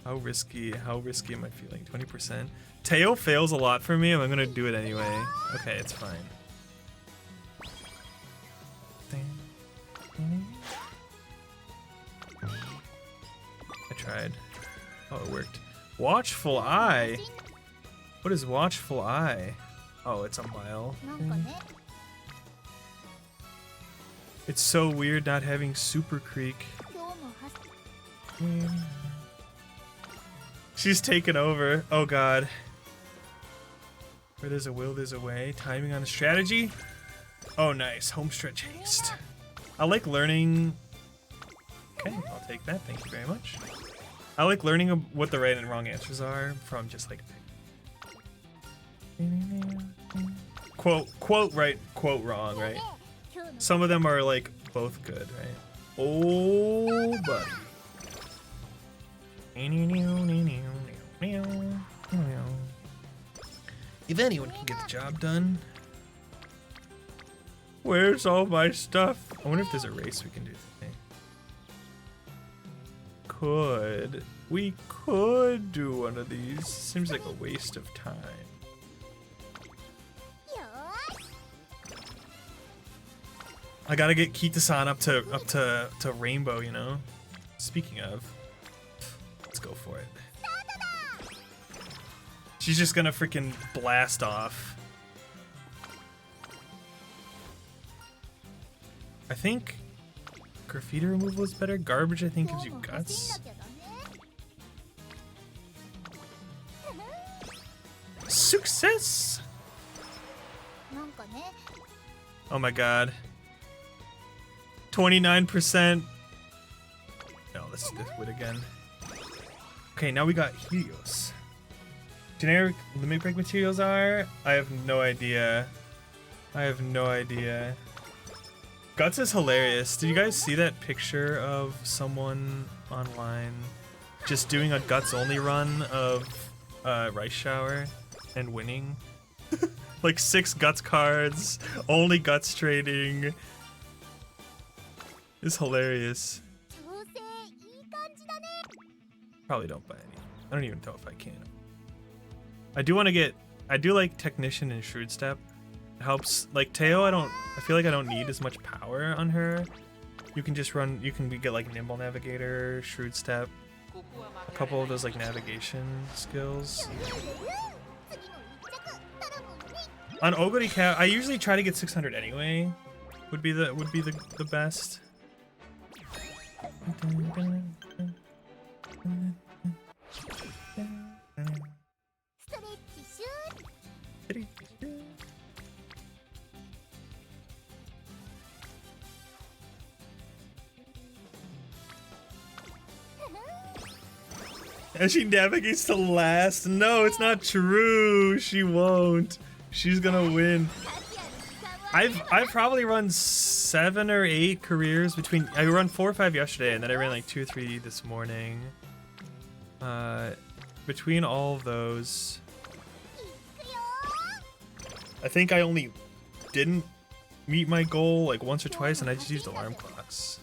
How risky am I feeling? 20%. Teo fails a lot for me, and I'm gonna do it anyway. Okay, it's fine. I tried. Oh, it worked. Watchful Eye? What is Watchful Eye? Oh, it's a mile thing. It's so weird not having Super Creek. She's taken over. Oh god. Where there's a will, there's a way. Timing on a strategy? Oh nice. Homestretch haste. I like learning... Okay, I'll take that. Thank you very much. I like learning what the right and wrong answers are from just like... Quote right, quote wrong, right? Some of them are like both good, right? Oh, buddy. If anyone can get the job done. Where's all my stuff? I wonder if there's a race we can do today. We could do one of these. Seems like a waste of time. I gotta get Kitasan up to rainbow, you know? Speaking of, let's go for it. She's just gonna freaking blast off. I think graffiti removal is better. Garbage, I think, gives you guts. Success! Oh my god. 29%. No, let's do it again. Okay, now we got Helios. Generic limit break materials are? I have no idea. I have no idea. Guts is hilarious. Did you guys see that picture of someone online just doing a Guts only run of Rice Shower and winning? Like 6 Guts cards, only Guts trading. It's hilarious. Probably don't buy any. I don't even know if I can. I do want to get... I do like Technician and Shrewd Step. It helps. Like Teo, I feel like I don't need as much power on her. You can just run... You can get like Nimble Navigator, Shrewd Step. A couple of those like navigation skills. On Oguri Cap, I usually try to get 600 anyway. Would be the best. And she navigates to last. No, it's not true. She won't. She's gonna win. I've probably run 7 or 8 careers between. I run 4 or 5 yesterday, and then I ran like 2 or 3 this morning. Between all of those, I think I only didn't meet my goal like once or twice, and I just used alarm clocks.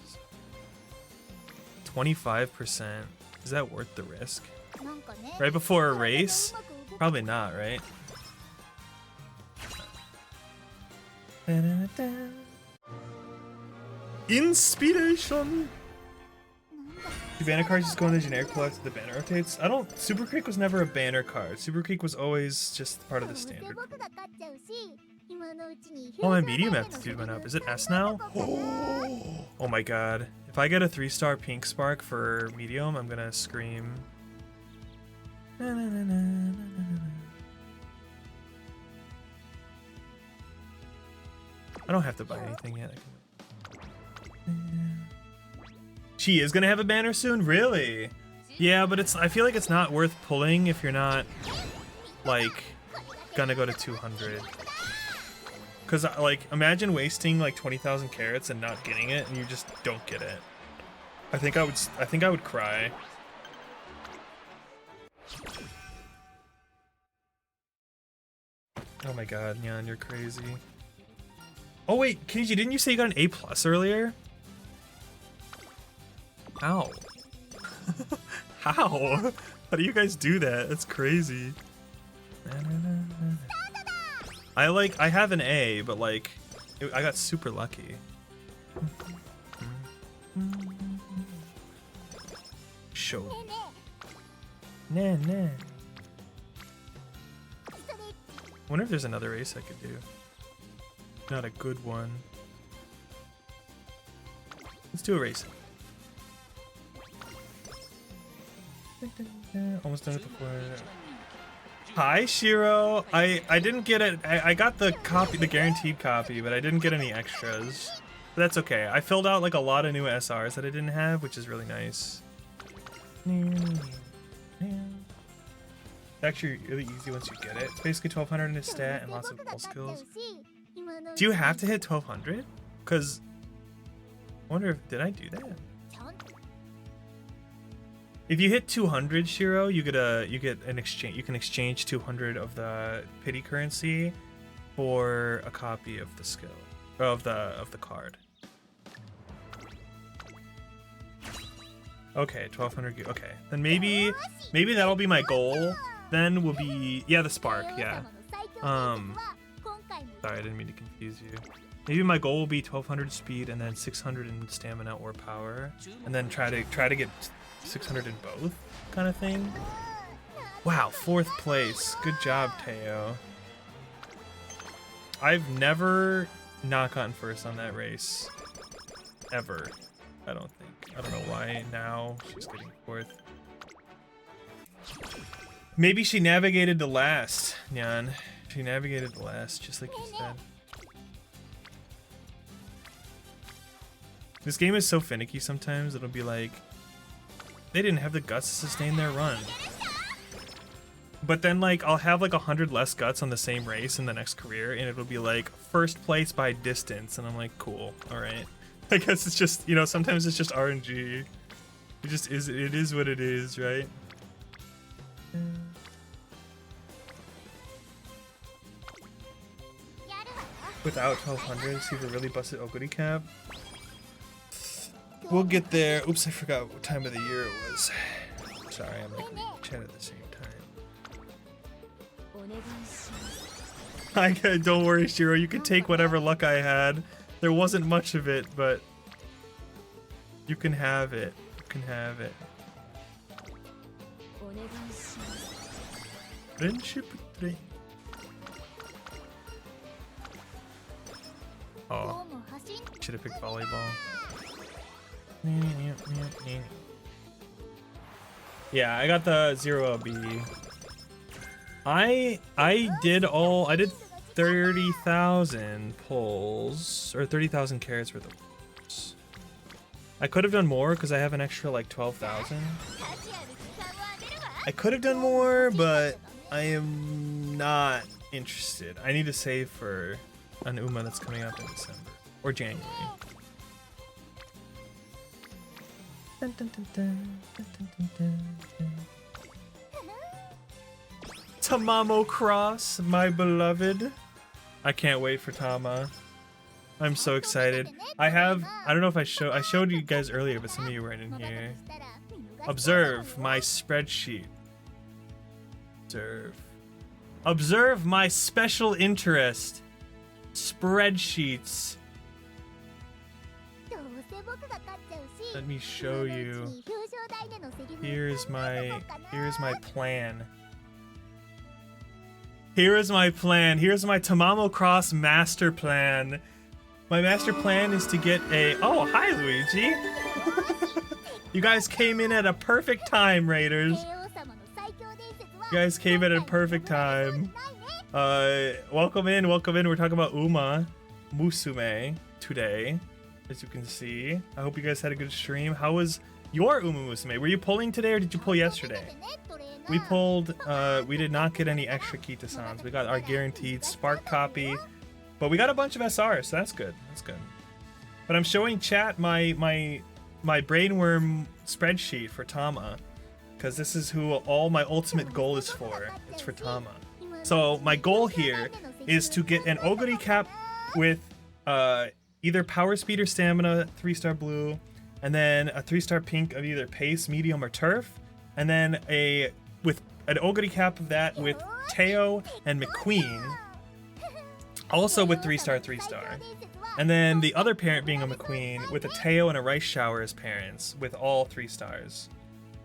25%. Is that worth the risk? Right before a race? Probably not, right? Inspiration! Do banner cards just go in the generic pull after the banner rotates? I don't. Super Creek was never a banner card. Super Creek was always just part of the standard. Oh, my medium aptitude went up. Is it S now? Oh my god. If I get a 3-star pink spark for medium, I'm gonna scream. I don't have to buy anything yet. She is gonna have a banner soon? Really? Yeah, but I feel like it's not worth pulling if you're not, like, gonna go to 200. Cause like, imagine wasting like 20,000 carats and not getting it, and you just don't get it. I think I would cry. Oh my god, Nyan, you're crazy. Oh wait, Kenji, didn't you say you got an A+ earlier? How? How? How do you guys do that? That's crazy. I have an A, but like, I got super lucky. Show. Nah, nah. Wonder if there's another race I could do. Not a good one. Let's do a race. Almost done it before. Hi, Shiro. I didn't get it. I got the copy, the guaranteed copy, but I didn't get any extras. But that's okay. I filled out like a lot of new SRs that I didn't have, which is really nice. It's actually really easy once you get it. It's basically 1200 in a stat and lots of pull skills. Do you have to hit 1200? Cause I wonder if did I do that? If you hit 200, Shiro, you get an exchange. You can exchange 200 of the pity currency for a copy of the skill of the card. Okay, 1200. Okay, then maybe that'll be my goal. Then will be the spark. Yeah. Sorry, I didn't mean to confuse you. Maybe my goal will be 1200 speed and then 600 in stamina or power, and then try to get 600 in both, kind of thing. Wow, 4th place. Good job, Teo. I've never not gotten first on that race. Ever. I don't think. I don't know why now she's getting 4th. Maybe she navigated to last, Nyan. She navigated to last, just like you said. This game is so finicky sometimes, it'll be like, they didn't have the guts to sustain their run. But then like, I'll have like 100 less guts on the same race in the next career, and it'll be like, 1st place by distance, and I'm like, cool, alright. I guess it's just, sometimes it's just RNG. It just is, it is what it is, right? Without 1200, see if it really busted Oguri Cap. We'll get there. Oops, I forgot what time of the year it was. Sorry, I'm like chat at the same time. Don't worry, Shiro. You can take whatever luck I had. There wasn't much of it, but you can have it. You can have it. Friendship 3. Oh, should have picked volleyball. Yeah, I got the 0 LB. I did 30,000 pulls or 30,000 carats worth of pulls. I could have done more because I have an extra like 12,000. I could have done more, but I am not interested. I need to save for an Uma that's coming up in December or January. Dun, dun, dun, dun, dun, dun, dun, dun. Tamamo Cross, my beloved. I can't wait for Tama. I'm so excited. I don't know if I showed you guys earlier, but some of you weren't in here. Observe my spreadsheet. Observe my special interest. Spreadsheets. Let me show you. Here's my plan. Here is my plan. Here's my Tamamo Cross master plan. My master plan is to get a... Oh, hi, Luigi. You guys came in at a perfect time, Raiders. You guys came in at a perfect time. Welcome in, welcome in. We're talking about Umamusume today, as you can see. I hope you guys had a good stream. How was your Umamusume? Were you pulling today or did you pull yesterday? We pulled, we did not get any extra Kitasans. We got our guaranteed Spark copy, but we got a bunch of SRs, so that's good. That's good. But I'm showing chat my brainworm spreadsheet for Tama, because this is who all my ultimate goal is for. It's for Tama. So my goal here is to get an Oguri cap with either Power Speed or Stamina, 3-star blue, and then a 3-star pink of either Pace, Medium, or Turf, and then with an Oguri cap of that with Teo and McQueen, also with 3-star, 3-star. And then the other parent being a McQueen with a Teo and a Rice Shower as parents with all 3 stars.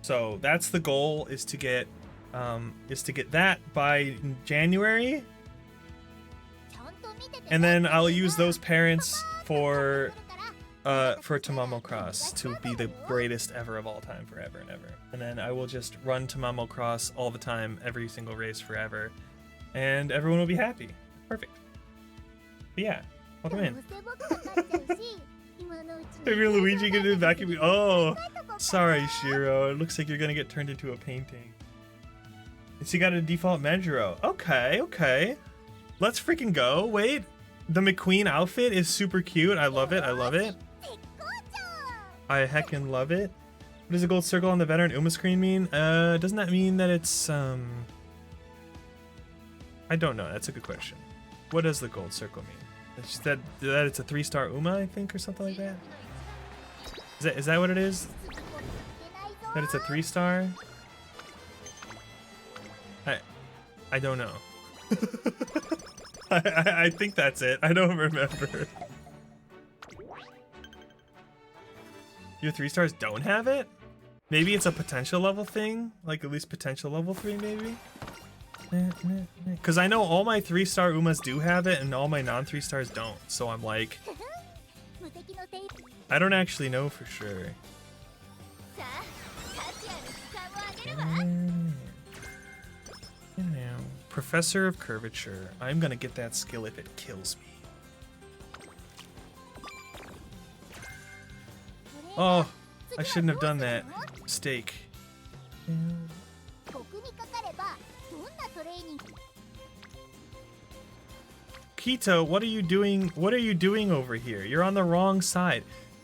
So that's the goal, is to get that by January. And then I'll use those parents for Tamamo Cross to be the greatest ever of all time, forever and ever. And then I will just run Tamamo Cross all the time, every single race forever, and everyone will be happy. Perfect. But yeah, welcome in. Maybe Luigi get it back at me. Oh, sorry, Shiro. It looks like you're gonna get turned into a painting. So you got a default Medjuro. Okay, okay. Let's freaking go. Wait, the McQueen outfit is super cute. I love it. I love it. I heckin' love it. What does the gold circle on the veteran Uma screen mean? Doesn't that mean that it's I don't know. That's a good question. What does the gold circle mean? It's just that it's a 3-star Uma, I think, or something like that. Is that what it is? That it's a 3-star? I don't know. I think that's it. I don't remember. Your 3 stars don't have it? Maybe it's a potential level thing? Like at least potential level 3 maybe? Because I know all my 3-star Umas do have it and all my non-3 stars don't. So I'm like... I don't actually know for sure. Professor of Curvature. I'm gonna get that skill if it kills me. Oh, I shouldn't have done that. Mistake. Kita, what are you doing? What are you doing over here? You're on the wrong side.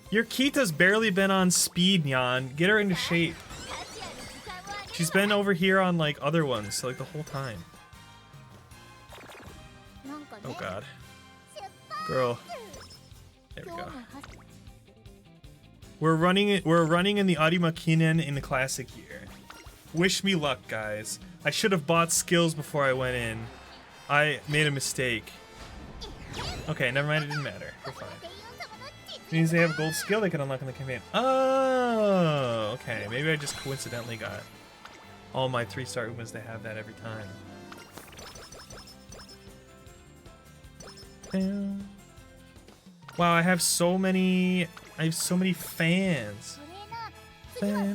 Your Kita's barely been on speed, Nyan. Get her into shape. She's been over here on like other ones like the whole time. Oh god. Girl. There we go. We're running in the Arima Kinen in the classic year. Wish me luck, guys. I should have bought skills before I went in. I made a mistake. Okay, never mind, it didn't matter. We're fine. It means they have a gold skill they can unlock in the campaign. Oh, okay. Maybe I just coincidentally got all my 3-star Umas. They have that every time. Wow, I have so many fans. Are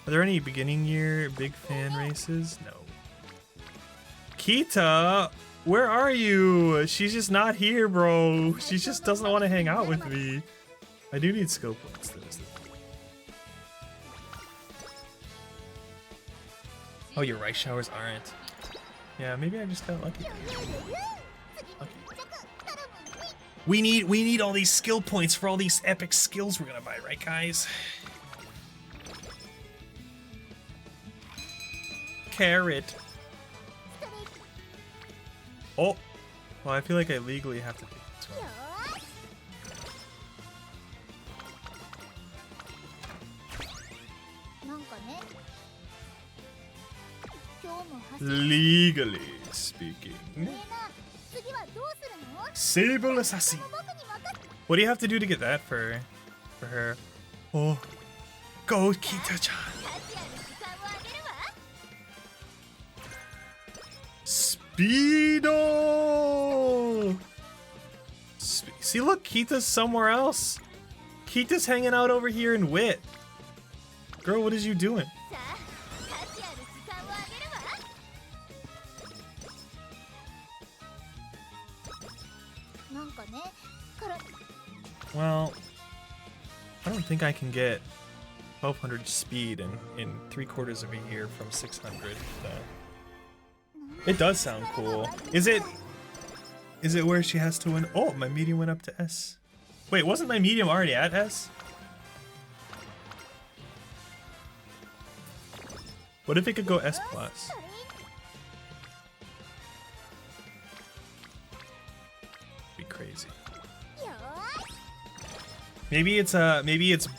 there any beginning year big fan races? No. Kita, where are you? She's just not here, bro. She just doesn't want to hang out with me. I do need skill points. Oh, your rice showers aren't. Yeah, maybe I just got lucky. We need all these skill points for all these epic skills we're gonna buy, right, guys? Carrot. Oh, well, I feel like I legally have to pick this one. Legally speaking. Sable assassin. What do you have to do to get that for her? Oh, go Kita-chan. Speedo. See, look, Kita's somewhere else. Kita's hanging out over here in Wit. Girl, what is you doing? Well, I don't think I can get 1200 speed in 3/4 of a year from 600. It does sound cool. Is it where she has to win? Oh, my medium went up to S. Wait, wasn't my medium already at S? What if it could go S+? Be crazy. Maybe it's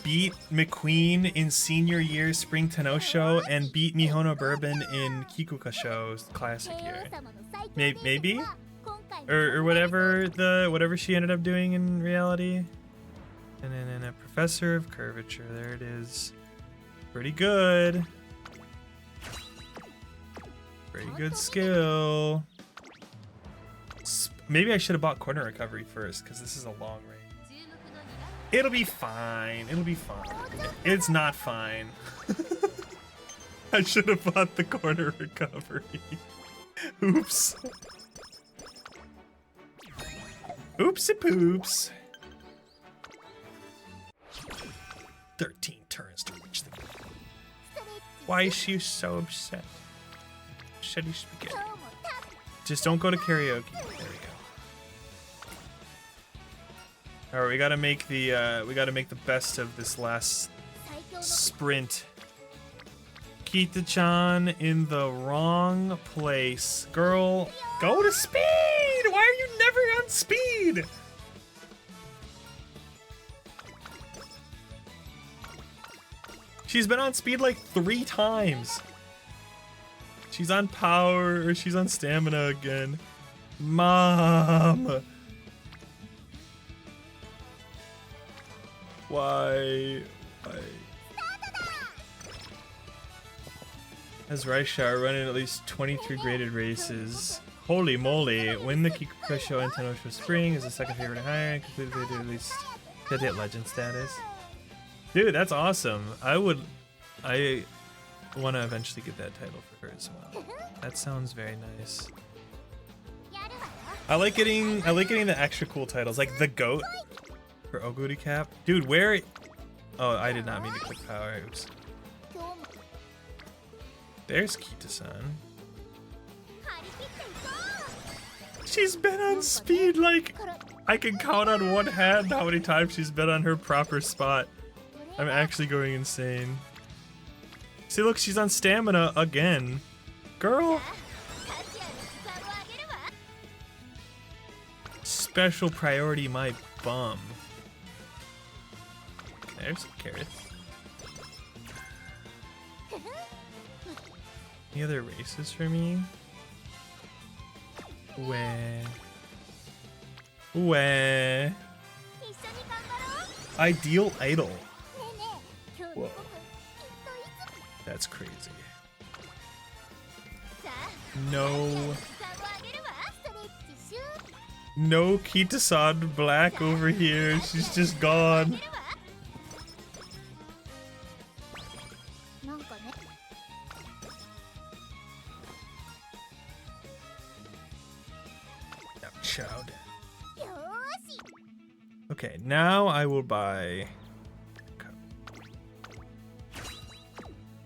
beat McQueen in senior year Spring Tenosho and beat Mihono Bourbon in Kikuka Show's classic year. Maybe? Or whatever she ended up doing in reality. And then a Professor of Curvature, there it is. Pretty good. Pretty good skill. Maybe I should have bought Corner Recovery first, because this is a long range. It'll be fine. It'll be fine. It's not fine. I should have bought the Corner Recovery. Oops. Oopsie poops. 13 turns to reach the goal. Why is she so upset? Shitty spaghetti. Just don't go to karaoke. There we go. All right, we gotta make the best of this last sprint. Kita-chan in the wrong place. Girl, go to speed! Why are you never on speed? She's been on speed like 3 times. She's on power, or she's on stamina again. Mom! Why? Has Raisha running at least 23 graded races? Holy moly! Win the Kikuka Show and Tenosho Spring is the second favorite higher and completed at least hit legend status. Dude, that's awesome. I want to eventually get that title for her as well. That sounds very nice. I like getting the extra cool titles, like the GOAT for Oguri Cap. Dude, where? Oh, I did not mean to click power. Oops. There's Kitasan. She's been on speed like I can count on one hand how many times she's been on her proper spot. I'm actually going insane. See, look, she's on stamina again. Girl. Special priority, my bum. Okay, there's some carrots. Any other races for me? Where? Ideal Idol. Whoa. That's crazy. No Kitasan Black over here. She's just gone. Chowed. Okay, now I will buy.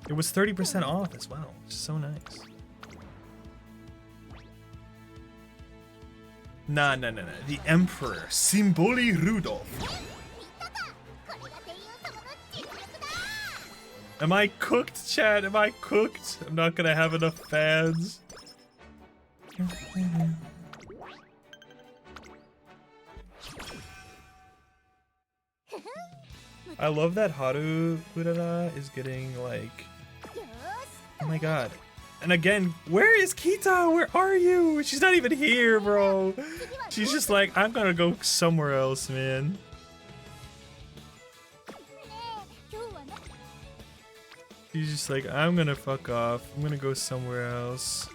It was 30% off as well. So nice. Nah. The Emperor, Symboli Rudolph. Am I cooked, Chad? Am I cooked? I'm not gonna have enough fans. I love that Haru Urara is getting like, oh my god. And again, where is Kita? Where are you? She's not even here, bro. She's just like, I'm gonna go somewhere else, man. She's just like, I'm gonna fuck off. I'm gonna go somewhere else.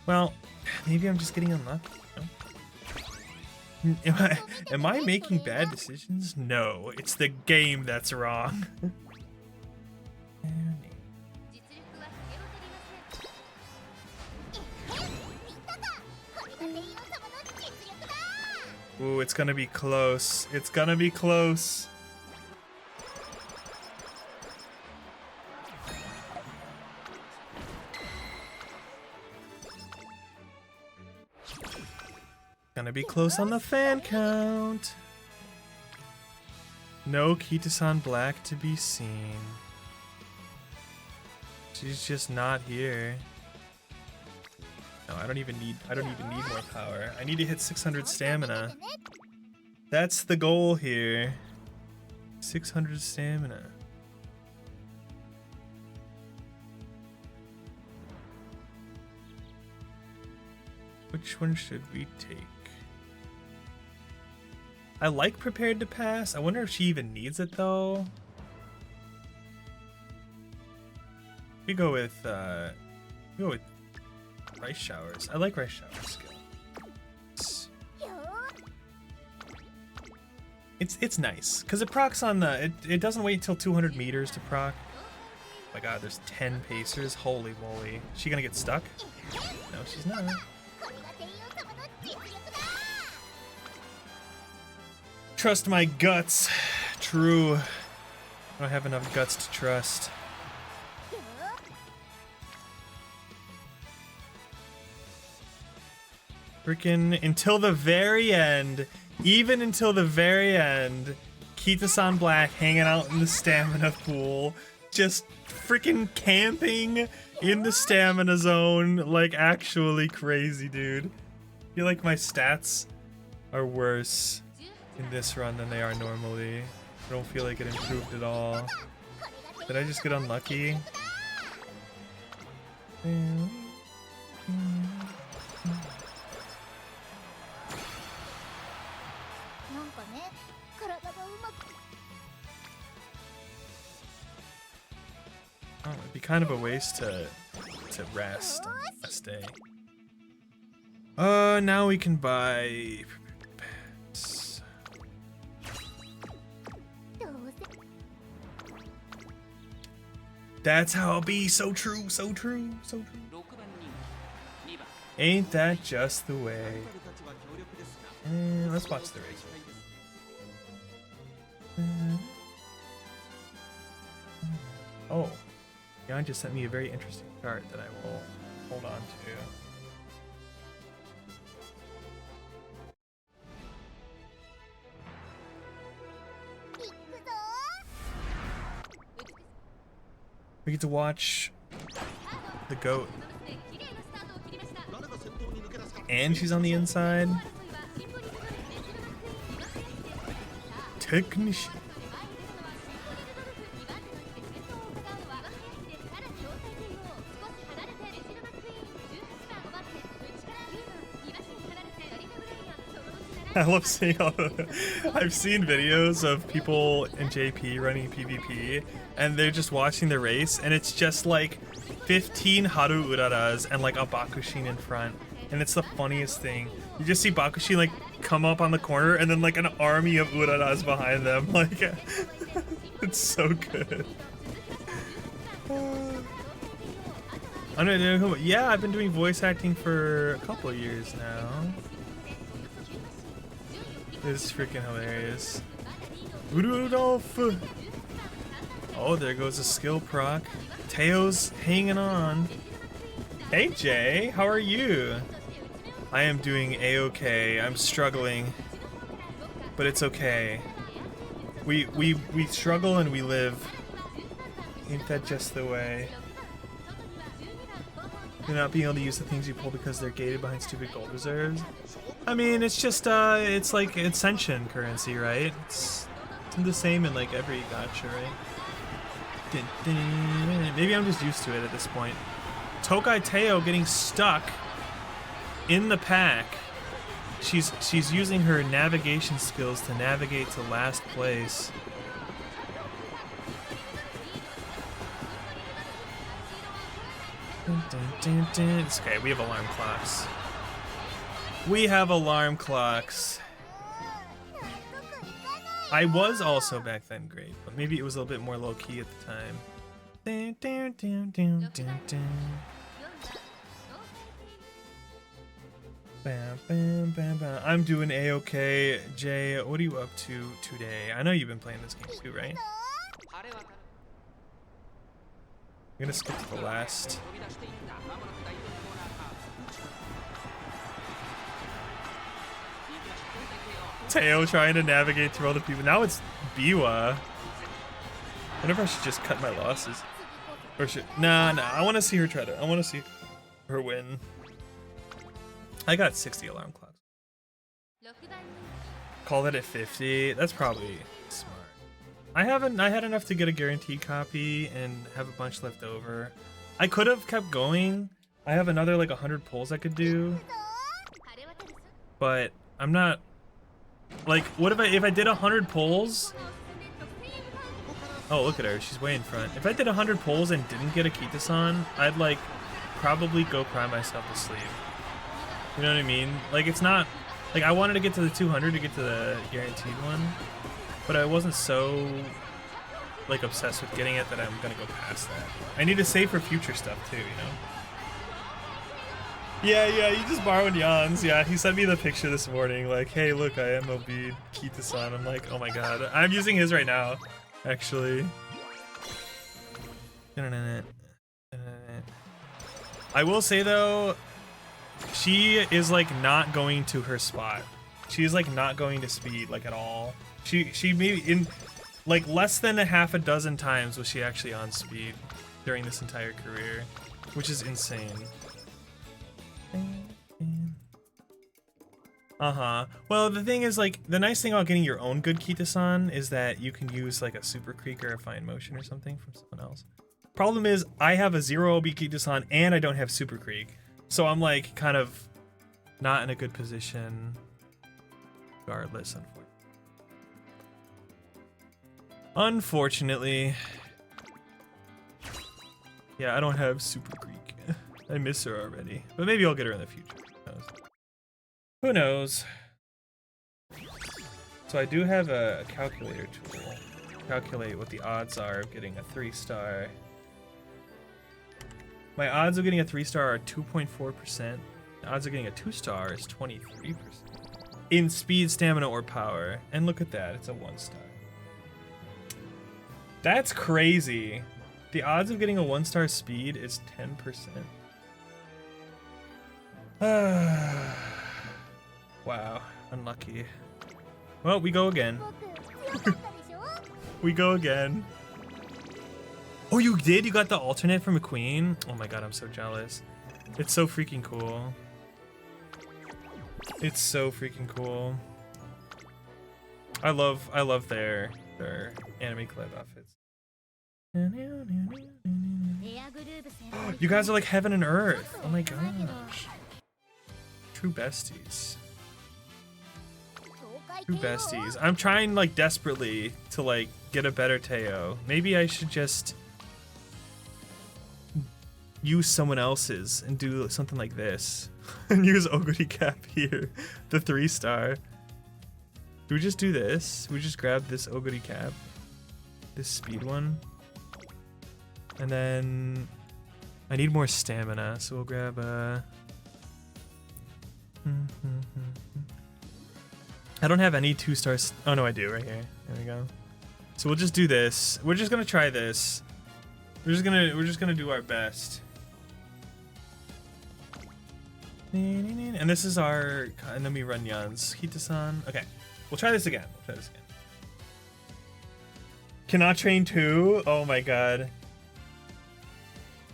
Well, maybe I'm just getting unlucky. Am I making bad decisions? No, it's the game that's wrong. Ooh, it's gonna be close. It's gonna be close. Gonna be close on the fan count. No Kitasan Black to be seen. She's just not here. No, I don't even need more power. I need to hit 600 stamina. That's the goal here. 600 stamina. Which one should we take? I like Prepared to Pass. I wonder if she even needs it though. We go with Rice Showers. I like Rice Showers skill. It's nice because it procs on the it doesn't wait until 200 meters to proc. Oh my god, there's 10 pacers. Holy moly. Is she gonna get stuck? No, she's not. Trust my guts. True. I don't have enough guts to trust. Freaking until the very end, even until the very end, Kitasan Black hanging out in the stamina pool, just freaking camping in the stamina zone, like actually crazy, dude. I feel like my stats are worse in this run than they are normally. I don't feel like it improved at all. Did I just get unlucky? Oh, it'd be kind of a waste to rest on last day. Now we can buy. That's how it'll be. So true, so true, so true. Ain't that just the way? Let's watch the race. Oh, Jan just sent me a very interesting card that I will hold on to. We get to watch the goat. And she's on the inside. Technician. I love seeing all the... I've seen videos of people in JP running PvP, and they're just watching the race, and it's just like 15 Haru Uraras and like a Bakushin in front. And it's the funniest thing. You just see Bakushin like come up on the corner and then like an army of Uraras behind them. Like, it's so good. I don't know. Yeah, I've been doing voice acting for a couple of years now. It's freaking hilarious. Rudolph! Oh, there goes a skill proc. Teo's hanging on. Hey Jay, how are you? I am doing a-okay. I'm struggling, but it's okay. We struggle and we live. Ain't that just the way? You're not being able to use the things you pull because they're gated behind stupid gold reserves. I mean, it's just it's like Ascension currency, right? It's the same in like every gacha, right? Maybe I'm just used to it at this point. Tokai Teo getting stuck in the pack. She's using her navigation skills to navigate to last place. It's okay, we have alarm clocks. We have alarm clocks. I was also back then great, but maybe it was a little bit more low-key at the time. Bam, bam, bam, bam. I'm doing a-okay. Jay, what are you up to today? I know you've been playing this game too, right? I'm gonna skip to the last. Teo trying to navigate through all the people. Now it's Biwa. I wonder if I should just cut my losses. Or should... Nah, I want to see her try to... I want to see her win. I got 60 alarm clocks. Call that at 50. That's probably smart. I had enough to get a guaranteed copy and have a bunch left over. I could have kept going. I have another like 100 pulls I could do. But I'm not... Like, what if I did 100 pulls? Oh, look at her. She's way in front. If I did 100 pulls and didn't get a Kitasan, I'd like probably go cry myself to sleep. You know what I mean? Like, it's not like I wanted to get to the 200 to get to the guaranteed one, but I wasn't so like obsessed with getting it that I'm gonna go past that. I need to save for future stuff too, you know? Yeah, you just borrowed Jan's. Yeah, he sent me the picture this morning, like, hey, look, I am OB'd Kitasan. I'm like, oh my god. I'm using his right now, actually. I will say, though, she is, like, not going to her spot. She's, like, not going to speed, like, at all. She maybe, in, like, less than a half a dozen times was she actually on speed during this entire career, which is insane. Well, the thing is, like, the nice thing about getting your own good Kitasan is that you can use, like, a Super Creek or a Fine Motion or something from someone else. Problem is, I have a 0 OB Kitasan and I don't have Super Creek. So I'm, like, kind of not in a good position regardless, unfortunately. Yeah, I don't have Super Creek. I miss her already, but maybe I'll get her in the future. Who knows? So I do have a calculator tool. Calculate what the odds are of getting a 3-star. My odds of getting a 3-star are 2.4%. The odds of getting a 2-star is 23%. In speed, stamina, or power. And look at that, it's a 1-star. That's crazy. The odds of getting a 1-star speed is 10%. Wow, unlucky. Well, we go again. We go again. Oh, you did? You got the alternate from McQueen? Oh my god, I'm so jealous. It's so freaking cool. It's so freaking cool. I love their anime club outfits. You guys are like heaven and earth. Oh my gosh. True besties. True besties. I'm trying like desperately to like get a better Teo. Maybe I should just use someone else's and do something like this and use Oguri Cap here, the 3-star. Do we just do this? We just grab this Oguri Cap, this speed one, and then I need more stamina, so we'll grab I don't have any 2-stars. Oh no, I do right here. There we go. So we'll just do this. We're just gonna try this. We're just gonna do our best. And this is our, and then we run Yan's Kitasan. Okay, we'll try this again. Cannot train 2. Oh my god.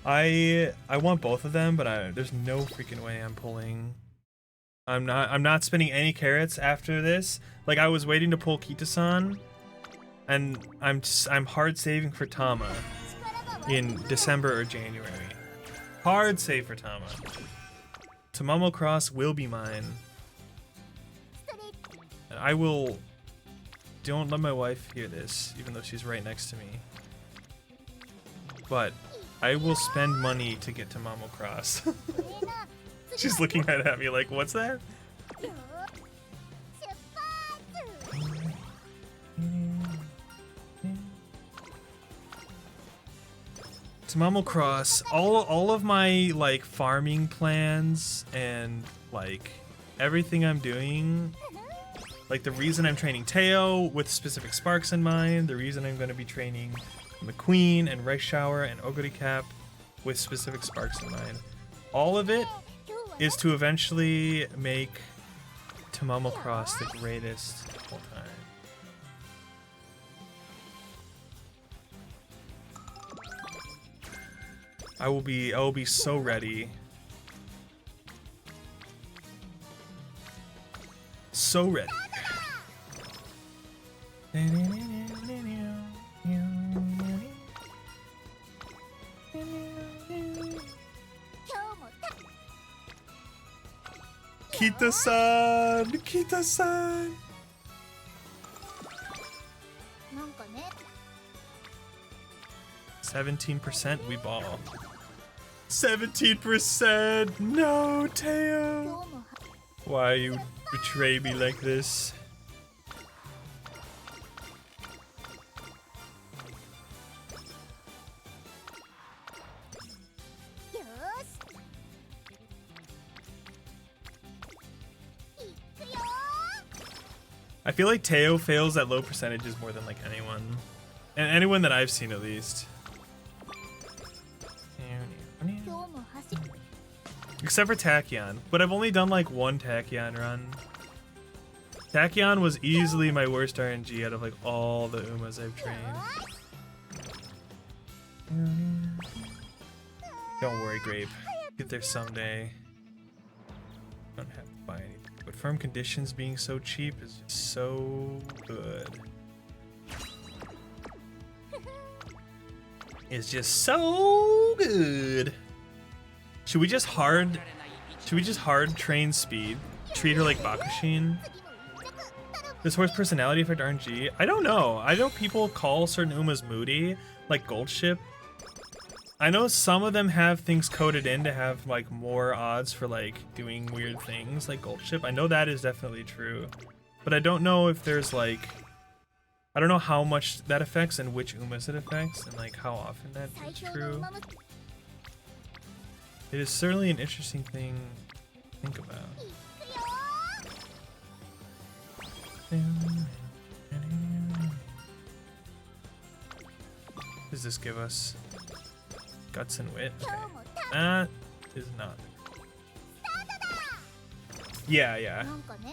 I want both of them, but there's no freaking way I'm pulling. I'm not spending any carrots after this. Like, I was waiting to pull Kitasan, and I'm hard saving for Tama in December or January. Hard save for Tama. Tamamo Cross will be mine. And I will... Don't let my wife hear this, even though she's right next to me. But I will spend money to get to Tamamo Cross. She's looking right at me like, what's that? Tamamo Cross, all of my like farming plans and like everything I'm doing, like the reason I'm training Teo with specific sparks in mind, the reason I'm going to be training McQueen and Rice Shower and Oguri Cap with specific sparks in mind, all of it is to eventually make Tamamo Cross the greatest of all time. I will be so ready. So ready. Kitasan! Kitasan! 17% we ball. 17%! No, Teo! Why you betray me like this? I feel like Teo fails at low percentages more than like anyone. And anyone that I've seen at least. Except for Tachyon, but I've only done like one Tachyon run. Tachyon was easily my worst RNG out of like all the Umas I've trained. Don't worry, Grape. Get there someday. Don't have to buy anything. But firm conditions being so cheap is just so good. It's just so good. Should we just hard train speed? Treat her like Bakushin? Does horse personality affect RNG? I don't know. I know people call certain Umas moody, like Gold Ship. I know some of them have things coded in to have like more odds for like doing weird things like Gold Ship. I know that is definitely true. But I don't know if there's like, I don't know how much that affects and which Umas it affects and like how often that is true. It is certainly an interesting thing to think about. What does this give us? Guts and wit? Okay. That is not. Yeah.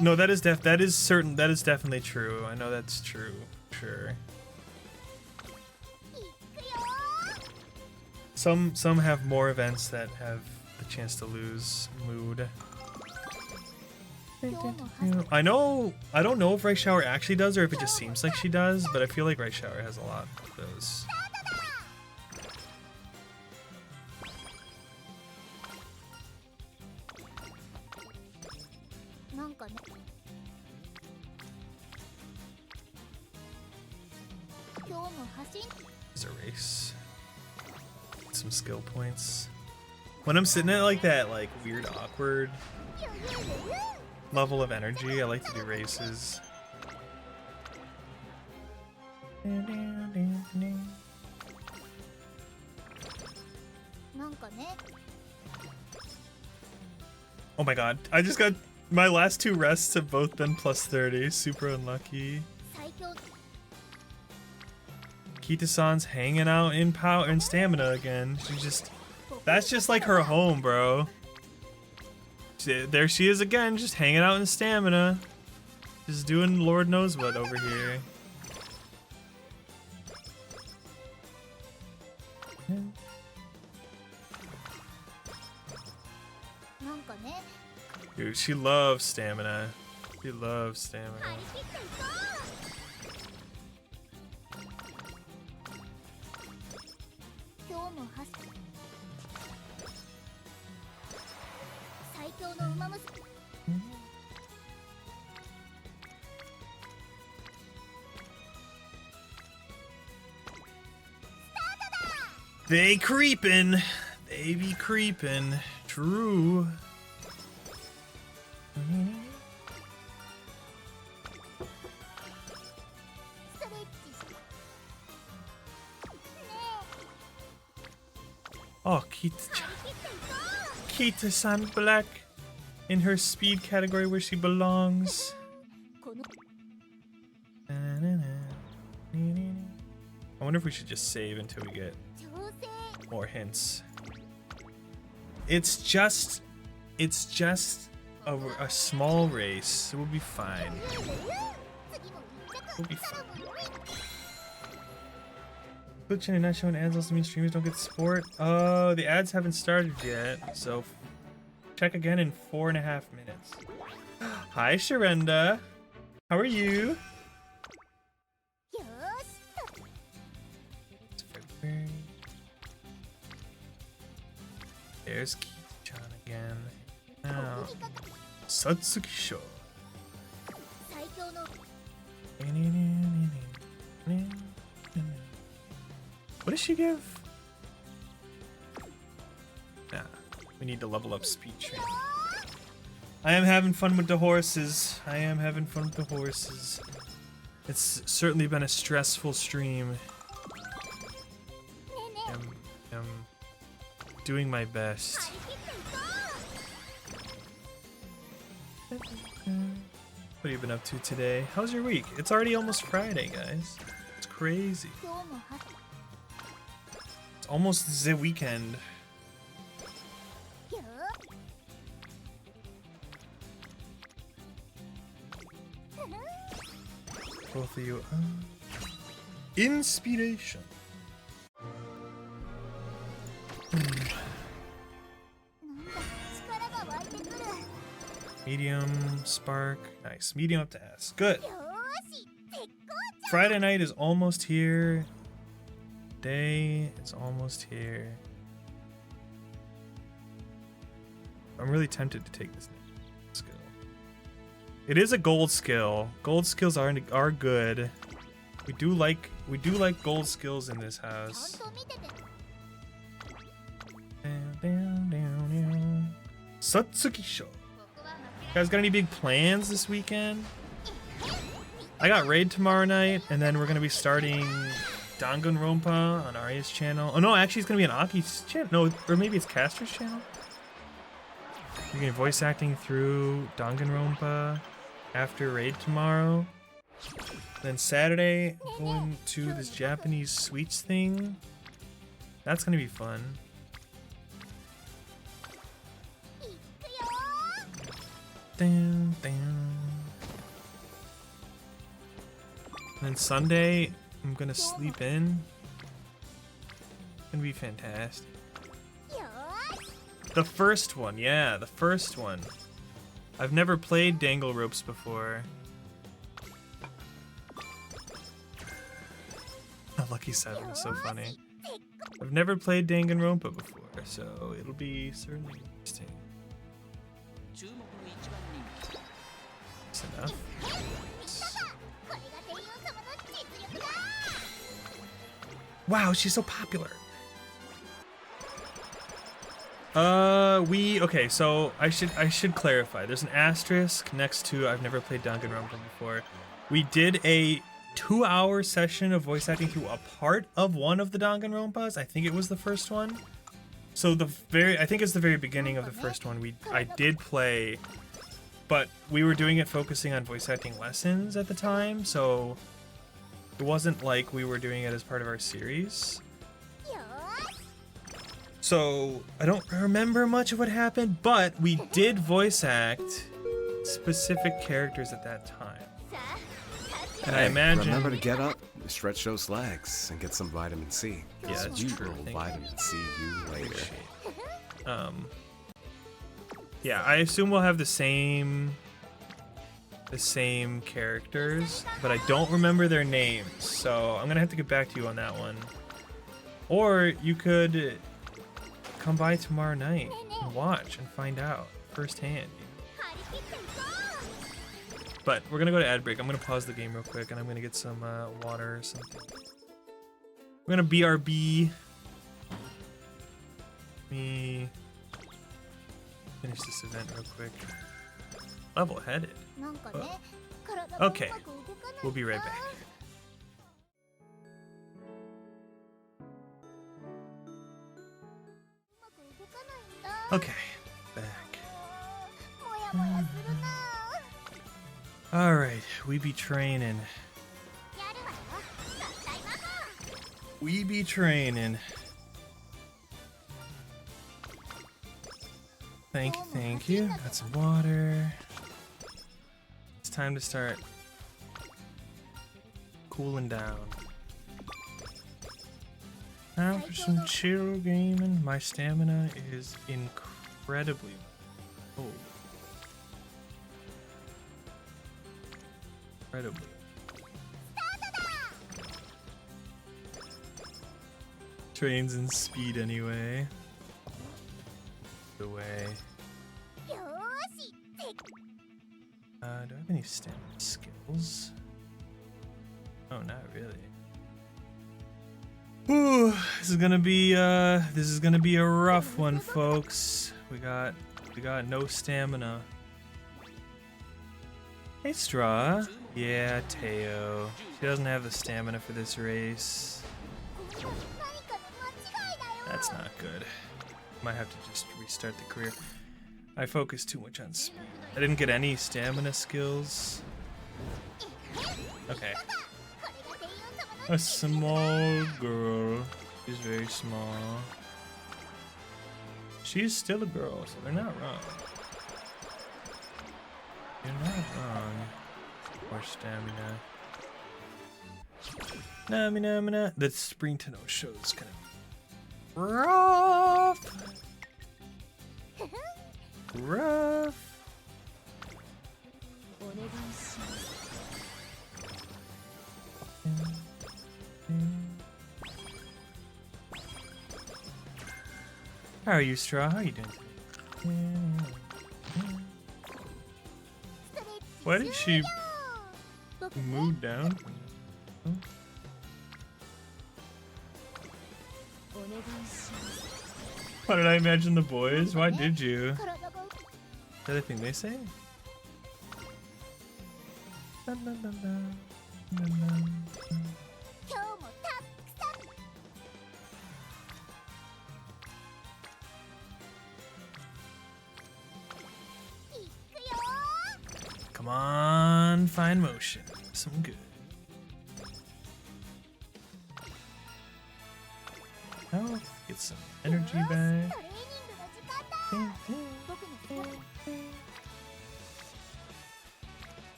No, that is definitely true. I know that's true. Sure. Some have more events that have the chance to lose mood. I don't know if Rice Shower actually does or if it just seems like she does, but I feel like Rice Shower has a lot of those. There's a race. Some skill points. When I'm sitting at like that like weird awkward level of energy, I like to do races. Oh my god, I just got my last 2 rests have both been plus 30. Super unlucky. Kitasan's hanging out in power and stamina again. That's just like her home, bro. There she is again, just hanging out in stamina. Just doing Lord knows what over here. Dude, she loves stamina. She loves stamina. They creepin'. They be creepin'. True. Oh, Kitasan Black in her speed category where she belongs. I wonder if we should just save until we get more hints. It's just a small race. We'll be fine. We'll be fine. Twitch and not showing ads also means streamers don't get support. Oh, the ads haven't started yet, so check again in 4.5 minutes. Hi, Sharenda. How are you? It's February. There's Keith-chan again. Now, Satsuki Show. What does she give? Nah, we need to level up speed training. I am having fun with the horses. I am having fun with the horses. It's certainly been a stressful stream. I'm doing my best. What have you been up to today? How's your week? It's already almost Friday, guys. It's crazy. It's almost the weekend. Both of you. Inspiration. Medium, spark. Nice. Medium up to S. Good. Friday night is almost here. Day is almost here. I'm really tempted to take this skill. It is a gold skill. Gold skills are good. We do like gold skills in this house. Satsuki Show. You guys got any big plans this weekend? I got raid tomorrow night, and then we're gonna be starting Danganronpa on Arya's channel. Oh no, actually it's gonna be on Aki's channel. No, or maybe it's Caster's channel. You're gonna voice acting through Danganronpa after raid tomorrow. Then Saturday, going to this Japanese sweets thing. That's gonna be fun. Down, down. And then Sunday, I'm gonna sleep in. It's gonna be fantastic. The first one, yeah, the first one. I've never played Dangle Ropes before. Lucky 7 is so funny. I've never played Danganronpa before, so it'll be certainly interesting. That's enough. Wow, she's so popular. Okay, so I should clarify. There's an asterisk next to I've never played Danganronpa before. We did a 2-hour session of voice acting through a part of one of the Danganronpas. I think it was the first one. So I think it's the very beginning of the first one. I did play, but we were doing it focusing on voice acting lessons at the time, so it wasn't like we were doing it as part of our series. So I don't remember much of what happened, but we did voice act specific characters at that time. And I imagine. Remember to get up, stretch those legs, and get some vitamin C. Yeah, that's You true. will Thank you. vitamin C you later. Yeah, I assume we'll have the same characters, but I don't remember their names, so I'm gonna have to get back to you on that one. Or you could come by tomorrow night and watch and find out firsthand. But we're gonna go to ad break. I'm gonna pause the game real quick, and I'm gonna get some water or something. We're gonna BRB. Let me finish this event real quick. Level-headed. Okay, we'll be right back. Okay, back. Alright, we be training. We be training. Thank you. Got some water. It's time to start cooling down. Time for some chill gaming. My stamina is incredibly low. Incredibly. Trains and speed anyway. The way. Do I have any stamina skills? Oh, not really. Whew, this is gonna be a rough one, folks. We got no stamina. Hey, Straw. Yeah, Teo. She doesn't have the stamina for this race. That's not good. Might have to just restart the career. I focused too much on speed. I didn't get any stamina skills. Okay. A small girl. She's very small. She's still a girl, so they're not wrong. You're not wrong. More stamina. Namina. The Spring to No show is kind of rough. Rough. How are you, Straw? How are you doing? Why did she move down? Why did I imagine the boys? Why did you? Is that a thing they say? Come on, fine motion. Some good. Health, get some energy back.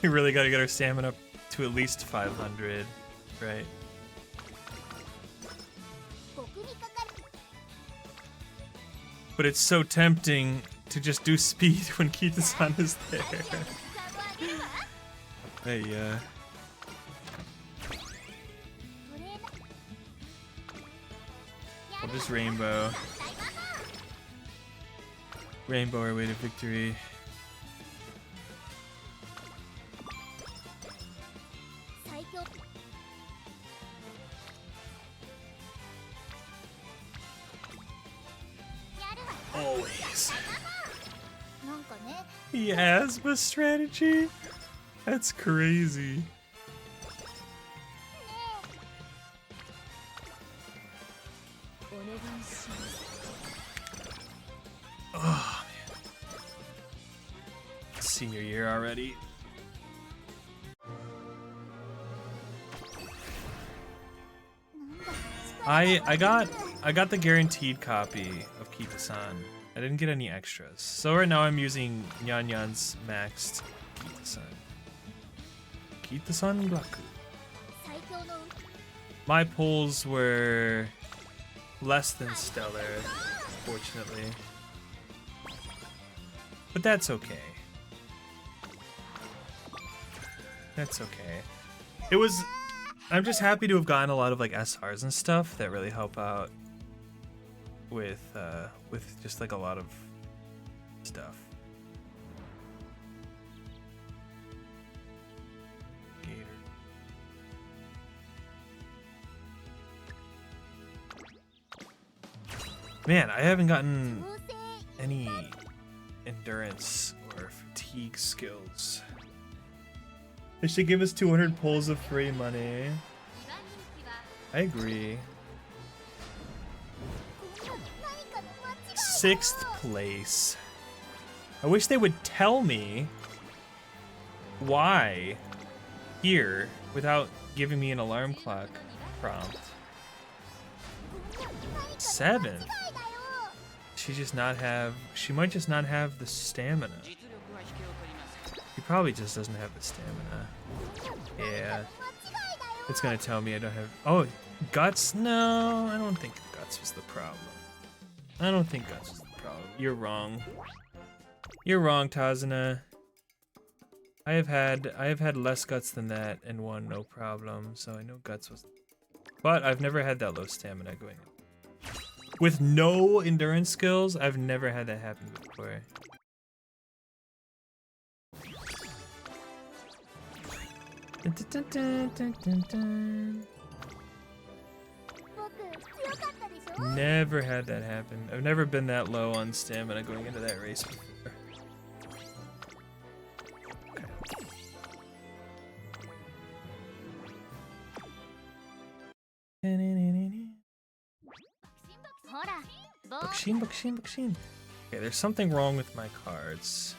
We really gotta get our stamina up to at least 500, right? But it's so tempting to just do speed when Kitasan is there. Hey, we'll just rainbow. Rainbow our way to victory. Always. なんかね The asthma strategy? That's crazy. Oh, man. Senior year already. I got the guaranteed copy of Kitasan. I didn't get any extras. So right now I'm using Nyan Nyan's maxed Kitasan. Kitasan Blaku. 最強の My pulls were less than stellar, fortunately. But that's okay. That's okay. It was... I'm just happy to have gotten a lot of like SRs and stuff that really help out with just like a lot of stuff. Gator. Man, I haven't gotten 強制 any endurance or fatigue skills. They should give us 200 pulls of free money. I agree. 何かの間違い 6th place. I wish they would tell me why here without giving me an alarm clock prompt. 7. だよ She might just not have the stamina. She probably just doesn't have the stamina. Yeah. It's gonna tell me I don't have... Oh, guts? No, I don't think guts was the problem. I don't think guts was the problem. You're wrong. You're wrong, Tazuna. I have had less guts than that and won no problem, so I know guts was... But I've never had that low stamina going in. With no endurance skills, I've never had that happen before. Dun, dun, dun, dun, dun, dun. 僕強かったでしょ Never had that happen. I've never been that low on stamina going into that race before. Okay. ほらボー Bakushin, Bakushin, Bakushin. Okay, there's something wrong with my cards.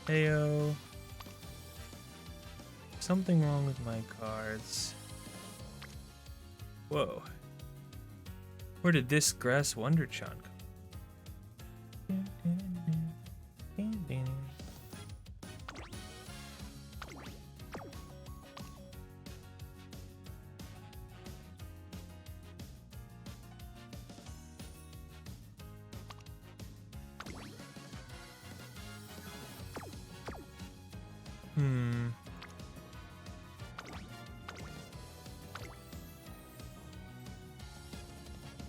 Heyo. Something wrong with my cards. Whoa. Where did this Grass Wonder Chan come?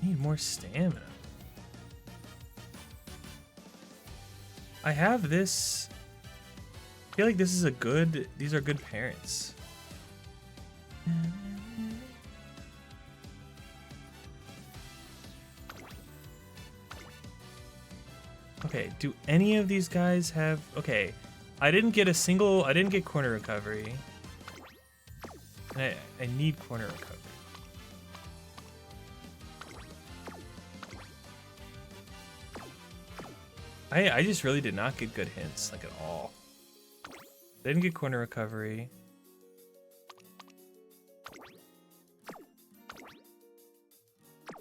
Need more stamina. I have this. I feel like this is a good. These are good parents. Okay, do any of these guys have... Okay, I didn't get corner recovery. And I need corner recovery. I just really did not get good hints, like at all. Didn't get corner recovery.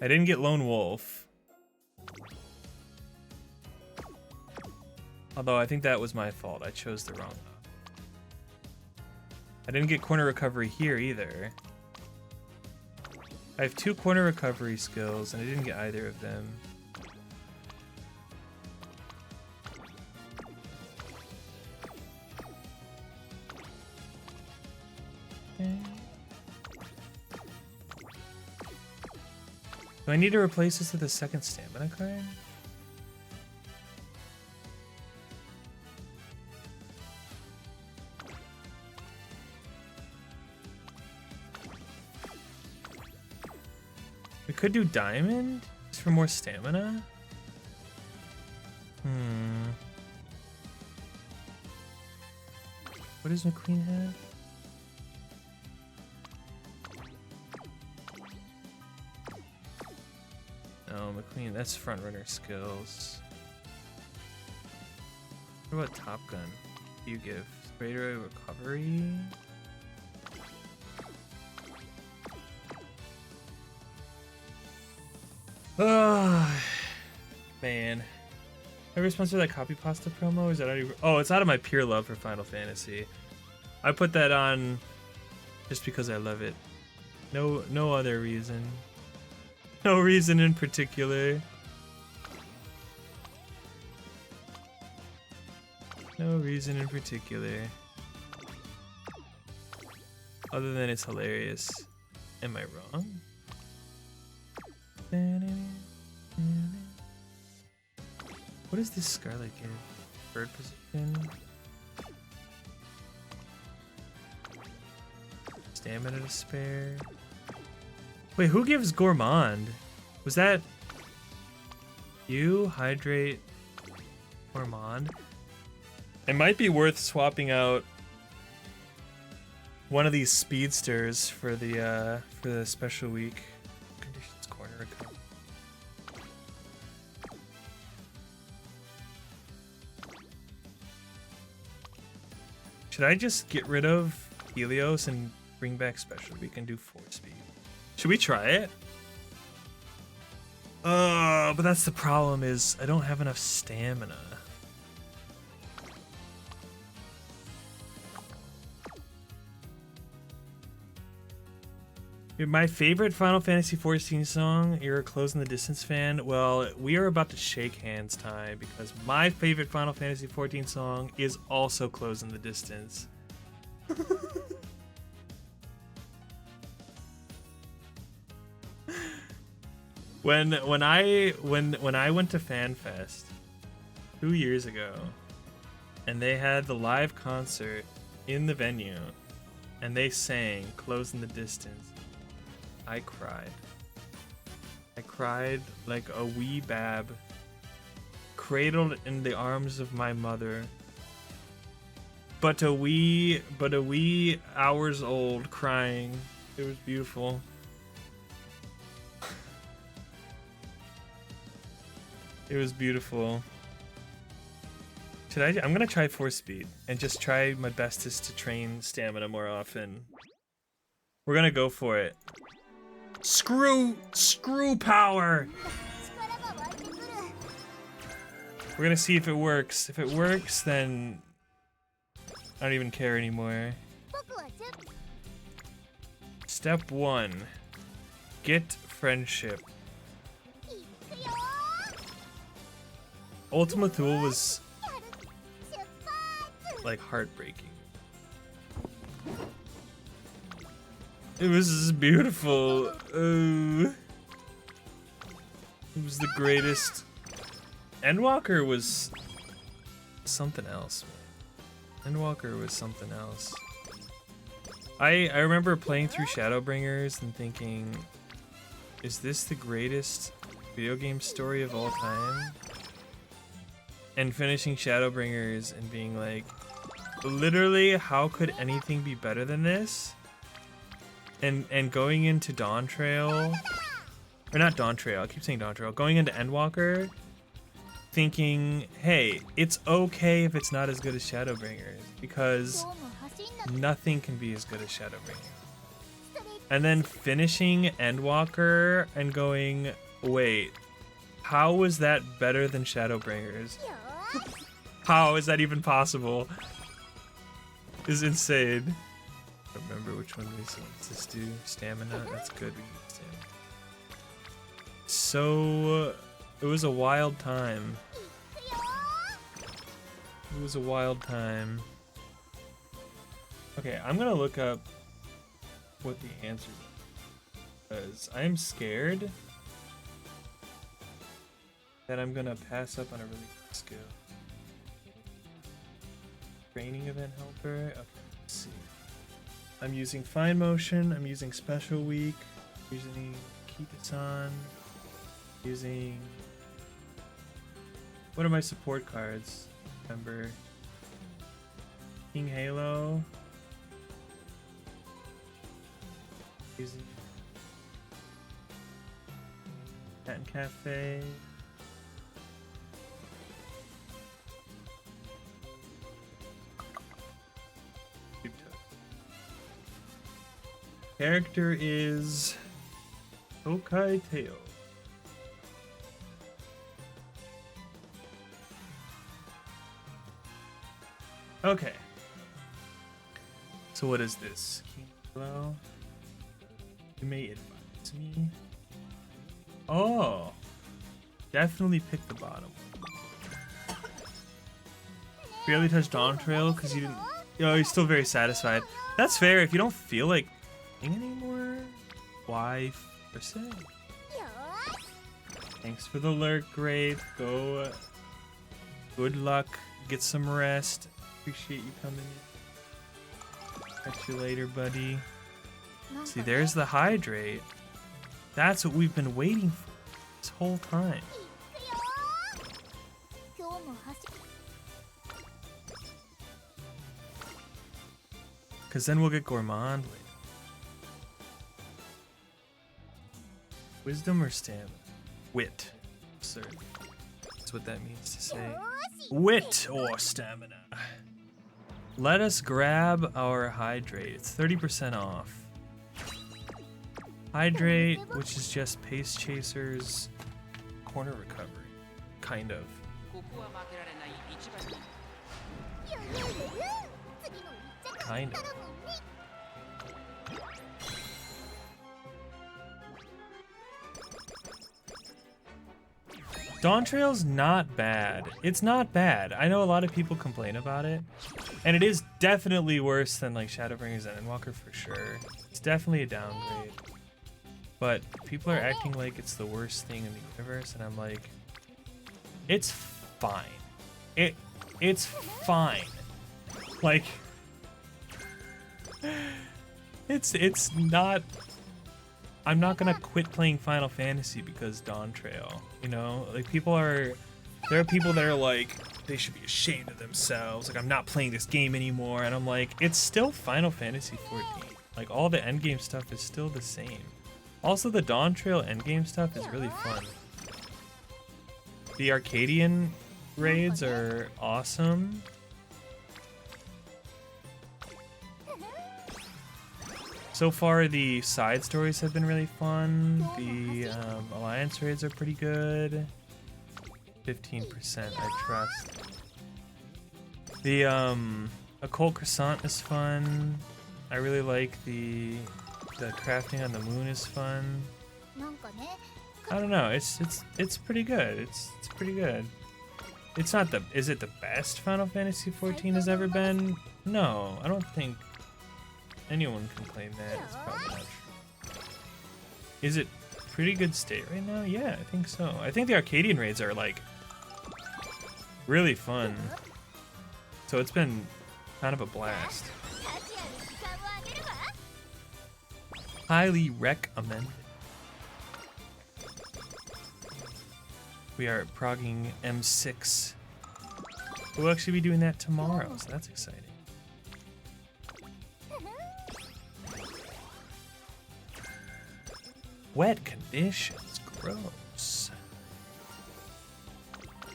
I didn't get Lone Wolf. Although I think that was my fault. I chose the wrong one. I didn't get corner recovery here either. I have 2 corner recovery skills and I didn't get either of them. Do I need to replace this with a second stamina card? We could do diamond. for more stamina? What does McQueen have? Oh, McQueen, that's front runner skills. What about Top Gun? What do you give? Greater recovery? Oh, man. Ever sponsored that copy pasta promo? Or is that already? Oh, it's out of my pure love for Final Fantasy. I put that on just because I love it. No other reason. No reason in particular. No reason in particular. Other than it's hilarious. Am I wrong? What does this Scarlet give? Third position? Stamina to spare? Wait, who gives Gourmand? Was that you? Hydrate Gourmand? It might be worth swapping out one of these speedsters for the special week. Conditions corner account. Should I just get rid of Helios and bring back special week and do 4 speed? Should we try it? But that's the problem is I don't have enough stamina. My favorite Final Fantasy XIV song, you're a Close in the Distance fan. Well, we are about to shake hands time because my favorite Final Fantasy XIV song is also Close in the Distance. When I went to FanFest 2 years ago, and they had the live concert in the venue, and they sang Close in the Distance, I cried. I cried like a wee bab, cradled in the arms of my mother, but a wee hours old, crying. It was beautiful. It was beautiful. I'm gonna try 4 speed and just try my bestest to train stamina more often. We're gonna go for it. Screw power! We're gonna see if it works. If it works, then I don't even care anymore. Step 1. Get friendship. Ultima Thule was like heartbreaking. It was beautiful. It was the greatest. Endwalker was something else. Endwalker was something else. I remember playing through Shadowbringers and thinking, is this the greatest video game story of all time? And finishing Shadowbringers and being like, literally, how could anything be better than this? And going into Dawn Trail, or not Dawn Trail, I keep saying Dawn Trail, going into Endwalker, thinking, hey, it's okay if it's not as good as Shadowbringers, because nothing can be as good as Shadowbringers. And then finishing Endwalker and going, wait, how was that better than Shadowbringers? How is that even possible? Is insane. Remember which one we said. Let's do stamina. That's good. We get stamina. So it was a wild time. It was a wild time. Okay, I'm gonna look up what the answers are, because I'm scared that I'm gonna pass up on a really good skill. Training event helper. Okay, let's see. I'm using fine motion. I'm using special week. I'm using Kitasan. Using... What are my support cards? Remember... King Halo. Using... Cat and Cafe. Character is Tokai Teo. Okay. So what is this? Hello? You may advise me. Oh. Definitely pick the bottom. Barely touched Dawn Trail because you didn't. Oh, you're still very satisfied. That's fair. If you don't feel like anymore, why percent? よーし Thanks for the lurk, great. Go. Good luck. Get some rest. Appreciate you coming in. Catch you later, buddy. なんか See, ね there's the hydrate. That's what we've been waiting for this whole time. 今日も走 Because then we'll get gourmand later. Wisdom or stamina? Wit. Sir. That's what that means to say. よーし Wit or stamina. Let us grab our hydrate. It's 30% off. Hydrate, which is just pace chasers, corner recovery. Kind of. ゆうゆうゆう次の一着 Kind 頼 of. むね Dawn Trail's not bad. It's not bad. I know a lot of people complain about it. And it is definitely worse than like Shadowbringers and Endwalker for sure. It's definitely a downgrade. But people are acting like it's the worst thing in the universe, and I'm like, it's fine. It's fine. Like it's not. I'm not gonna quit playing Final Fantasy because Dawn Trail. You know, like there are people that are like, they should be ashamed of themselves. Like, I'm not playing this game anymore, and I'm like, it's still Final Fantasy 14. Like, all the endgame stuff is still the same. Also, the Dawn Trail endgame stuff is really fun. The Arcadian raids are awesome. So far, the side stories have been really fun. The Alliance raids are pretty good. 15%, I trust. The Occult Croissant is fun. I really like the crafting on the moon is fun. なんかね I don't know. It's pretty good. It's pretty good. It's not the. Is it the best Final Fantasy 14 has ever been? No, I don't think anyone can claim that. It's probably not true. Is it pretty good state right now? Yeah, I think so. I think the Arcadian raids are like really fun. So it's been kind of a blast. タチアに時間をあげるわ Highly recommended. We are progging M6. We'll actually be doing that tomorrow, so that's exciting. Wet conditions, gross. スト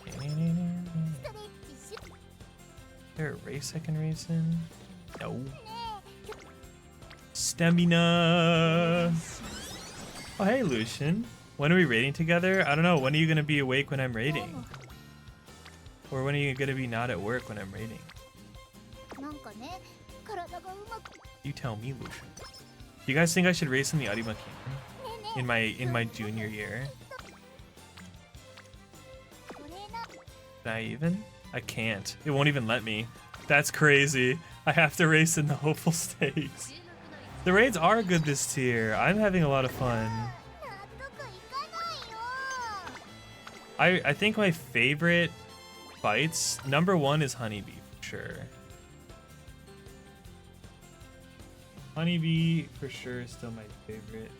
レッチし Is there a race I can race in? No. ね Stamina. Oh, hey, Lucian. When are we raiding together? I don't know. When are you going to be awake when I'm え raiding? Or when are you going to be not at work when I'm raiding? なんかね体がうまく You tell me, Lucian. You guys think I should race in the Arima Kingdom ねえね in my junior year? これな Can I even? I can't. It won't even let me. That's crazy. I have to race in the hopeful stakes. The raids are good this tier. I'm having a lot of fun. 納得いかないよ I think my favorite fights, number one is Honeybee for sure. Honeybee for sure is still my favorite.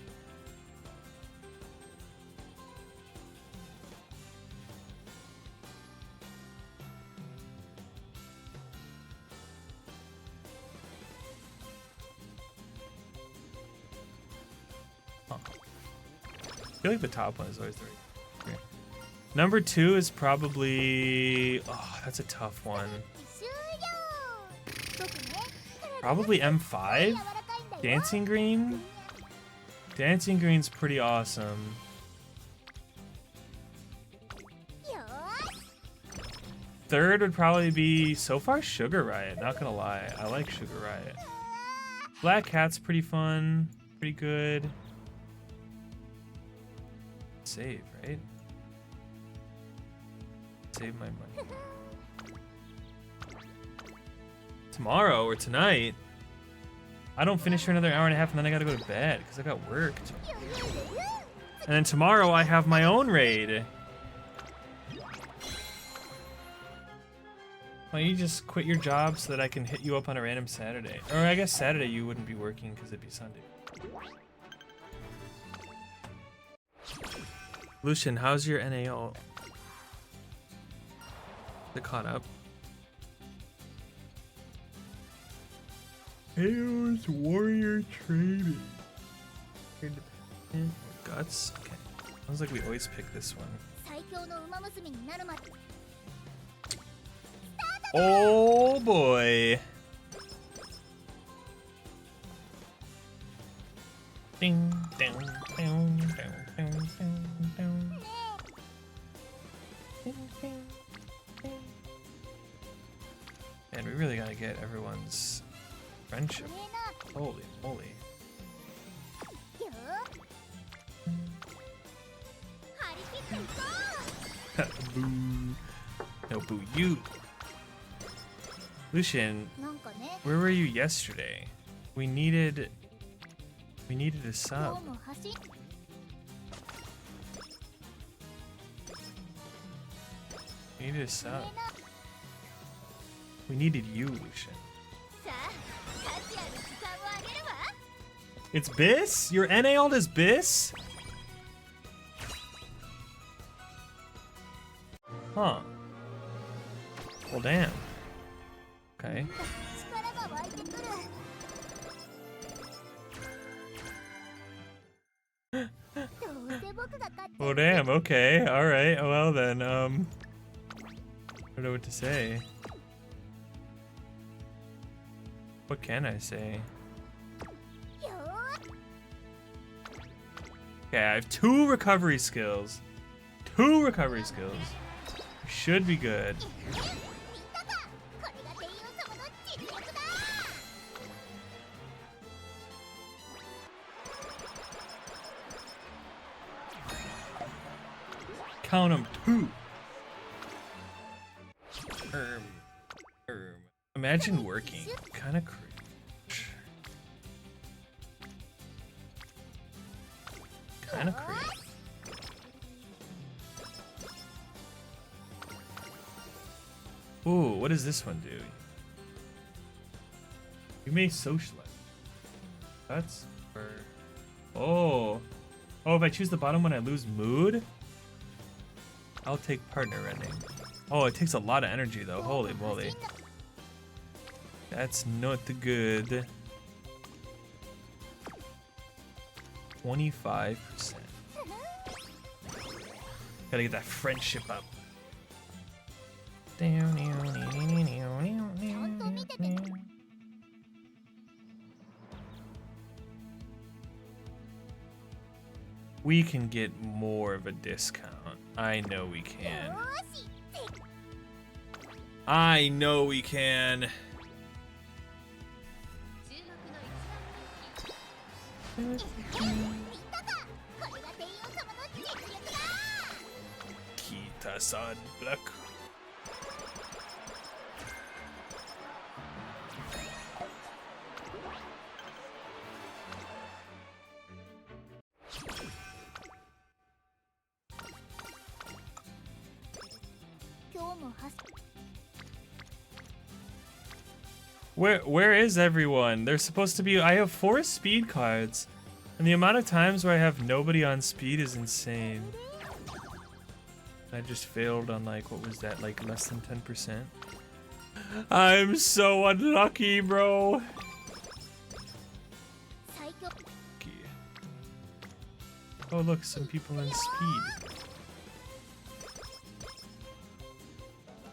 feel like the top one is always the right. Okay. Number 2 is probably. Oh, that's a tough one. 終了僕ね Probably M5? 柔らかいんだよ Dancing Green? Dancing Green's pretty awesome. よーし Third would probably be so far Sugar Riot. Not gonna lie, I like Sugar Riot. Black Cat's pretty fun, pretty good. Save, right? Save my money. Tomorrow or tonight, I don't finish for another hour and a half, and then I gotta go to bed because I got work. And then tomorrow I have my own raid. Why don't you just quit your job so that I can hit you up on a random Saturday? Or I guess Saturday you wouldn't be working because it'd be Sunday. Lucian, how's your NAO? Is it caught up? Chaos Warrior Trading. Guts? Okay. Sounds like we always pick this one. 最強の馬娘になるまで Oh boy. Ding, ding, ding, ding, ding, ding, ding. Ding, ding, ding. Man, we really gotta get everyone's friendship. ねえな Holy moly. よー張り切っていこ Boo. No, boo you. Lucian, うなんかね where were you yesterday? We needed a 今 sub. 日も走っ We needed a ね sub. えな We needed you, Lucian. さあ価値ある時間をあげるわ It's Biss? Your NA alt is Biss? Huh. Well, damn. Okay. 力が湧いてくる どうせ僕が勝って Well, damn. Okay. All right. Well, then, I don't know what to say. What can I say? よー Okay, I have 2 recovery skills. 2 recovery skills. Should be good. みんながこれが帝王様の実力だ Count them 2. Imagine working. Kind of cringe. Kind of cringe. Ooh, what does this one do? You may socialize. That's for. Oh. Oh, if I choose the bottom one, I lose mood? I'll take partner ending. Oh, it takes a lot of energy though. Holy moly. That's not good. 25%. Gotta get that friendship up. We can get more of a discount. I know we can. よーし I know we can. みんながこれが帝王様の実力だ Kitasan Black. Where is everyone? They're supposed to be. I have 4 speed cards, and the amount of times where I have nobody on speed is insane. I just failed on like, what was that, like less than 10%? I'm so unlucky, bro. 最強 Oh, look, some people in speed.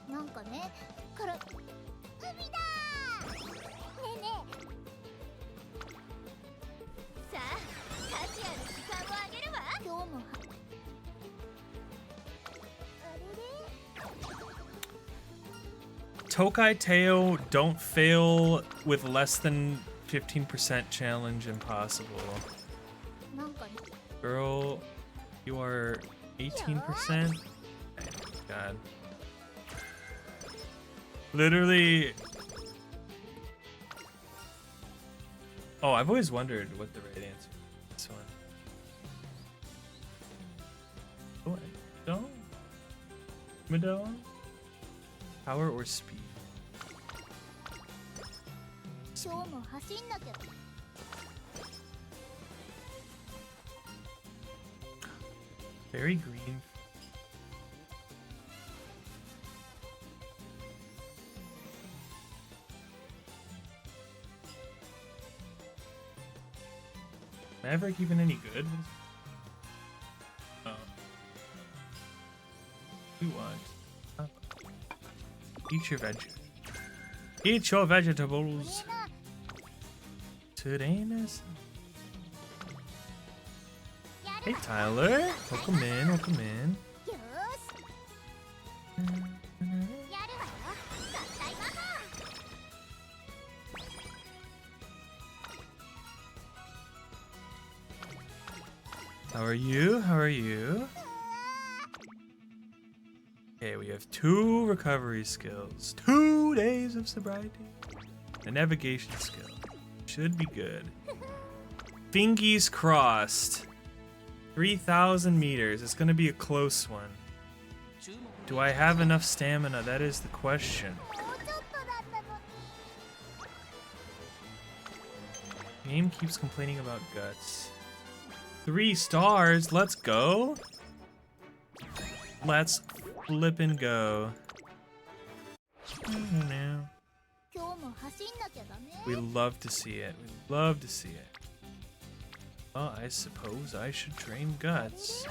なんかねから海だ。ねえねえ。さあ価値ある時間をあげるわ。今日もはあれれ。 Tokai Teo, don't fail with less than 15% challenge impossible. なんかね Girl, you are 18%? God. Literally. Oh, I've always wondered what the right answer is. This one. Oh, don't. Madone? Power or speed? 今日も走んなきゃ。 Very green. Maverick even any good? Oh. You want? Eat your veg. Eat your vegetables. これな Today's. や Hey るわ。 Tyler, welcome in, welcome in. よーしやるわよ。合体魔法。 How are you? How are you? Okay, we have 2 recovery skills, 2 days of sobriety, a navigation skill. Should be good. Fingies crossed. 3,000 meters. It's gonna be a close one. Do I have enough stamina? That is the question. もうちょっとだったのに。 Game keeps complaining about guts. 3 stars. Let's go. Let's flip and go. No. 今日も走んなきゃダメ。 We love to see it. We love to see it. Well, I suppose I should train guts.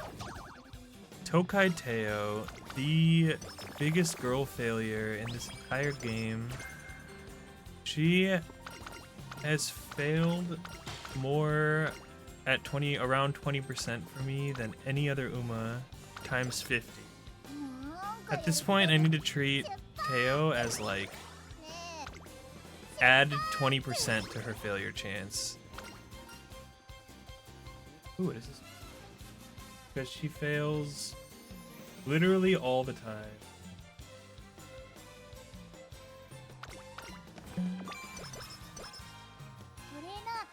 Tokai Teo, the biggest girl failure in this entire game. She has failed more at around 20% for me than any other Uma times 50. なんか At this point, I need to treat Teo as like ね add 20% to her failure chance. Ooh, what is this? Because she fails literally all the time. これな。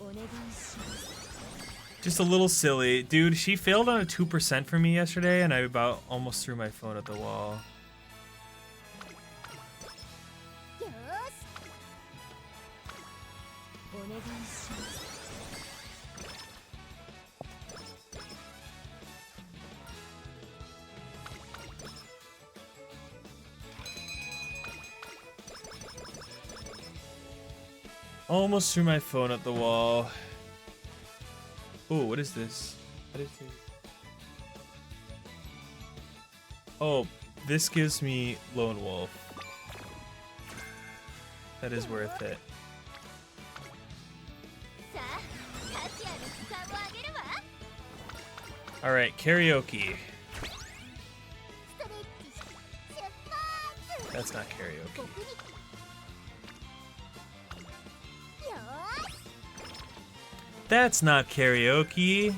お願いします。 Just a little silly. Dude, she failed on a 2% for me yesterday, and I about almost threw my phone at the wall. よーし。お願いします。 Almost threw my phone at the wall. Oh, what is this? What is this? Oh, this gives me Lone Wolf. That is worth it. さあ、価値ある時間をあげるわ。 Alright, karaoke. ストレッチし出発。 That's not karaoke. 僕に。よーし。 That's not karaoke.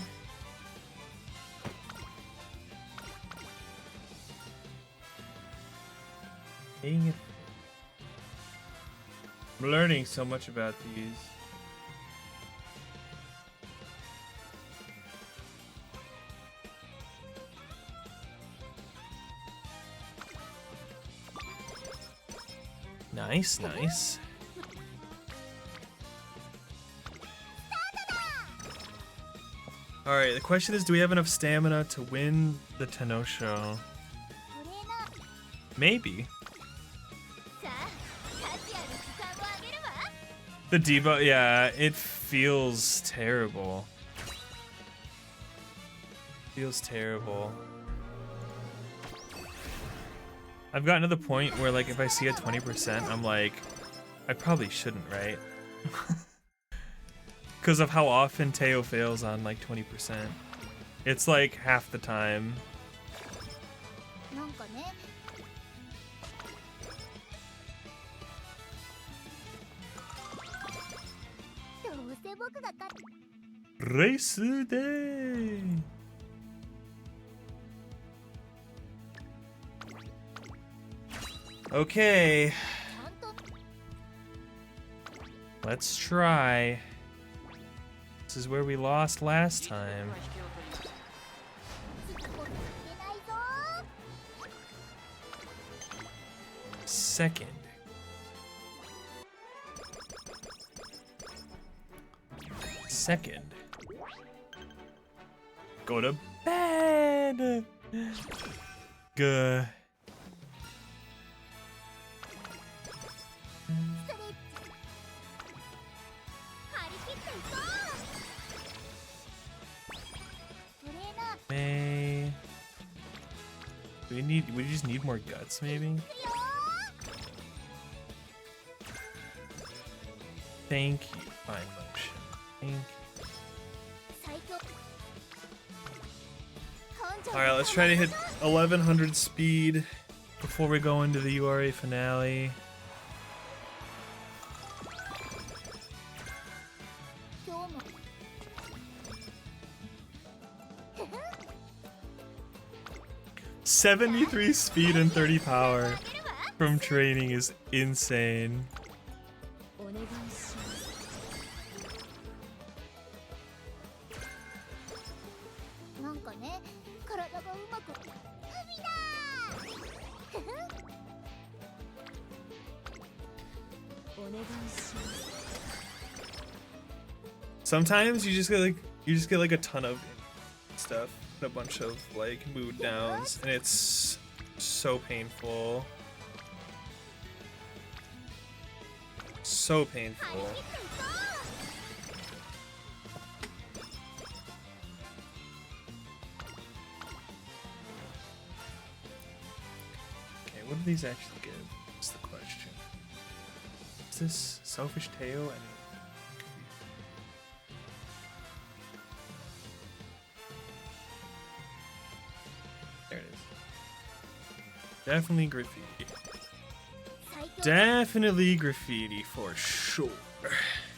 Dang it. I'm learning so much about these. Nice, nice. Alright, the question is, do we have enough stamina to win the Tenosho? これな。 Maybe. さあ、価値ある時間をあげるわ。 The debuff, yeah, it feels terrible. Feels terrible. I've gotten to the point where, like, if I see a 20%, I'm like, I probably shouldn't, right? Because of how often Teo fails on, like, 20%. It's like half the time. なんかね。どうせ僕が勝っ Race day! Okay, ちゃんと let's try. This is where we lost last time. 突っ込んでいけないぞ。 Second. Second. Go to bed. Good. ストレッチ。張り切っていこう。トレーナー May. We just need more guts, maybe? いくよ Thank you, Fine Motion. Thank you. 最強。 Alright, let's try to hit 1100 speed before we go into the URA finale. 今日も 73 speed and 30 power from training is insane. お願いします。なんかね、体がうまく。海だー。お願いします。 Sometimes you just get like a ton of stuff and a bunch of like mood downs, and it's so painful. So 張り painful. 切っていこ Okay, what do these actually give? Is the question. Is this Selfish Teo and there it is. Definitely graffiti. う。最強。 Definitely graffiti for sure.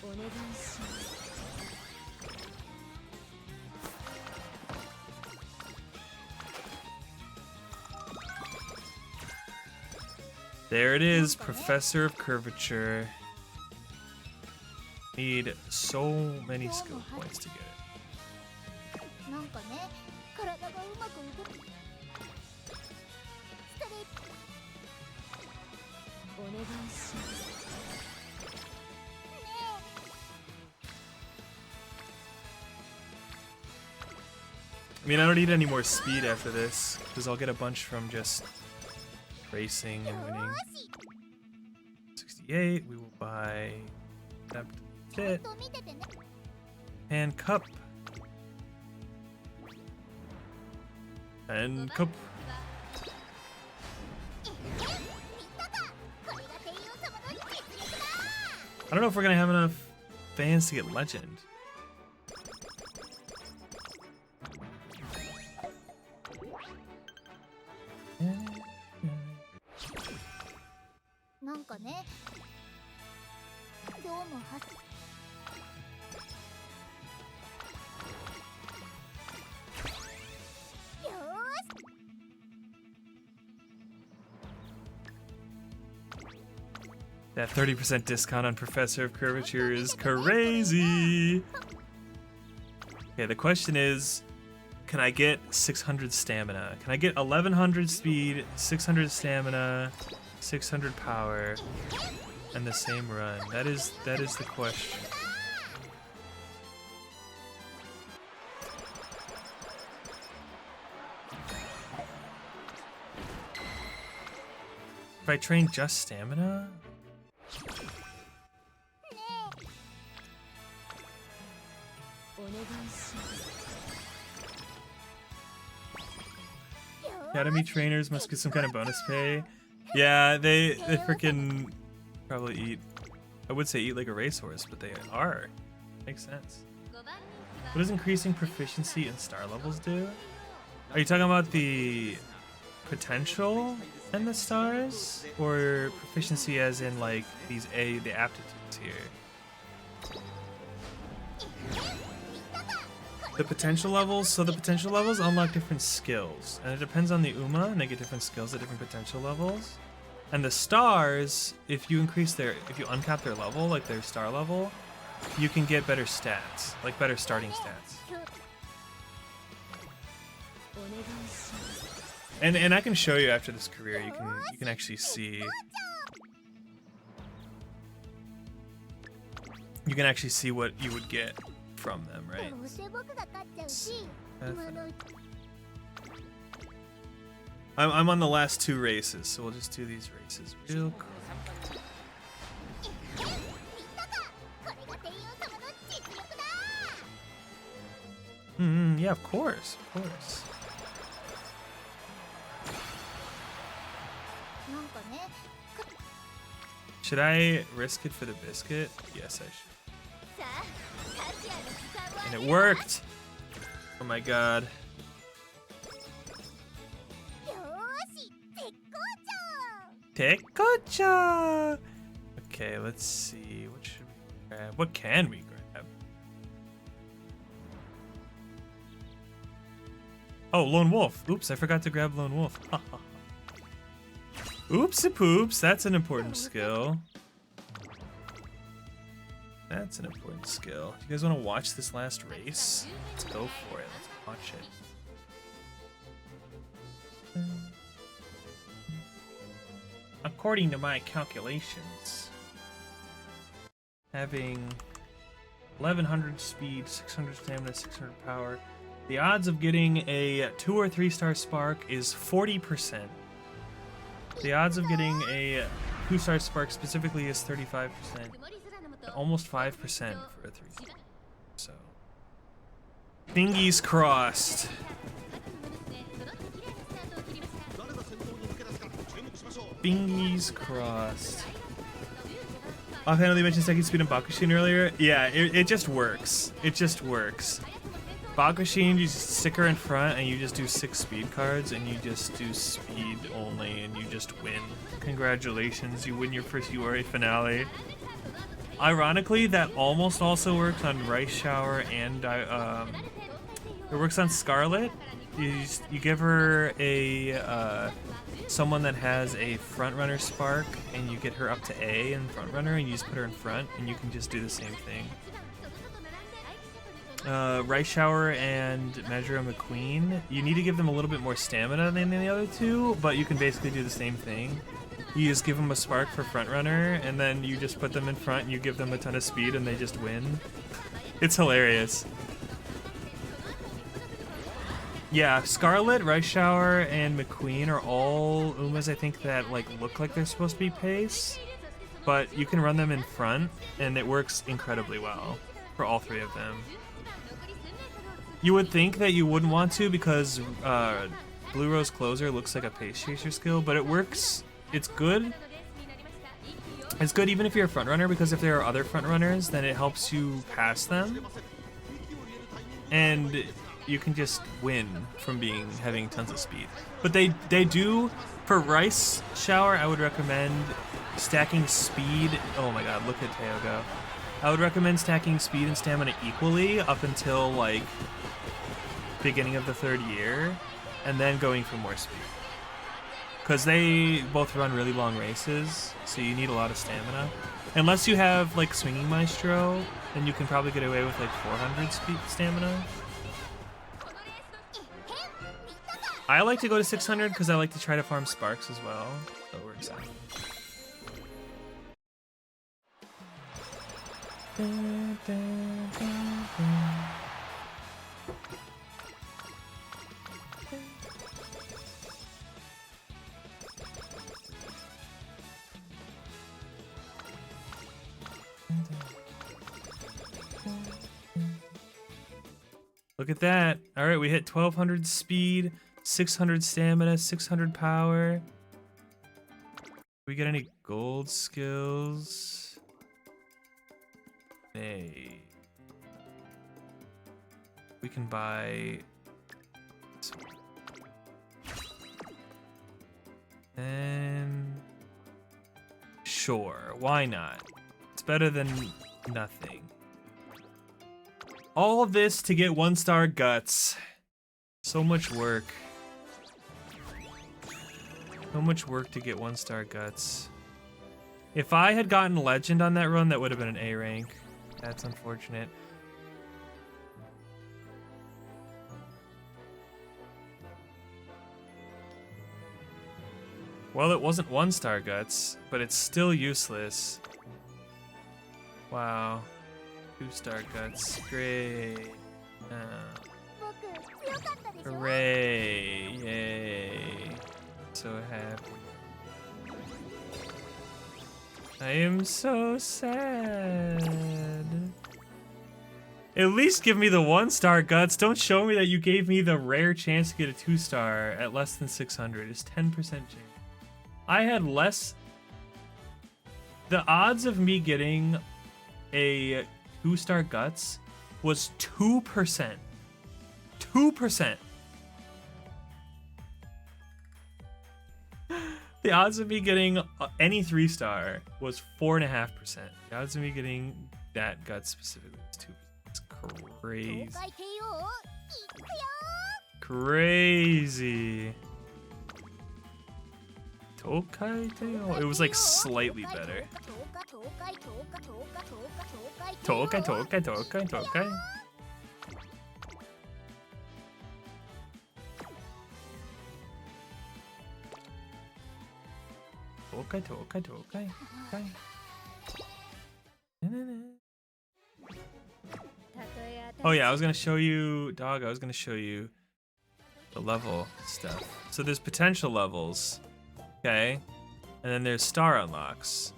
お願いします。 There it is, Professor of Curvature. Need so many skill points to get it. なんかね、体がうまく動く。ストレッチ。お願いします。I mean, I don't need any more speed after this, because I'll get a bunch from just racing and winning. 68, we will buy that ちゃん fit と見ててね。 and cup. And cup. 見たか。これが帝王様の実力だ。 I don't know if we're gonna have enough fans to get legend. なんかね。どうもは。よーし。 That 30% discount on Professor of Curvature is crazy. Okay, the question is, can I get 600 stamina? Can I get 1100 speed, 600 stamina, 600 power, and the same run? That is the question. If I train just stamina? Academy trainers must get some kind of bonus pay. Yeah, they freaking probably eat. I would say eat like a racehorse, but they are. Makes sense. What does increasing proficiency in star levels do? Are you talking about the potential and the stars, or proficiency as in like the aptitudes here? The potential levels. So the potential levels unlock different skills, and it depends on the Uma, and they get different skills at different potential levels. And the stars, if you uncap their level, like their star level, you can get better stats, like better starting stats. And I can show you after this career. You can actually see. You can actually see what you would get from them, right? I'm on the last 2 races, so we'll just do these races real quick. Yeah, of course, of course. Should I risk it for the biscuit? Yes, I should. And it worked! Oh my god. Tekocha! Okay, let's see. What should we grab? What can we grab? Oh, Lone Wolf. Oops, I forgot to grab Lone Wolf. Oopsie poops, that's an important skill. That's an important skill. You guys want to watch this last race? Let's go for it. Let's watch it. According to my calculations, having 1100 speed, 600 stamina, 600 power, the odds of getting a 2 or 3 star spark is 40%. The odds of getting a 2-star spark specifically is 35%. Almost 5% for a 3. So, fingers crossed. Fingers crossed. Offhandedly mentioned second speed in Bakushin earlier. Yeah, it just works. It just works. Bakushin, you just stick her in front and you just do 6 speed cards and you just do speed only and you just win. Congratulations, you win your first URA finale. Ironically, that almost also works on Rice Shower and it works on Scarlet. You give her a someone that has a front runner spark and you get her up to A in front runner and you just put her in front and you can just do the same thing. Rice Shower and Measure McQueen, you need to give them a little bit more stamina than the other two, but you can basically do the same thing. You just give them a spark for front runner, and then you just put them in front and you give them a ton of speed and they just win. It's hilarious. Yeah, Scarlet, Rice Shower, and McQueen are all Umas I think that look like they're supposed to be pace, but you can run them in front and it works incredibly well for all 3 of them. You would think that you wouldn't want to because Blue Rose Closer looks like a pace chaser skill, but it works. It's good. It's good even if you're a front runner, because if there are other front runners, then it helps you pass them, and you can just win from having tons of speed. But they do for Rice Shower. I would recommend stacking speed. Oh my God, look at Teo go. I would recommend stacking speed and stamina equally up until beginning of the 3rd year, and then going for more speed. Because they both run really long races, so you need a lot of stamina. Unless you have Swinging Maestro, then you can probably get away with 400 speed stamina. I like to go to 600 because I like to try to farm sparks as well, so it works out. Look at that. All right, we hit 1200 speed, 600 stamina, 600 power. We get any gold skills? Hey. We can buy. And sure, why not? It's better than nothing. All of this to get 1-star guts. So much work. So much work to get 1-star guts. If I had gotten legend on that run, that would have been an A rank. That's unfortunate. Well, it wasn't 1-star guts, but it's still useless. Wow. 2-star guts. Great. 僕強かったでしょ。 Hooray. Yay. So happy. I am so sad. At least give me the 1-star guts. Don't show me that you gave me the rare chance to get a 2-star at less than 600. It's 10% chance. I had less. The odds of me getting a 2-star guts was 2%. 2%. The odds of me getting any 3-star was 4.5%. The odds of me getting that guts specifically was 2%. It's crazy. 東海帝王いくよ。 Crazy. Tokai Teo. It was like slightly better. Tokai, Tokai, Tokai, Tokai. Tokai, Tokai, Tokai, Tokai. Oh yeah, I was gonna show you, dog. I was gonna show you the level stuff. So there's potential levels, okay, and then there's star unlocks.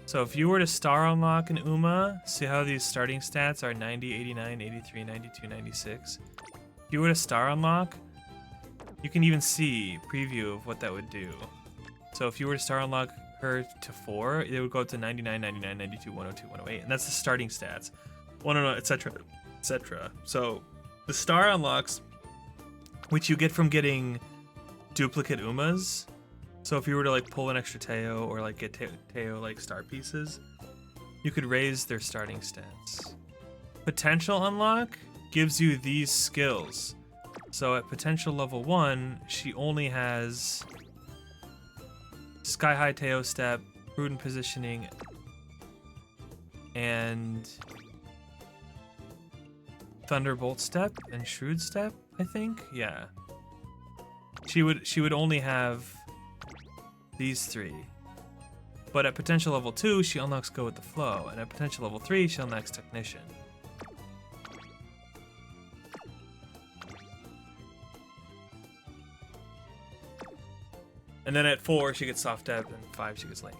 So if you were to star unlock an Uma, see how these starting stats are 90, 89, 83, 92, 96. If you were to star unlock, you can even see preview of what that would do. So if you were to star unlock her to 4, it would go up to 99, 99, 92, 102, 108, and that's the starting stats. 109, etc. etc. So the star unlocks, which you get from getting duplicate Umas. So if you were to like pull an extra Teo or like get Teo like star pieces, you could raise their starting stats. Potential unlock gives you these skills. So at potential level 1, she only has Sky High Teo Step, Prudent Positioning, and Thunderbolt Step and Shrewd Step, I think. Yeah. She would only have these 3. But at potential level 2, she unlocks Go with the Flow, and at potential level 3, she unlocks Technician. And then at 4, she gets Soft Step, and 5, she gets Lane.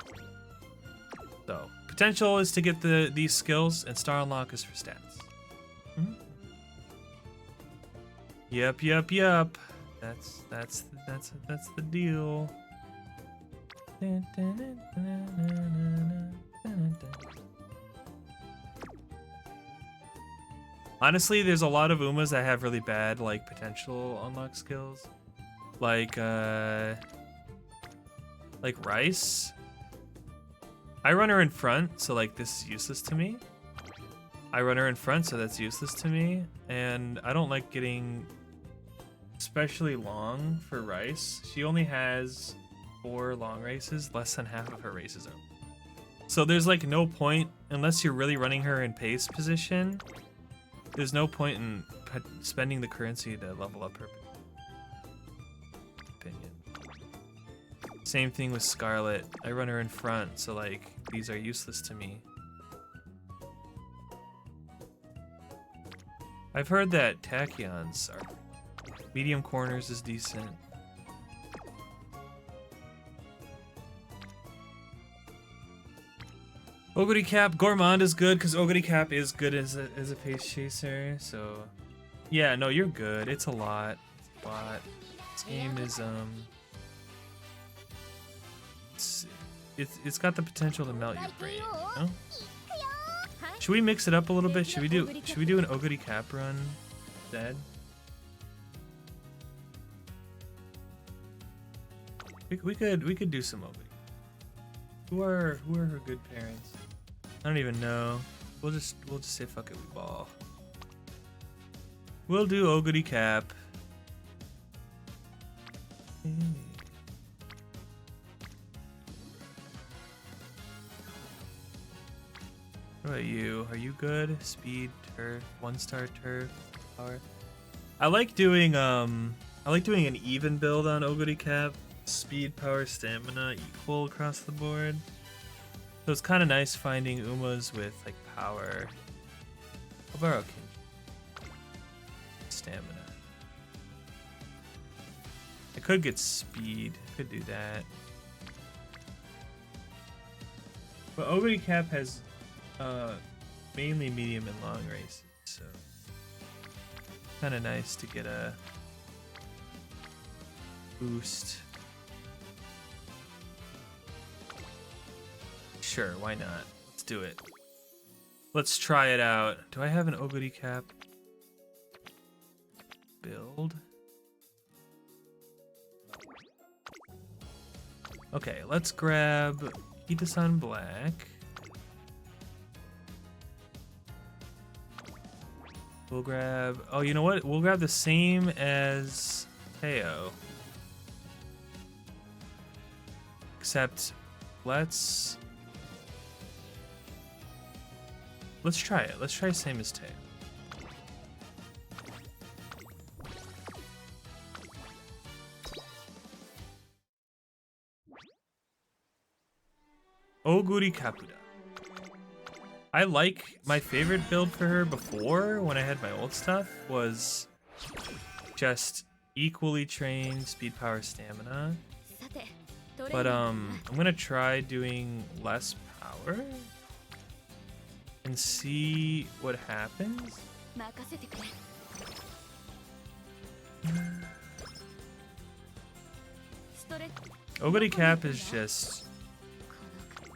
So potential is to get these skills, and Star Unlock is for stats. Mm-hmm. Yep. That's the deal. Honestly, there's a lot of Umas that have really bad like potential unlock skills, like Rice. I run her in front, so like this is useless to me. I run her in front, so that's useless to me, and I don't like getting especially long for Rice. She only has 4 long races, less than half of her races are. So there's like no point, unless you're really running her in pace position, there's no point in spending the currency to level up her opinion. Same thing with Scarlet. I run her in front, so like these are useless to me. I've heard that Tachyons are medium corners is decent. Ogre Cap Gourmand is good because Ogre Cap is good as a pace chaser, so Yeah, no, you're good. It's a lot. It's a lot. This game is it's got the potential to melt your brain, you know? Should we mix it up a little bit? Should we do an Oguri Cap run instead? We could do some Oguri. Who are her good parents? I don't even know. We'll just say fuck it, we ball. We'll do Oguri Cap. What about you? Are you good? Speed, turf, 1-star turf, power. I like doing an even build on Oguri Cap. Speed, power, stamina equal across the board. So it's kind of nice finding Umas with like power. How about stamina? I could get speed. Could do that. But Oguri Cap has mainly medium and long races, so kind of nice to get a boost. Sure, why not? Let's do it. Let's try it out. Do I have an Oguri Cap build? Okay, let's grab Kitasan Black. We'll grab... Oh, you know what? We'll grab the same as Teo. Except, let's try it. Let's try same as Teo. Oguri Kapuda. I like my favorite build for her before, when I had my old stuff, was just equally trained speed, power, stamina. But I'm gonna try doing less power and see what happens. Oguri Cap is just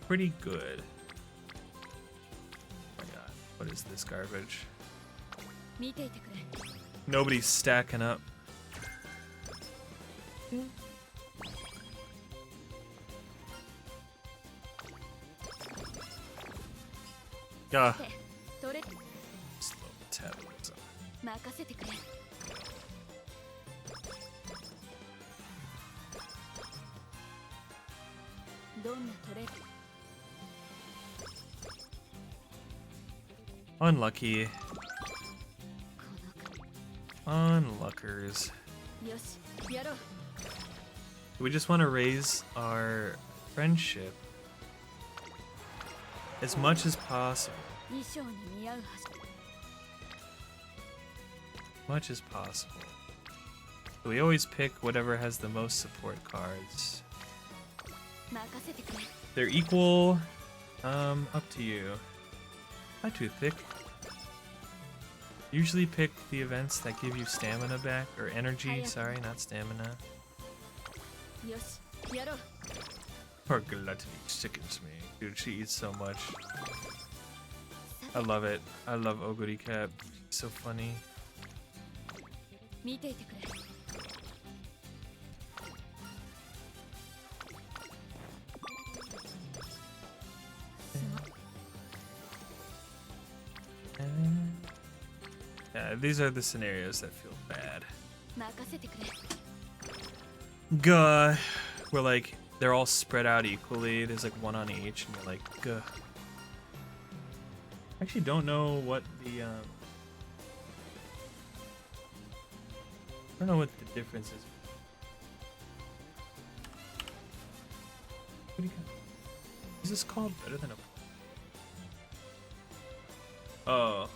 pretty good. Oh my god, what is this garbage? Nobody's stacking up. Ah. Slow metabolism. Unlucky. Unluckers. We just want to raise our friendship as much as possible. Much as possible. So we always pick whatever has the most support cards. They're equal. Up to you. Not too thick. Usually pick the events that give you stamina back, or energy, sorry, not stamina. Poor Gluttony sickens me. Dude, she eats so much. I love it. I love Oguri Cap. She's so funny. Yeah, these are the scenarios that feel bad. Gah. We're like, they're all spread out equally. There's like one on each, and you're like, gah. I actually don't know what the, I don't know what the difference is. What do you got? Is this called better than a... Oh.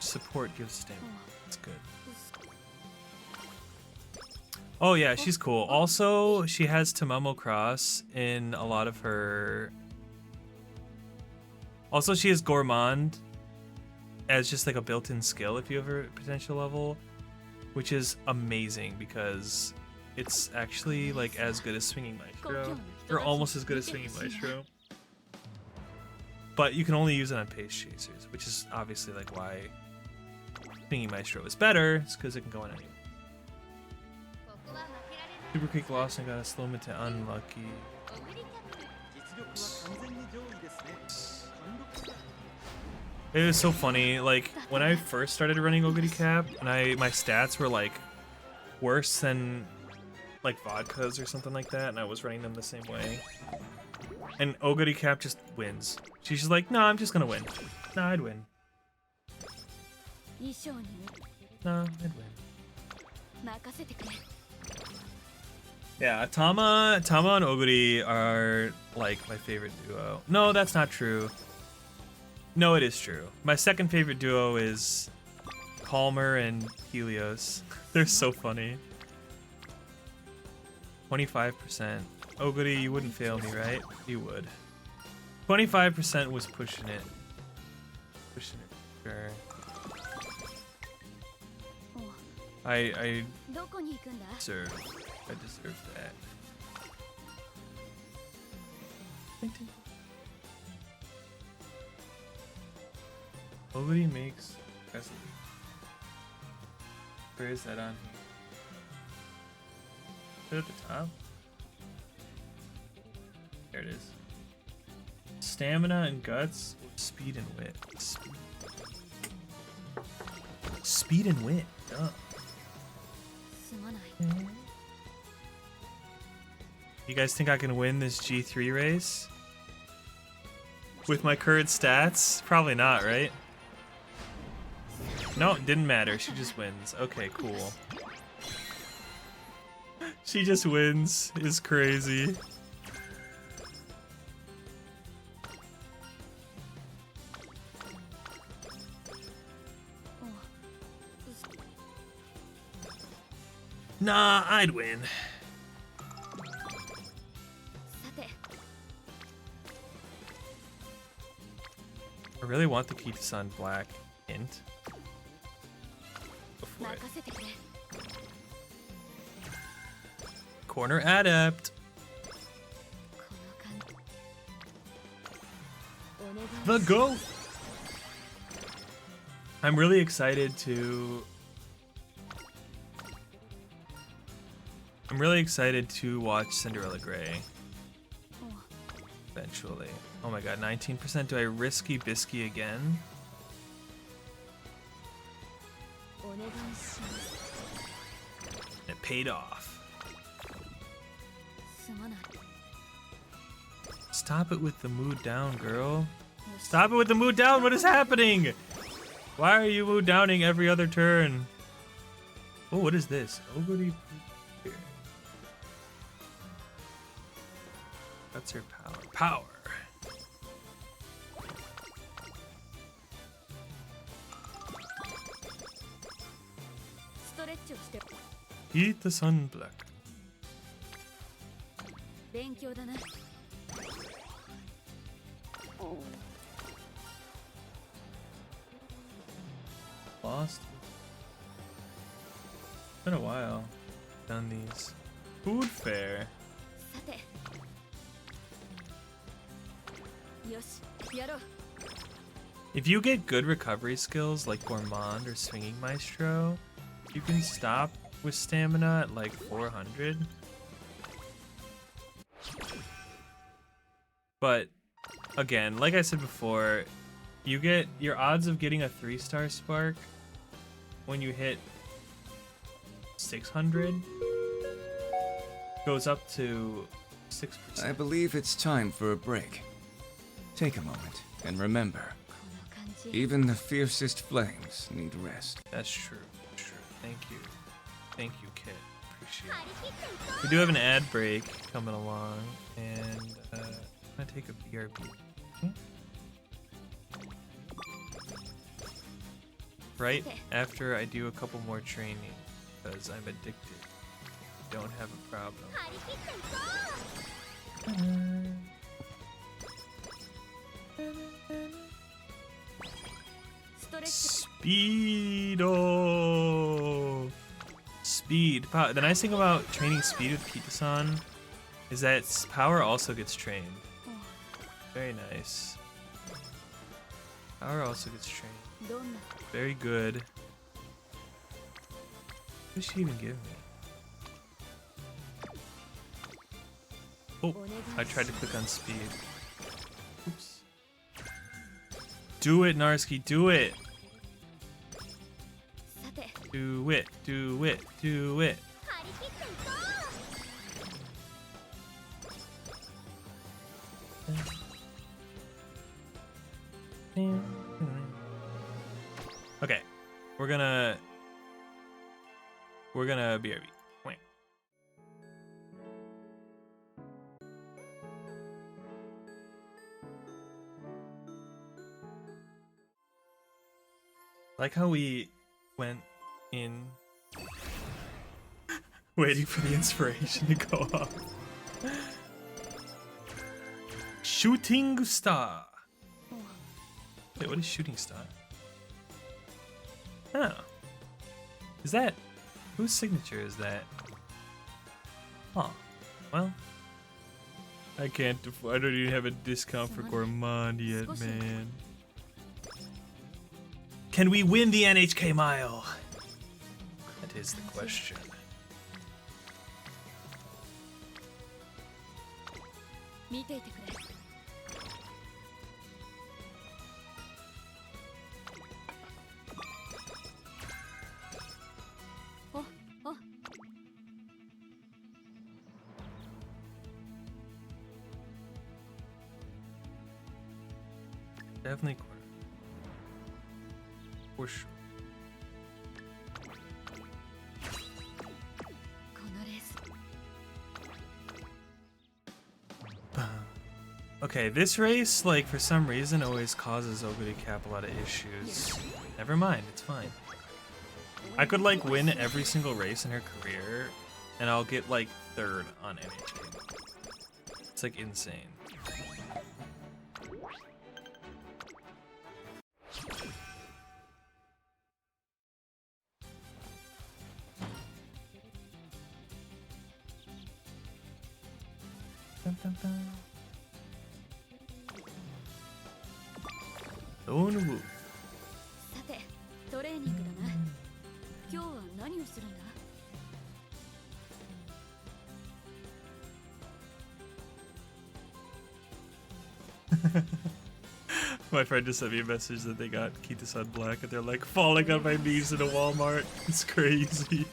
Support gives stamina. That's good. Oh yeah, she's cool. Also, she has Tamamo Cross in a lot of her... Also, she has Gourmand as just like a built-in skill if you have a potential level, which is amazing because it's actually like as good as Swinging Maestro, or almost as good as Swinging Maestro. But you can only use it on Pace Chasers, which is obviously like why Swinging Maestro is better. It's because it can go on any. Super Creek lost and got a slow to unlucky. It was so funny. Like when I first started running Oguri Cap, and my stats were like worse than like vodkas or something like that, and I was running them the same way. And Oguri Cap just wins. She's just like, no, I'm just gonna win. Nah, I'd win. Nah, I'd win. Yeah, Tama and Oguri are like my favorite duo. No, that's not true. No, it is true. My second favorite duo is Palmer and Helios. They're so funny. 25%. Oguri, you wouldn't fail me, right? You would. 25% was pushing it. Pushing it, sure. I deserve that. Oguri makes Presley. Where is that on here? Is it at the top? There it is. Stamina and guts, or speed and wit. Speed and wit. Duh. You guys think I can win this G3 race? With my current stats? Probably not, right? No, it didn't matter. She just wins. Okay, cool. She just wins. Is crazy. Nah, I'd win. I really want the Kitasan black hint. Go for it. Corner adept. The goat. I'm really excited to watch Cinderella Grey. Eventually. Oh my god, 19%. Do I risky bisky again? It paid off. Stop it with the mood down, girl. Stop it with the mood down. What is happening? Why are you mood downing every other turn? Oh, what is this? Oguri. That's her power. Power. Eat the sun black. Lost. Been a while. Done these. Food fair. If you get good recovery skills like Gourmand or Swinging Maestro, you can stop with stamina at like 400. But again, like I said before, you get your odds of getting a 3-star spark when you hit 600 goes up to 6%. I believe it's time for a break. Take a moment and remember, even the fiercest flames need rest. That's true. True. Thank you. Thank you, Kit. Appreciate it. We do have an ad break coming along, and I'm gonna take a BRB. Right after I do a couple more training, because I'm addicted. Don't have a problem. Speedo. Speed. The nice thing about training speed with Kitasan is that power also gets trained. Very nice. Power also gets trained. Very good. What did she even give me? Oh, I tried to click on speed. Oops. Do it, Narski, do it! Do it, do it, do it. Okay, we're gonna BRB. Wait. Like how we went in waiting for the inspiration to go off. Shooting star. Wait, what is shooting star? Oh. Is that... whose signature is that? Huh. Well... I can't... I don't even have a discount for Gourmand yet, man. Can we win the NHK Mile? That is the question. Definitely corner. For sure. Okay, this race, like, for some reason, always causes Oguri Cap a lot of issues. Never mind, it's fine. I could, like, win every single race in her career, and I'll get, like, 3rd on NHK. It's, like, insane. Dun, dun, dun. Own Woo. さて、トレーニングだな。今日は何をするんだ? My friend just sent me a message that they got Kitasan Black and they're like falling on my knees in a Walmart. It's crazy.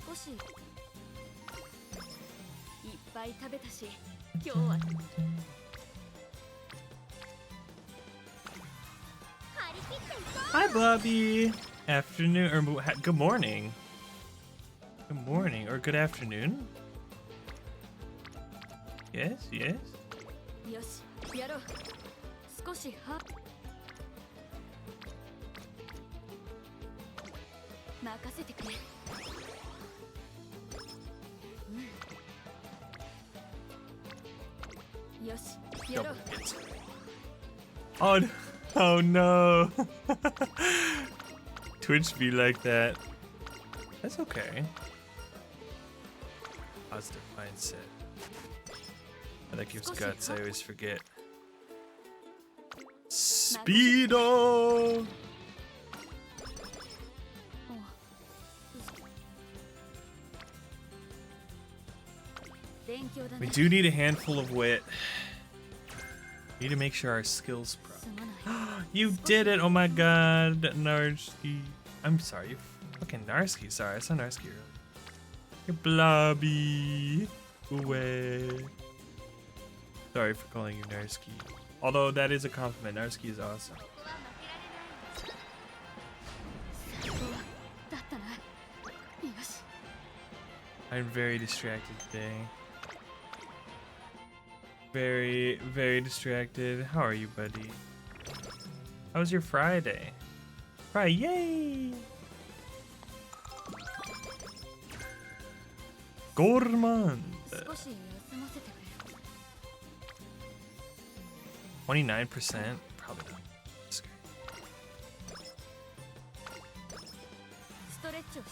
少しいっぱい食べたし、今日は Hi, Blobby. Afternoon or good morning. Good morning or good afternoon. Yes, yes. よし、やろう。少しは任せてくれ。よし、やろう。 Oh, oh no. Twitch be like that. That's okay. Positive mindset. That gives guts, I always forget. Speedo! We do need a handful of wit. We need to make sure our skills proc. You did it! Oh my god, Narski. I'm sorry, you fucking Narski. Sorry, I saw Narski earlier. You're Blobby. Away. Sorry for calling you Narski. Although that is a compliment. Narski is awesome. I'm very distracted today. Very, very distracted. How are you, buddy? How was your Friday? Friday, yay! Gourmand. 29%? Probably not. That's great. ストレッチをし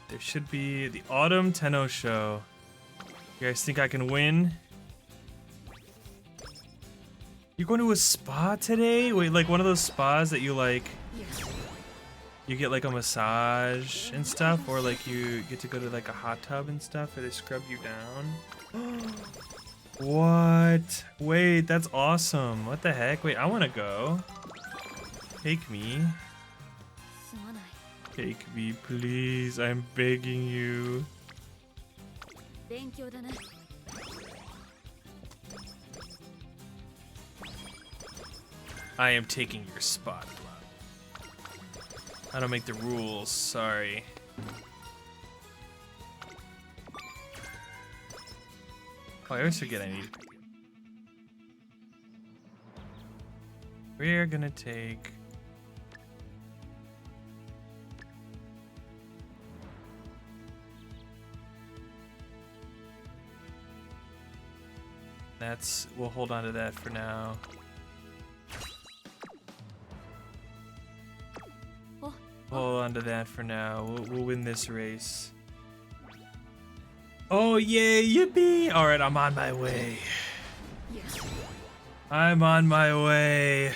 There should be the Autumn Tenno show. You guys think I can win? You're going to a spa today? Wait, like one of those spas that you like, you get like a massage and stuff, or like you get to go to like a hot tub and stuff where they scrub you down? What? Wait, that's awesome. What the heck? Wait, I want to go. Take me. すまない Take me, please. I'm begging you. 勉強だね I am taking your spot. I don't make the rules, sorry. Oh, I always forget I need. We're gonna take. We'll hold on to that for now. Hold on to that for now. We'll win this race. Oh, yay, yippee! Alright, I'm on my way. I'm on my way.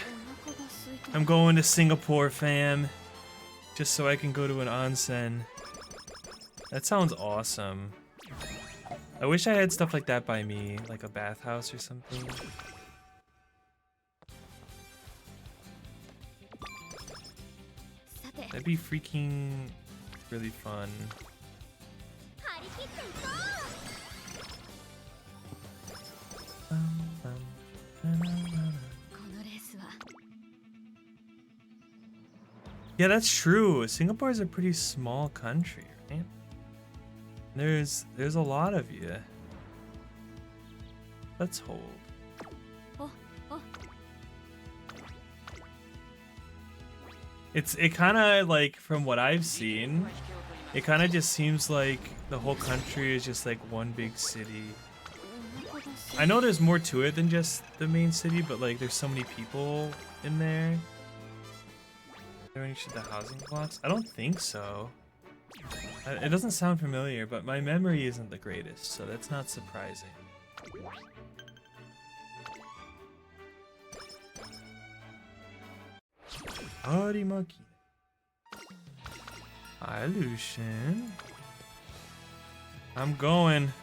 お腹が空いて I'm going to Singapore, fam. Just so I can go to an onsen. That sounds awesome. I wish I had stuff like that by me, like a bathhouse or something. That'd be freaking really fun. 張り切っていこ Um, うこのレースは Yeah, that's true. Singapore is a pretty small country, right? There's a lot of you. Let's hold. おお It kind of like, from what I've seen, it kind of just seems like the whole country is just like one big city. お腹が空いて I know there's more to it than just the main city, but like there's so many people in there. Are there any the housing blocks? I don't think so. It doesn't sound familiar, but my memory isn't the greatest, so that's not surprising. Harimaki. Hi, Lucian. I'm going.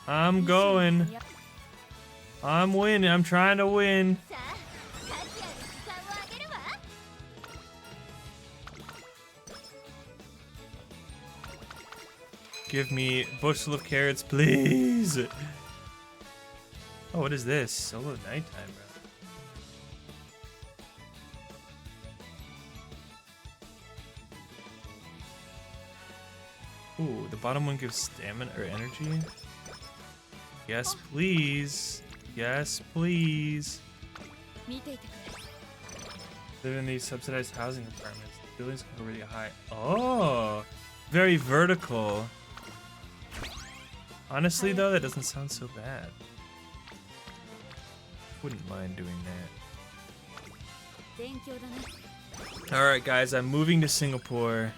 I'm going. I'm winning. I'm trying to win. さあ価値ある時間をあげるわ Give me bushel of carrots, please. Oh, what is this? Solo nighttime, bro. Ooh, the bottom one gives stamina or energy. Yes, please. Yes, please. 見ていてくれ Live in these subsidized housing apartments. The buildings can go really high. Oh, very vertical. Honestly, though, that doesn't sound so bad. Wouldn't mind doing that. 勉強だね Alright, guys, I'm moving to Singapore.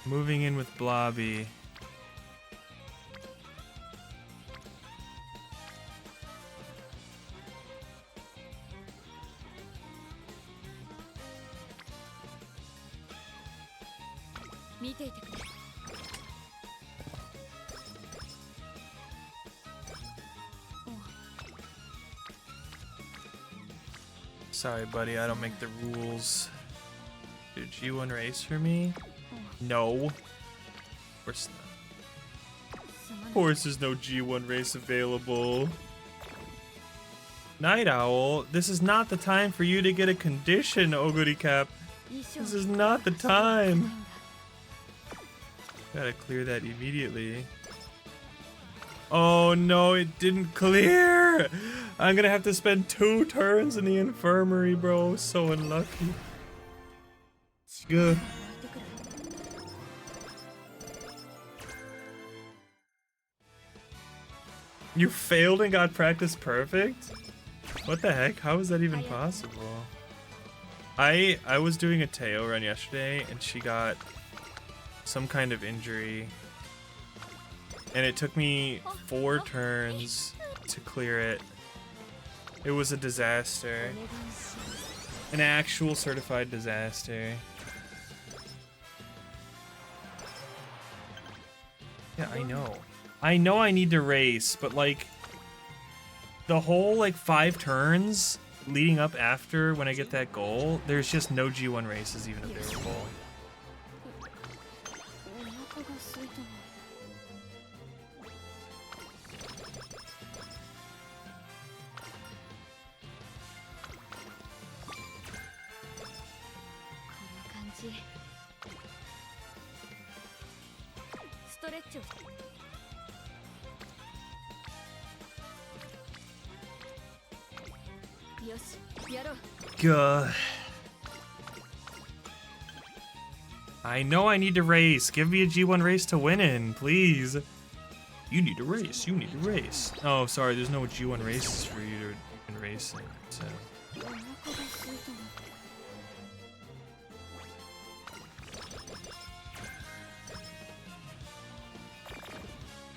Moving in with Blobby. Sorry, buddy, I don't make the rules. Did G1 race for me? No. Of course not. Of course there's no G1 race available. Night Owl, this is not the time for you to get a condition, Oguri Cap. This is not the time. Gotta clear that immediately. Oh no, it didn't clear! I'm gonna have to spend 2 turns in the infirmary, bro. So unlucky. Good. You failed and got practice perfect? What the heck? How is that even possible? I was doing a Teo run yesterday and she got some kind of injury. And it took me 4 turns to clear it. It was a disaster. An actual certified disaster. Yeah, I know. I know I need to race, but like the whole like 5 turns leading up after when I get that goal, there's just no G1 races even available. God. I know I need to race. Give me a G1 race to win in, please. You need to race. You need to race. Oh, sorry. There's no G1 races for you to even race in. So.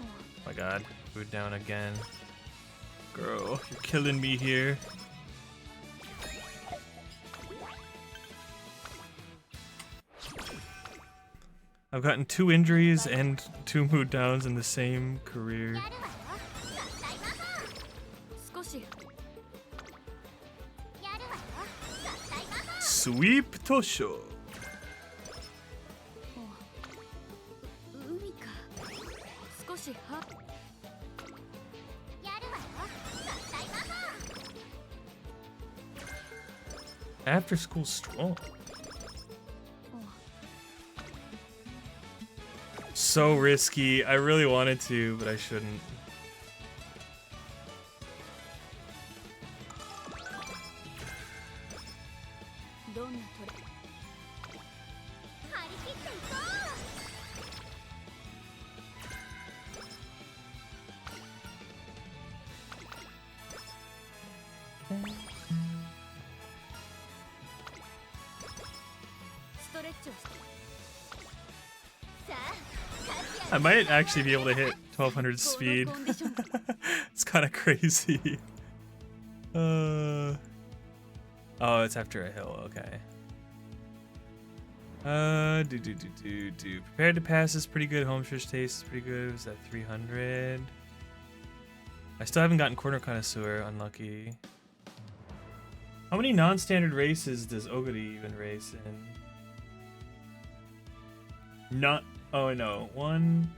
Oh my God. Food down again. Girl, you're killing me here. I've gotten 2 injuries and 2 mood downs in the same career. Sweep Tosho. After school stroll. So risky. I really wanted to, but I shouldn't. I might actually be able to hit 1200 speed. It's kind of crazy. Oh, it's after a hill. Okay. Prepared to pass is pretty good. Home stretch taste is pretty good. Was that 300? I still haven't gotten corner connoisseur. Unlucky. How many non-standard races does Oguri even race in? Not. Oh no. 1,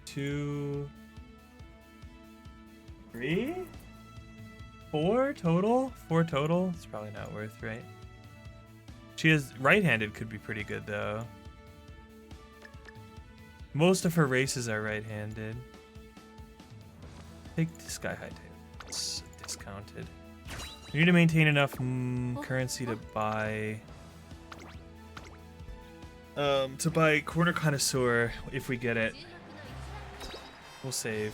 2, 3, 4 total? 4 total? It's probably not worth, right? She has right-handed, could be pretty good though. Most of her races are right-handed. Take the Sky High Tail. It's discounted. We need to maintain enough currency to buy corner connoisseur if we get it. We'll save.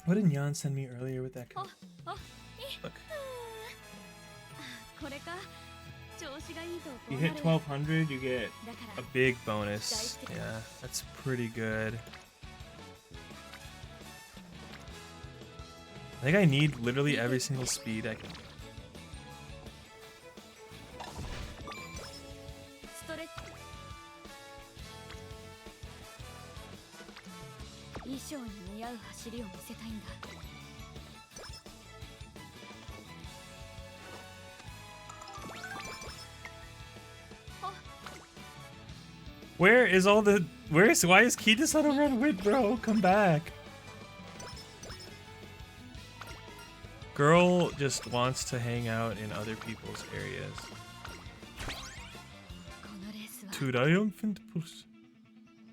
What did Jan send me earlier with that? Look. You hit 1200, you get a big bonus. Yeah, that's pretty good. I think I need literally every single speed I can. Where is all the... why is Kitasan over on Wit, bro? Come back. Girl just wants to hang out in other people's areas. Triumphant push.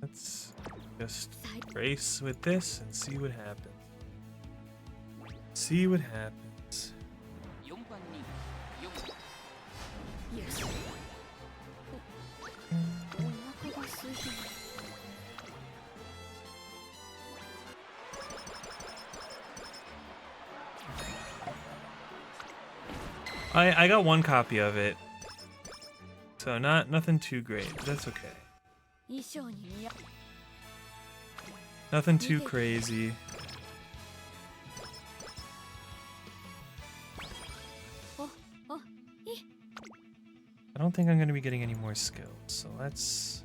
That's Just race with this and see what happens. See what happens. I got one copy of it, so nothing too great. But that's okay. Nothing too crazy. I don't think I'm gonna be getting any more skills, so let's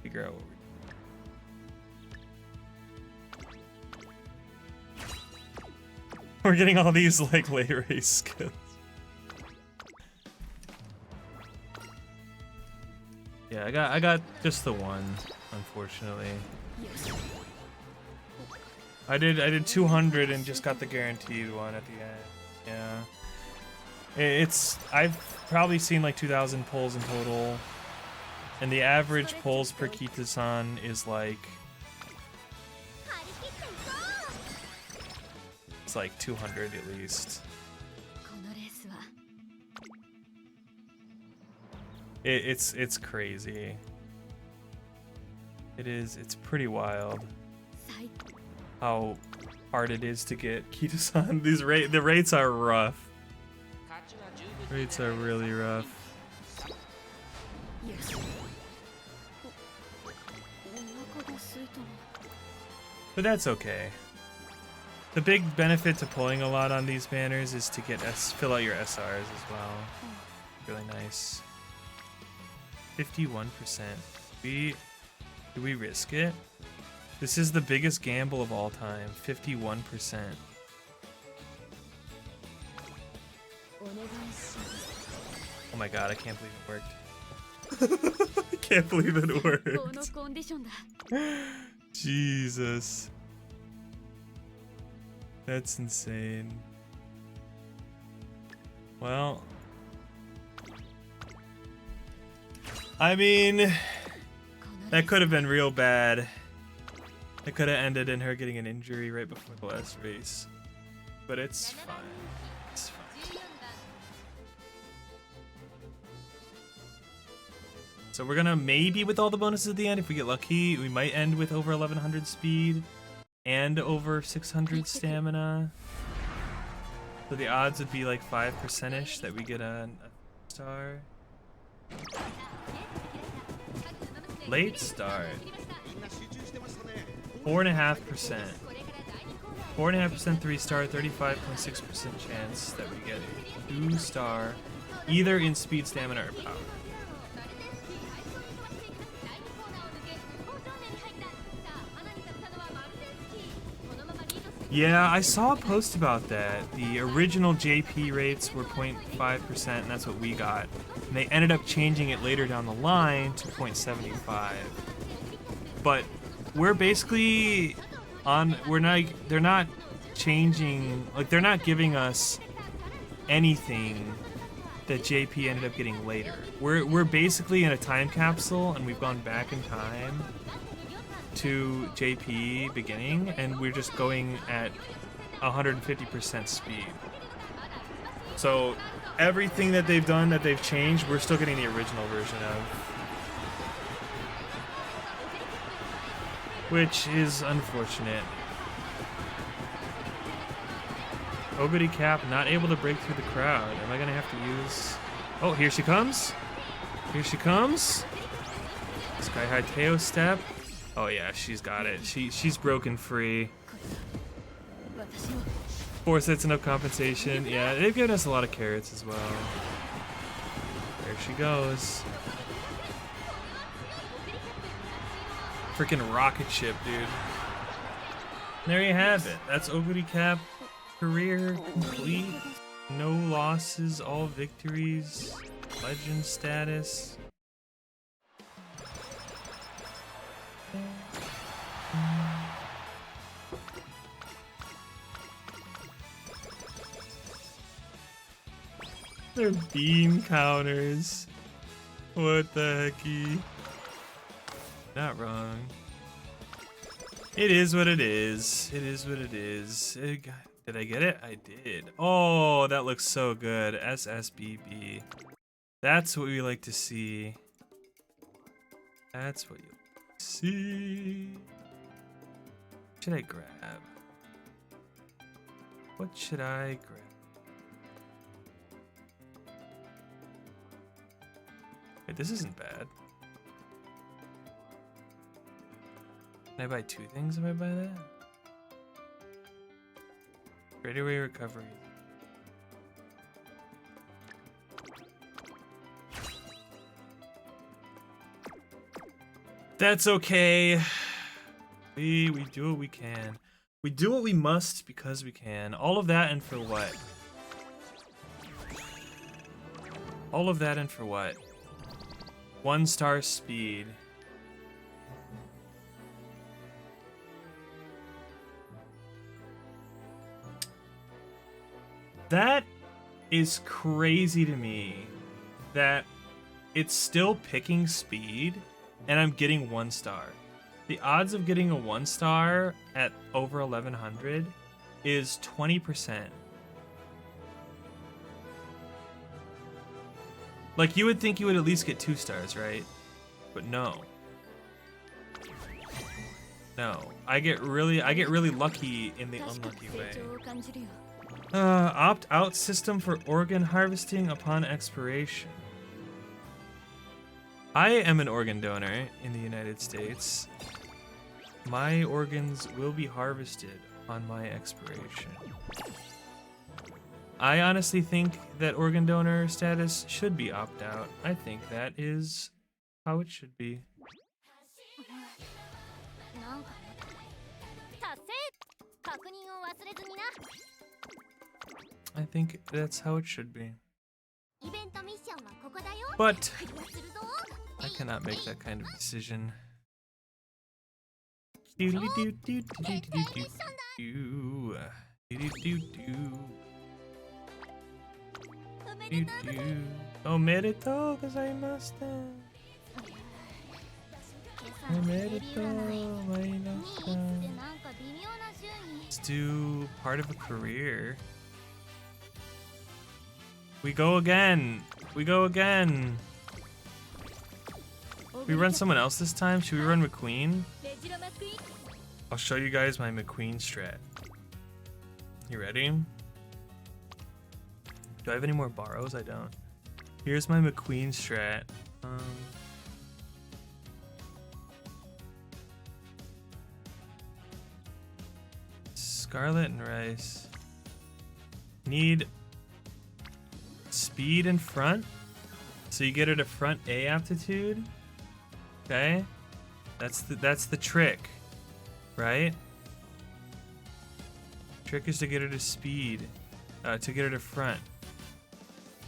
figure out what we're getting all these like late race skills. Yeah, I got just the one, unfortunately. I did 200 and just got the guaranteed one at the end. Yeah. I've probably seen like 2,000 pulls in total, and the average pulls per Kitasan is like it's like 200 at least. It's crazy. It's pretty wild how hard it is to get Kitasan. The rates are rough. Rates are really rough. But that's okay. The big benefit to pulling a lot on these banners is to fill out your SRs as well. Really nice. 51%. Do we risk it? This is the biggest gamble of all time. 51%. Oh my god, I can't believe it worked. I can't believe it worked. Jesus. That's insane. Well, I mean, that could have been real bad. It could have ended in her getting an injury right before the last race. But it's fine. It's fine. So we're gonna maybe, with all the bonuses at the end, if we get lucky, we might end with over 1100 speed and over 600 stamina. So the odds would be like 5%ish that we get a star. Late start. 4.5%. 4.5% 3-star, 35.6% chance that we get a 2-star, either in speed, stamina, or power. Yeah, I saw a post about that. The original JP rates were 0.5%, and that's what we got. And they ended up changing it later down the line to 0.75. But we're basically on, they're not changing, like they're not giving us anything that JP ended up getting later. We're basically in a time capsule, and we've gone back in time to JP beginning, and we're just going at 150% speed. So everything that they've done, that they've changed, we're still getting the original version of, which is unfortunate. Oguri Cap not able to break through the crowd. Am I gonna have to use... Oh, here she comes. Here she comes. Sky High Teo step. Oh yeah, she's got it. She's broken free. 4 sets enough compensation. Yeah, they've given us a lot of carrots as well. There she goes. Freaking rocket ship, dude. There you have it. That's Oguri Cap career complete. No losses, all victories. Legend status. They're bean counters. What the hecky? Not wrong. It is what it is. It is what it is. Did I get it? I did. Oh, that looks so good. SSBB. That's what we like to see. That's what you like to see. What should I grab? What should I grab? Wait, this isn't bad. Can I buy 2 things if I buy that? Straightaway recovery. That's okay. We do what we can. We do what we must because we can. All of that and for what? All of that and for what? 1-star speed. That is crazy to me that it's still picking speed and I'm getting 1-star. The odds of getting a 1-star at over 1100 is 20%. Like, you would think you would at least get 2 stars, right? But no. No. I get really lucky in the unlucky way. Opt-out system for organ harvesting upon expiration. I am an organ donor in the United States. My organs will be harvested on my expiration. I honestly think that organ donor status should be opt-out. I think that is how it should be. なんか達成確認を忘れずにな I think that's how it should be. イベントミッションはここだよ But クリアするぞ I cannot make that kind of decision. おめでとうございました。おめでとうございました。Let's do part of a career. We go again. We go again. We run someone else this time? Should we run McQueen? I'll show you guys my McQueen strat. You ready? Do I have any more borrows? I don't. Here's my McQueen strat. Scarlet and Rice. Need speed in front. So you get her to front A aptitude. Okay? That's the trick. Right? Trick is to get her to speed. To get her to front.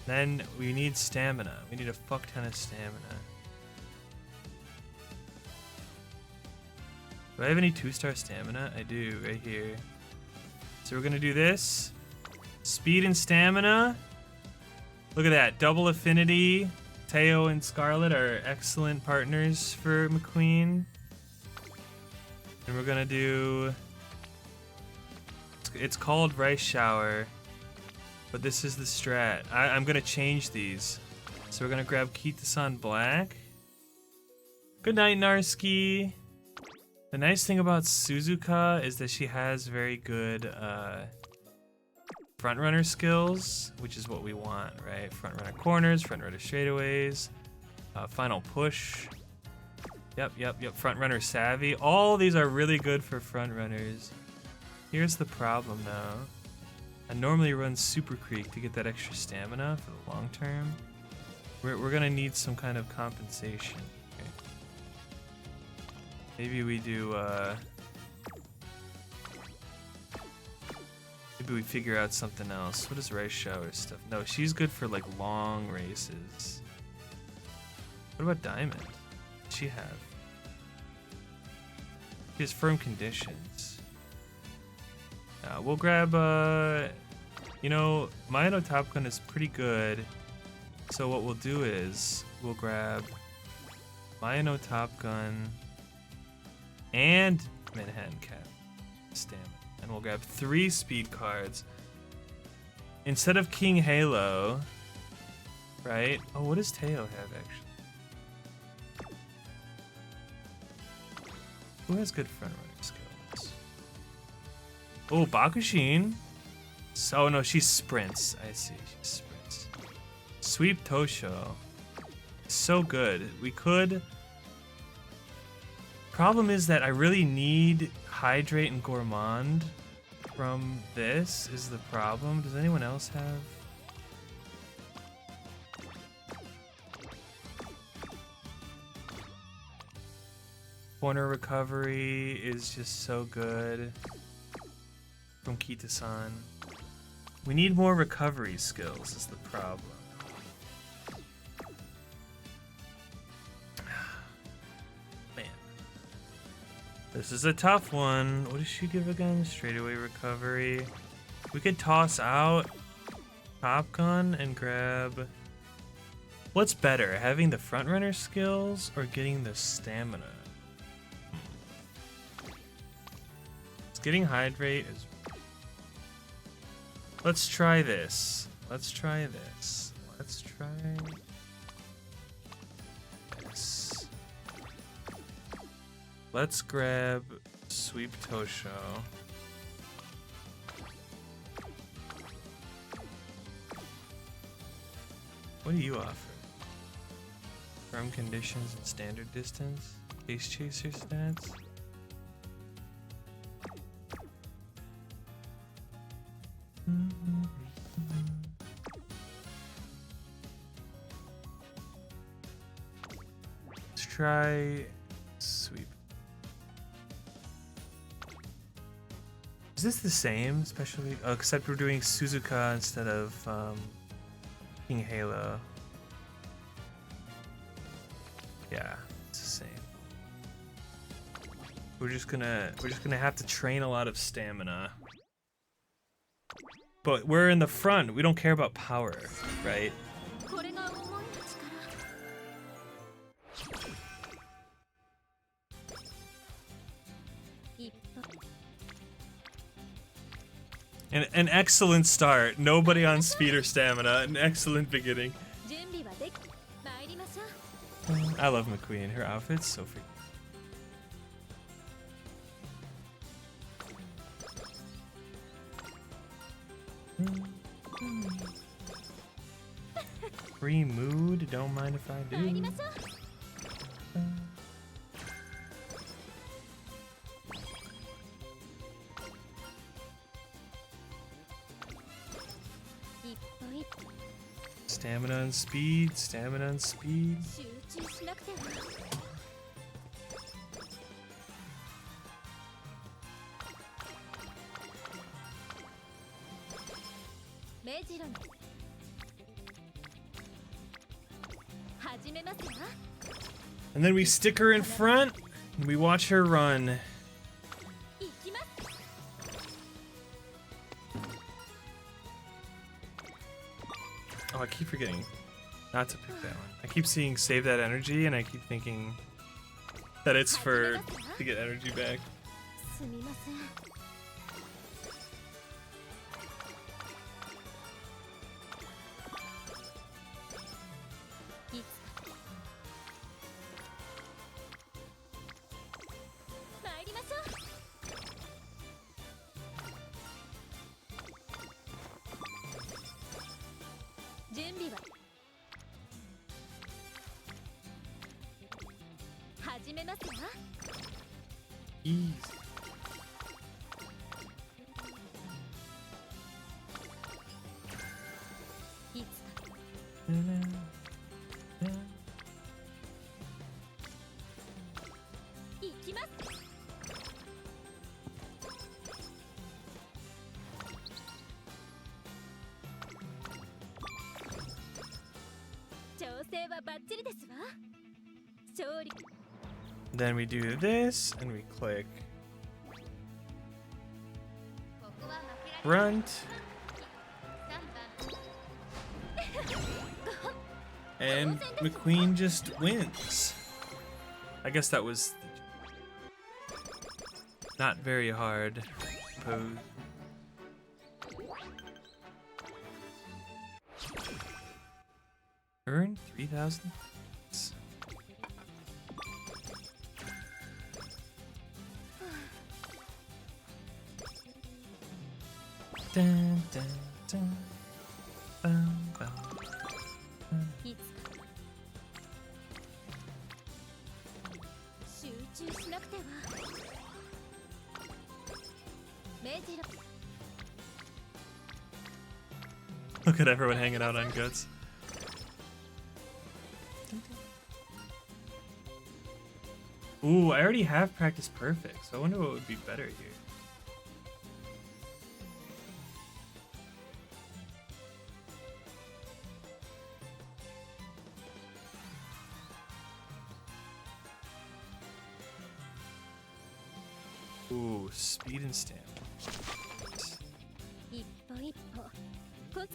Then we need stamina. We need a fuck ton of stamina. Do I have any 2-star stamina? I do, right here. So we're gonna do this. Speed and stamina. Look at that, double affinity. Teo and Scarlet are excellent partners for McQueen. And we're gonna do... It's called Rice Shower. But this is the strat. I'm gonna change these. So we're gonna grab Kitasan Black. Good night, Narski. The nice thing about Suzuka is that she has very good front runner skills, which is what we want, right? Front runner corners, front runner straightaways, final push. Yep. Front runner savvy. All these are really good for front runners. Here's the problem though. I normally run Super Creek to get that extra stamina for the long term. We're gonna need some kind of compensation. Okay. Maybe we do, maybe we figure out something else. What is Rice Shower stuff? No, she's good for like long races. What about Diamond? What does she have? She has firm conditions. We'll grab, you know, Maino Top Gun is pretty good So what we'll do is we'll grab Lion-O Top Gun and Manhattan Cat stamina, and we'll grab 3 speed cards instead of King Halo, right? Oh, what does Teo have actually? Who has good front running skills? Oh, Bakushin. So no, she sprints. I see, she sprints. Sweep Tosho. So good. We could. Problem is that I really need Hydrate and Gourmand from this is the problem. Does anyone else have? Corner recovery is just so good from Kitasan. We need more recovery skills is the problem. Man. This is a tough one. What does she give again? Straightaway recovery. We could toss out Top Gun and grab... What's better, having the front runner skills or getting the stamina? Getting Hydrate is... Let's try this. Let's try this. Let's try this. Let's grab Sweep Tosho. What do you offer? Firm conditions and standard distance? Base chaser stats? Let's try sweep. Is this the same? Especially, except we're doing Suzuka instead of King Halo. Yeah, it's the same. We're just gonna have to train a lot of stamina. But we're in the front. We don't care about power, right? An excellent start. Nobody on speed or stamina. An excellent beginning. I love McQueen. Her outfit's so freaking. Free mood, don't mind if I do. Stamina and speed, stamina and speed. And then we stick her in front and we watch her run. Oh, I keep forgetting not to pick that one. I keep seeing save that energy and I keep thinking that it's for to get energy back. Easy. Then we do this and we click front. And McQueen just wins. I guess that was not very hard pose. Earn 3,000. Dun, dun, dun. Bum, bum. いつか集中しなくてはメジロ Look at everyone hanging out on guts. Ooh, I already have practice perfect, so I wonder what would be better here. Ooh, speed and stamina. 一歩一歩コツ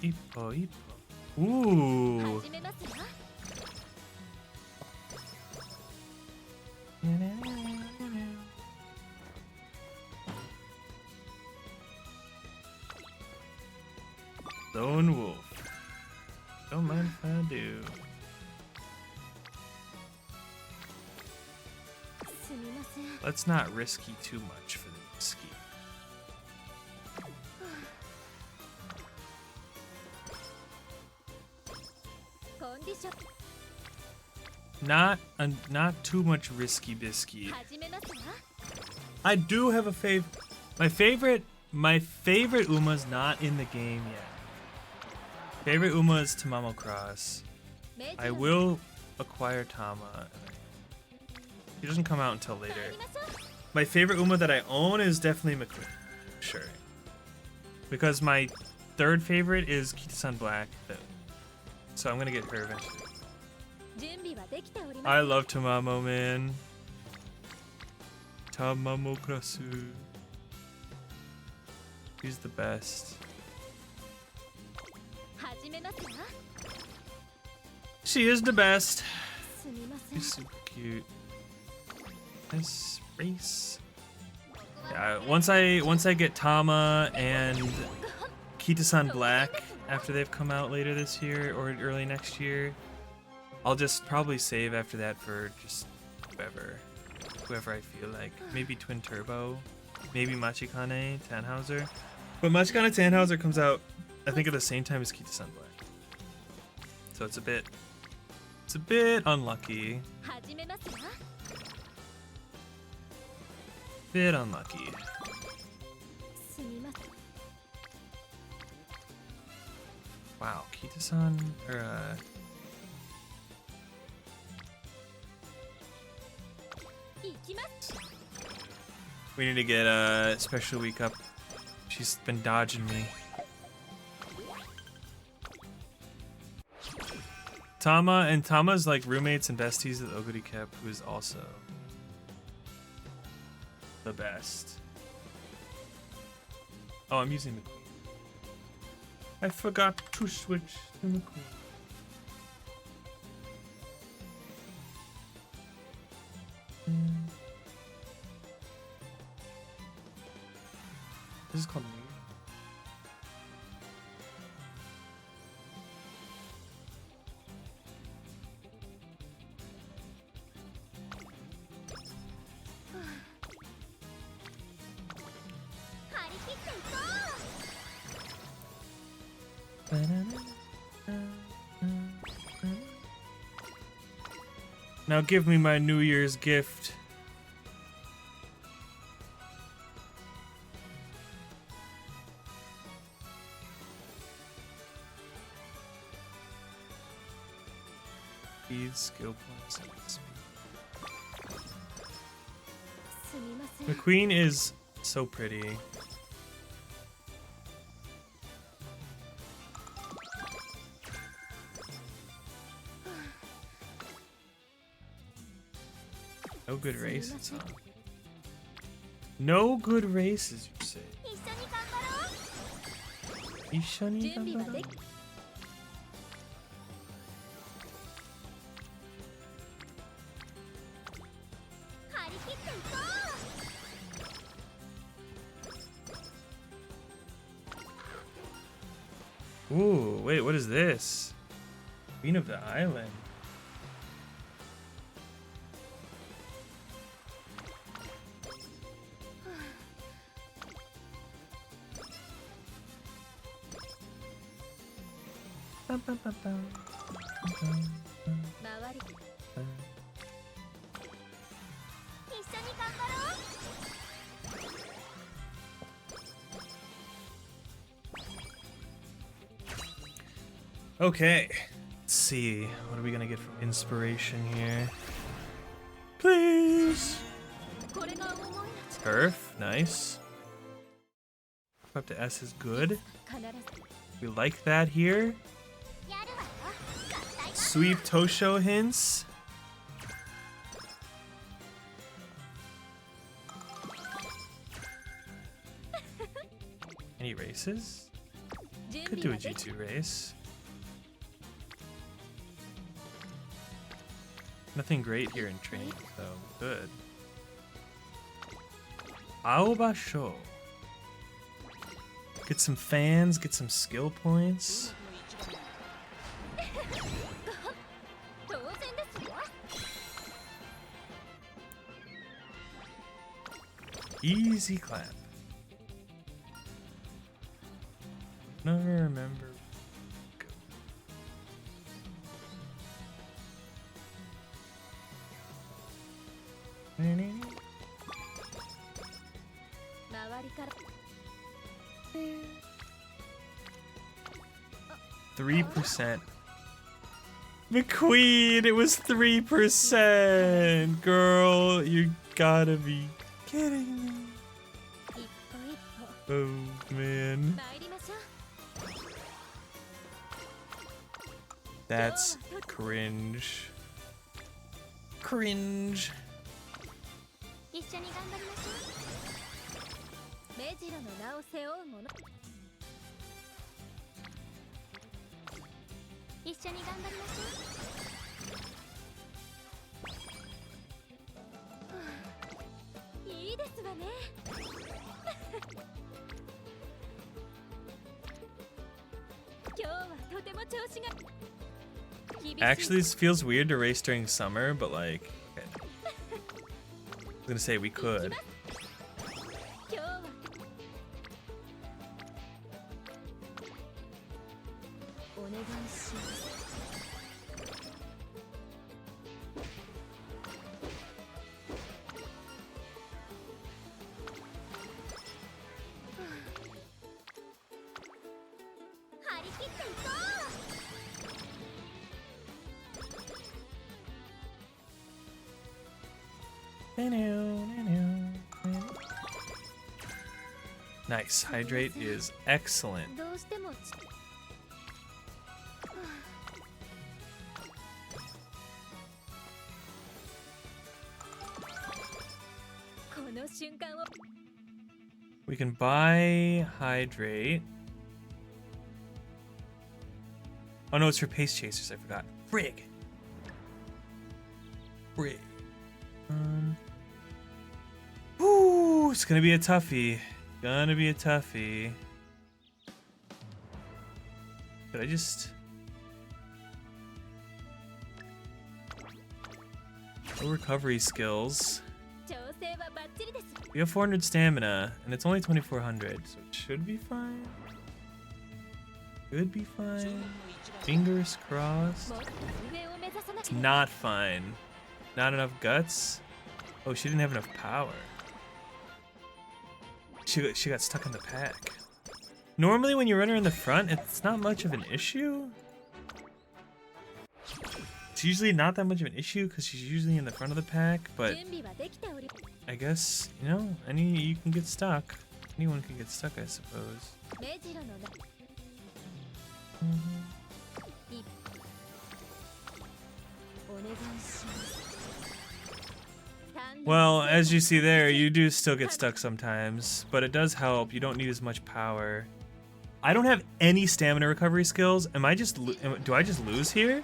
Ippo, ippo. Ooh. 始めますわ Lone wolf. Don't mind if I do. すみません Let's not risky too much for the risky. コンディション Not too much risky bisky. 始めますわ I do have a favorite. My favorite Uma's not in the game yet. Favorite Uma is Tamamo Cross. メジ I ロ will acquire Tama. He doesn't come out until 帰 later. りましょう My favorite Uma that I own is definitely McQueen. Sure. Because my third favorite is Kitasan Black. So I'm gonna get her eventually. 準備はできております I love Tamamo, man. Tamamo Cross. He's the best. 始めますわ She is the best. すみません She's super cute. Nice race. Yeah, once I get Tama and Kitasan Black after they've come out later this year or early next year, I'll just probably save after that for just whoever I feel like. Maybe Twin Turbo, maybe Machikane Tannhauser. But Machikane Tannhauser comes out, I think, at the same time as Kitasan Black. So it's a bit unlucky. 始めますわ Bit unlucky. すみません Wow, Kitasan or行きます we need to get special week up. She's been dodging me. Tama's like roommates and besties with Oguri Kep, who is also the best. Oh, I'm using the queen. I forgot to switch to the queen. This is called New. Now give me my New Year's gift. Speed, skill points, and speed. すみません McQueen is so pretty. No good races, huh? No good races, you say? 一緒に頑張ろう Ishani 準備はでき Ooh, wait, what is this? Queen of the Island. Okay, let's see. What are we gonna get from inspiration here? Please. Turf, nice. Up to S is good. We like that here. Sweep Tosho hints. Any races? Could do a G2 race. Nothing great here in training, though. Good. Aobasho. Get some fans, get some skill points. Easy clap. No, I remember. Go. 3%. The queen, it was 3%. Girl, you gotta be kidding me. Oh man. That's cringe. Cringe. 一緒に頑張りましょう。目白の名を背負う者。一緒に頑張りましょう。いいですわね。今日はとても調子が。Actually, this feels weird to race during summer, but like, okay. I was gonna say we could. Nice. Hydrate is excellent. We can buy hydrate. Oh no, it's for pace chasers. I forgot. Frig. Frig. Ooh, it's gonna be a toughie. Gonna be a toughie. Could I just... No recovery skills. We have 400 stamina, and it's only 2400, so it should be fine. Should be fine. Fingers crossed. It's not fine. Not enough guts. Oh, she didn't have enough power. She got stuck in the pack. Normally when you run her in the front, it's not much of an issue. It's usually not that much of an issue because she's usually in the front of the pack, but I guess, you know, you can get stuck. Anyone can get stuck, I suppose. Well, as you see there, you do still get stuck sometimes, but it does help. You don't need as much power. I don't have any stamina recovery skills. Am I just do I just lose here?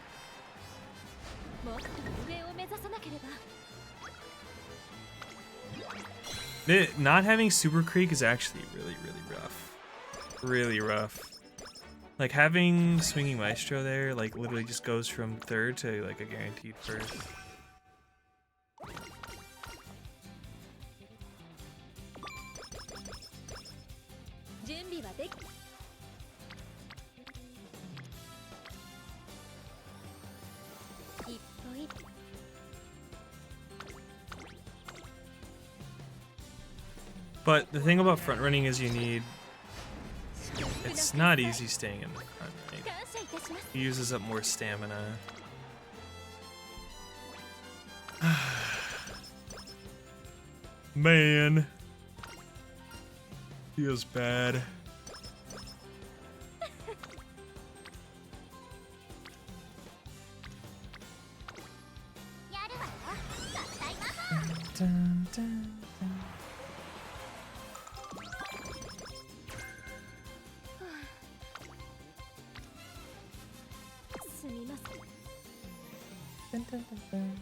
Not having Super Creek is actually really, really rough. Really rough. Like having Swinging Maestro there, like literally just goes from third to like a guaranteed first. But the thing about front running is it's not easy staying in the front running. He uses up more stamina. Man. Feels bad. Dun, dun, dun. Dun, dun, dun, dun.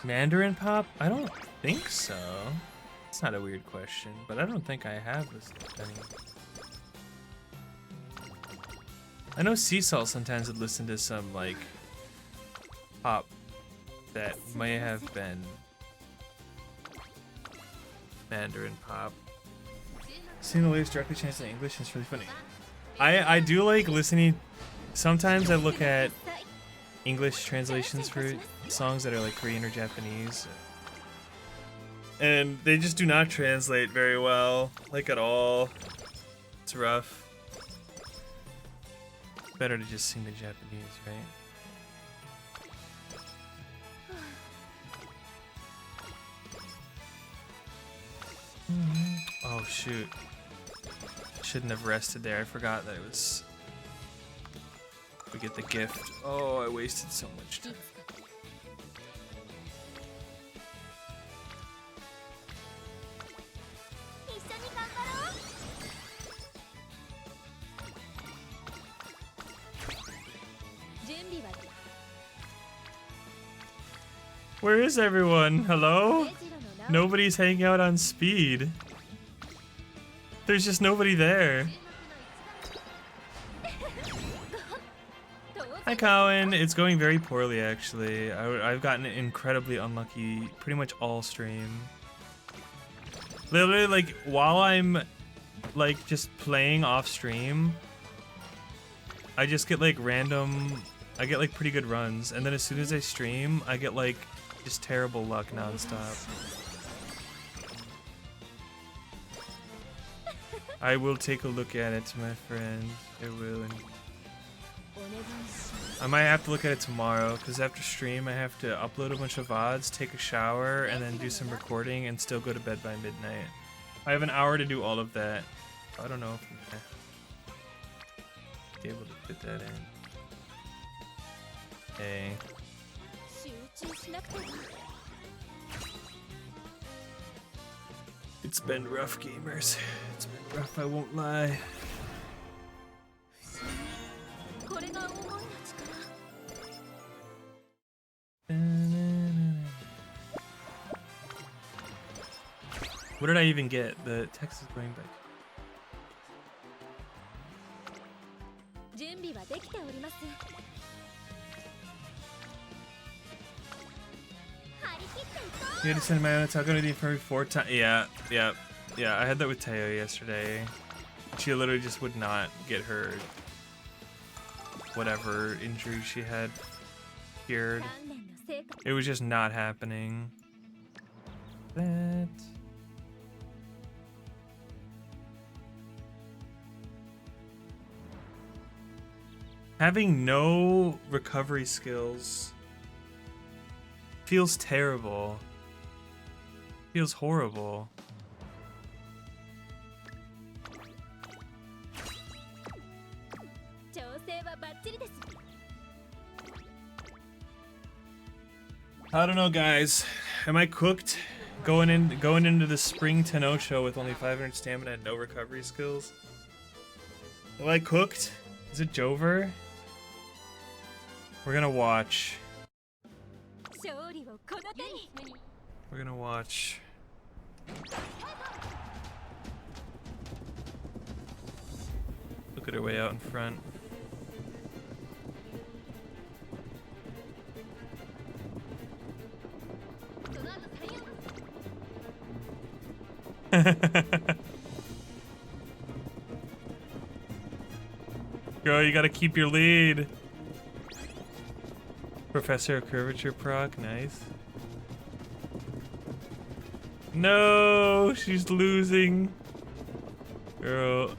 Mandarin pop? I don't think so. It's not a weird question, but I don't think I have this thing. I know Sea Salt sometimes would listen to some like pop that may have been Mandarin pop. Seeing the lyrics directly changed to English is really funny. I do like listening. Sometimes I look at English translations for songs that are like Korean or Japanese, and they just do not translate very well, like at all. It's rough. Better to just sing the Japanese, right? Oh shoot. Shouldn't have rested there. I forgot that it was... We get the gift. Oh, I wasted so much time. Where is everyone? Hello? Nobody's hanging out on speed. There's just nobody there. Hi, Cowan. It's going very poorly, actually. I've gotten incredibly unlucky pretty much all stream. Literally, like, while I'm, like, just playing off stream, I just get, like, I get, like, pretty good runs. And then as soon as I stream, I get, like, just terrible luck nonstop. I will take a look at it, my friend. I will. I might have to look at it tomorrow, because after stream I have to upload a bunch of VODs, take a shower, and then do some recording, and still go to bed by midnight. I have an hour to do all of that. I don't know if I'm gonna be able to fit that in. Hey. It's been rough, gamers. It's been rough, I won't lie. What did I even get? The text is going back. You had to send my own Taco to the infirmary 4 times. Yeah. I had that with Teo yesterday. She literally just would not get her whatever injury she had cured. It was just not happening. That. Having no recovery skills feels terrible. Feels horrible. I don't know, guys. Am I cooked? Going into the spring Tenno show with only 500 stamina and no recovery skills? Am I cooked? Is it Jover? We're gonna watch. 勝利をこの手に。 We're gonna watch. Look at her way out in front. Girl, you gotta keep your lead. Professor of Curvature proc, nice. No, she's losing. Girl.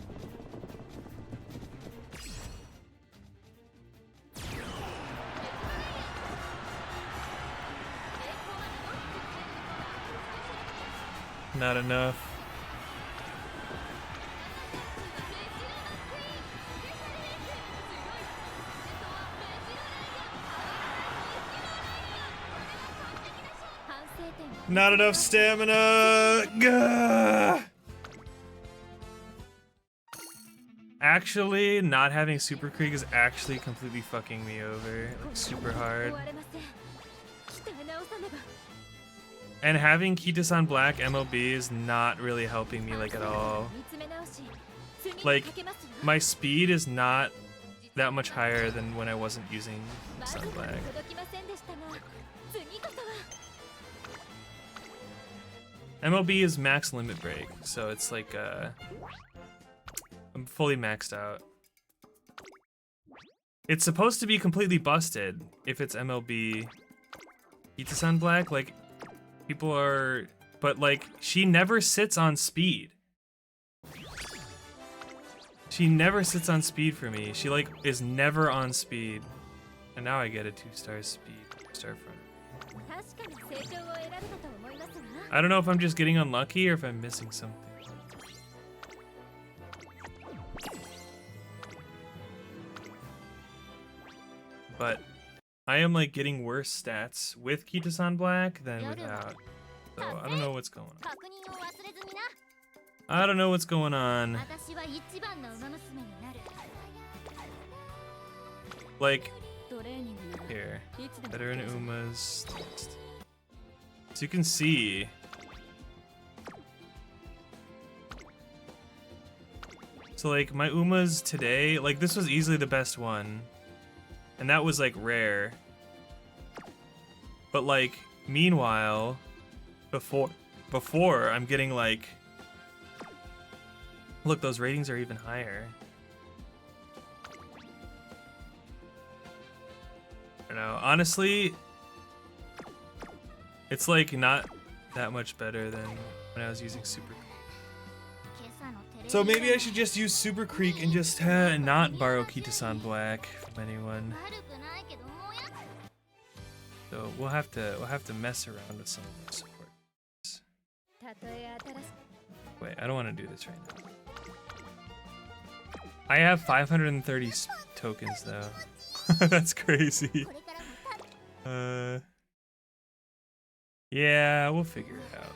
Not enough. Not enough stamina. Gah! Actually, not having Super Krieg is actually completely fucking me over. Like, super hard. And having Kitasan Black MLB is not really helping me like at all. Like, my speed is not that much higher than when I wasn't using Kitasan Black. MLB is max limit break, so it's like I'm fully maxed out. It's supposed to be completely busted if it's MLB Kitasan Black, like people are, but like she never sits on speed. She never sits on speed for me. She like is never on speed. And now I get a 2-star speed star front. I don't know if I'm just getting unlucky or if I'm missing something. But I am like getting worse stats with Kitasan Black than without. So I don't know what's going on. I don't know what's going on. Like, here, veteran Uma's text. So you can see. So like my Umas today, like this was easily the best one. And that was like rare. But like meanwhile, before I'm getting like, look, those ratings are even higher. I don't know, honestly, it's like not that much better than when I was using Super Creek. So maybe I should just use Super Creek and just not borrow Kitasan Black from anyone. So we'll have to mess around with some of those supports. Wait, I don't want to do this right now. I have 530 tokens though. That's crazy. Yeah, we'll figure it out.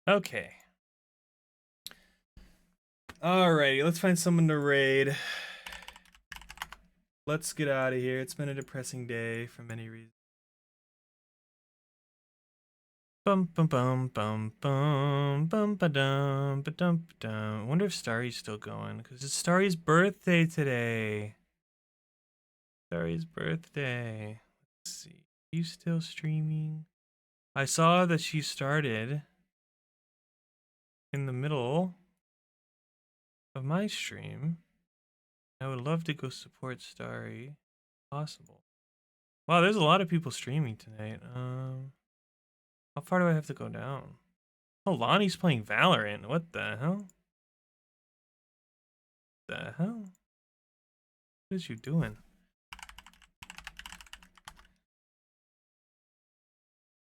Okay. Alrighty, let's find someone to raid. Let's get out of here. It's been a depressing day for many reasons. Bum bum bum bum bum bum ba dum ba dum ba dum. I wonder if Starry's still going, because it's Starry's birthday today. Starry's birthday. Let's see. Are you still streaming? I saw that she started in the middle of my stream. I would love to go support Starry. If possible. Wow, there's a lot of people streaming tonight. How far do I have to go down? Oh, Lonnie's playing Valorant. What the hell? The hell? What is you doing?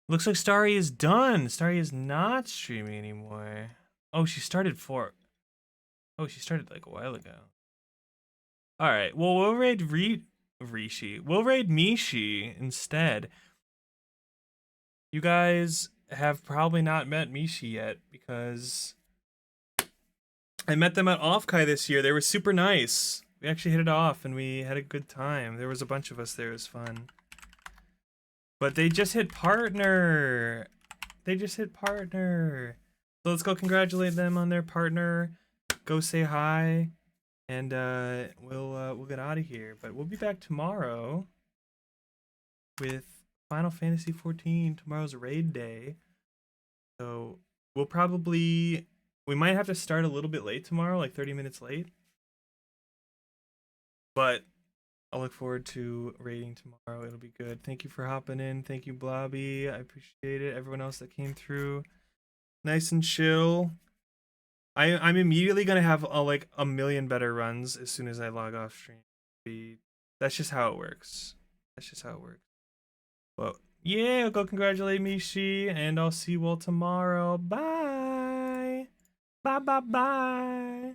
Looks like Starry is done. Starry is not streaming anymore. Oh, she started like a while ago. All right. Well, we'll raid Rishi. We'll raid Mishi instead. You guys have probably not met Mishi yet because I met them at Offkai this year. They were super nice. We actually hit it off and we had a good time. There was a bunch of us there. It was fun. But they just hit partner. They just hit partner. So let's go congratulate them on their partner. Go say hi. And we'll get out of here. But we'll be back tomorrow with Final Fantasy 14. Tomorrow's raid day. So we might have to start a little bit late tomorrow, like 30 minutes late. But I'll look forward to raiding tomorrow. It'll be good. Thank you for hopping in. Thank you, Blobby. I appreciate it. Everyone else that came through. Nice and chill. I'm immediately gonna have like a million better runs as soon as I log off stream. That's just how it works. Well, yeah, go congratulate Mishi, and I'll see you all tomorrow. Bye. Bye.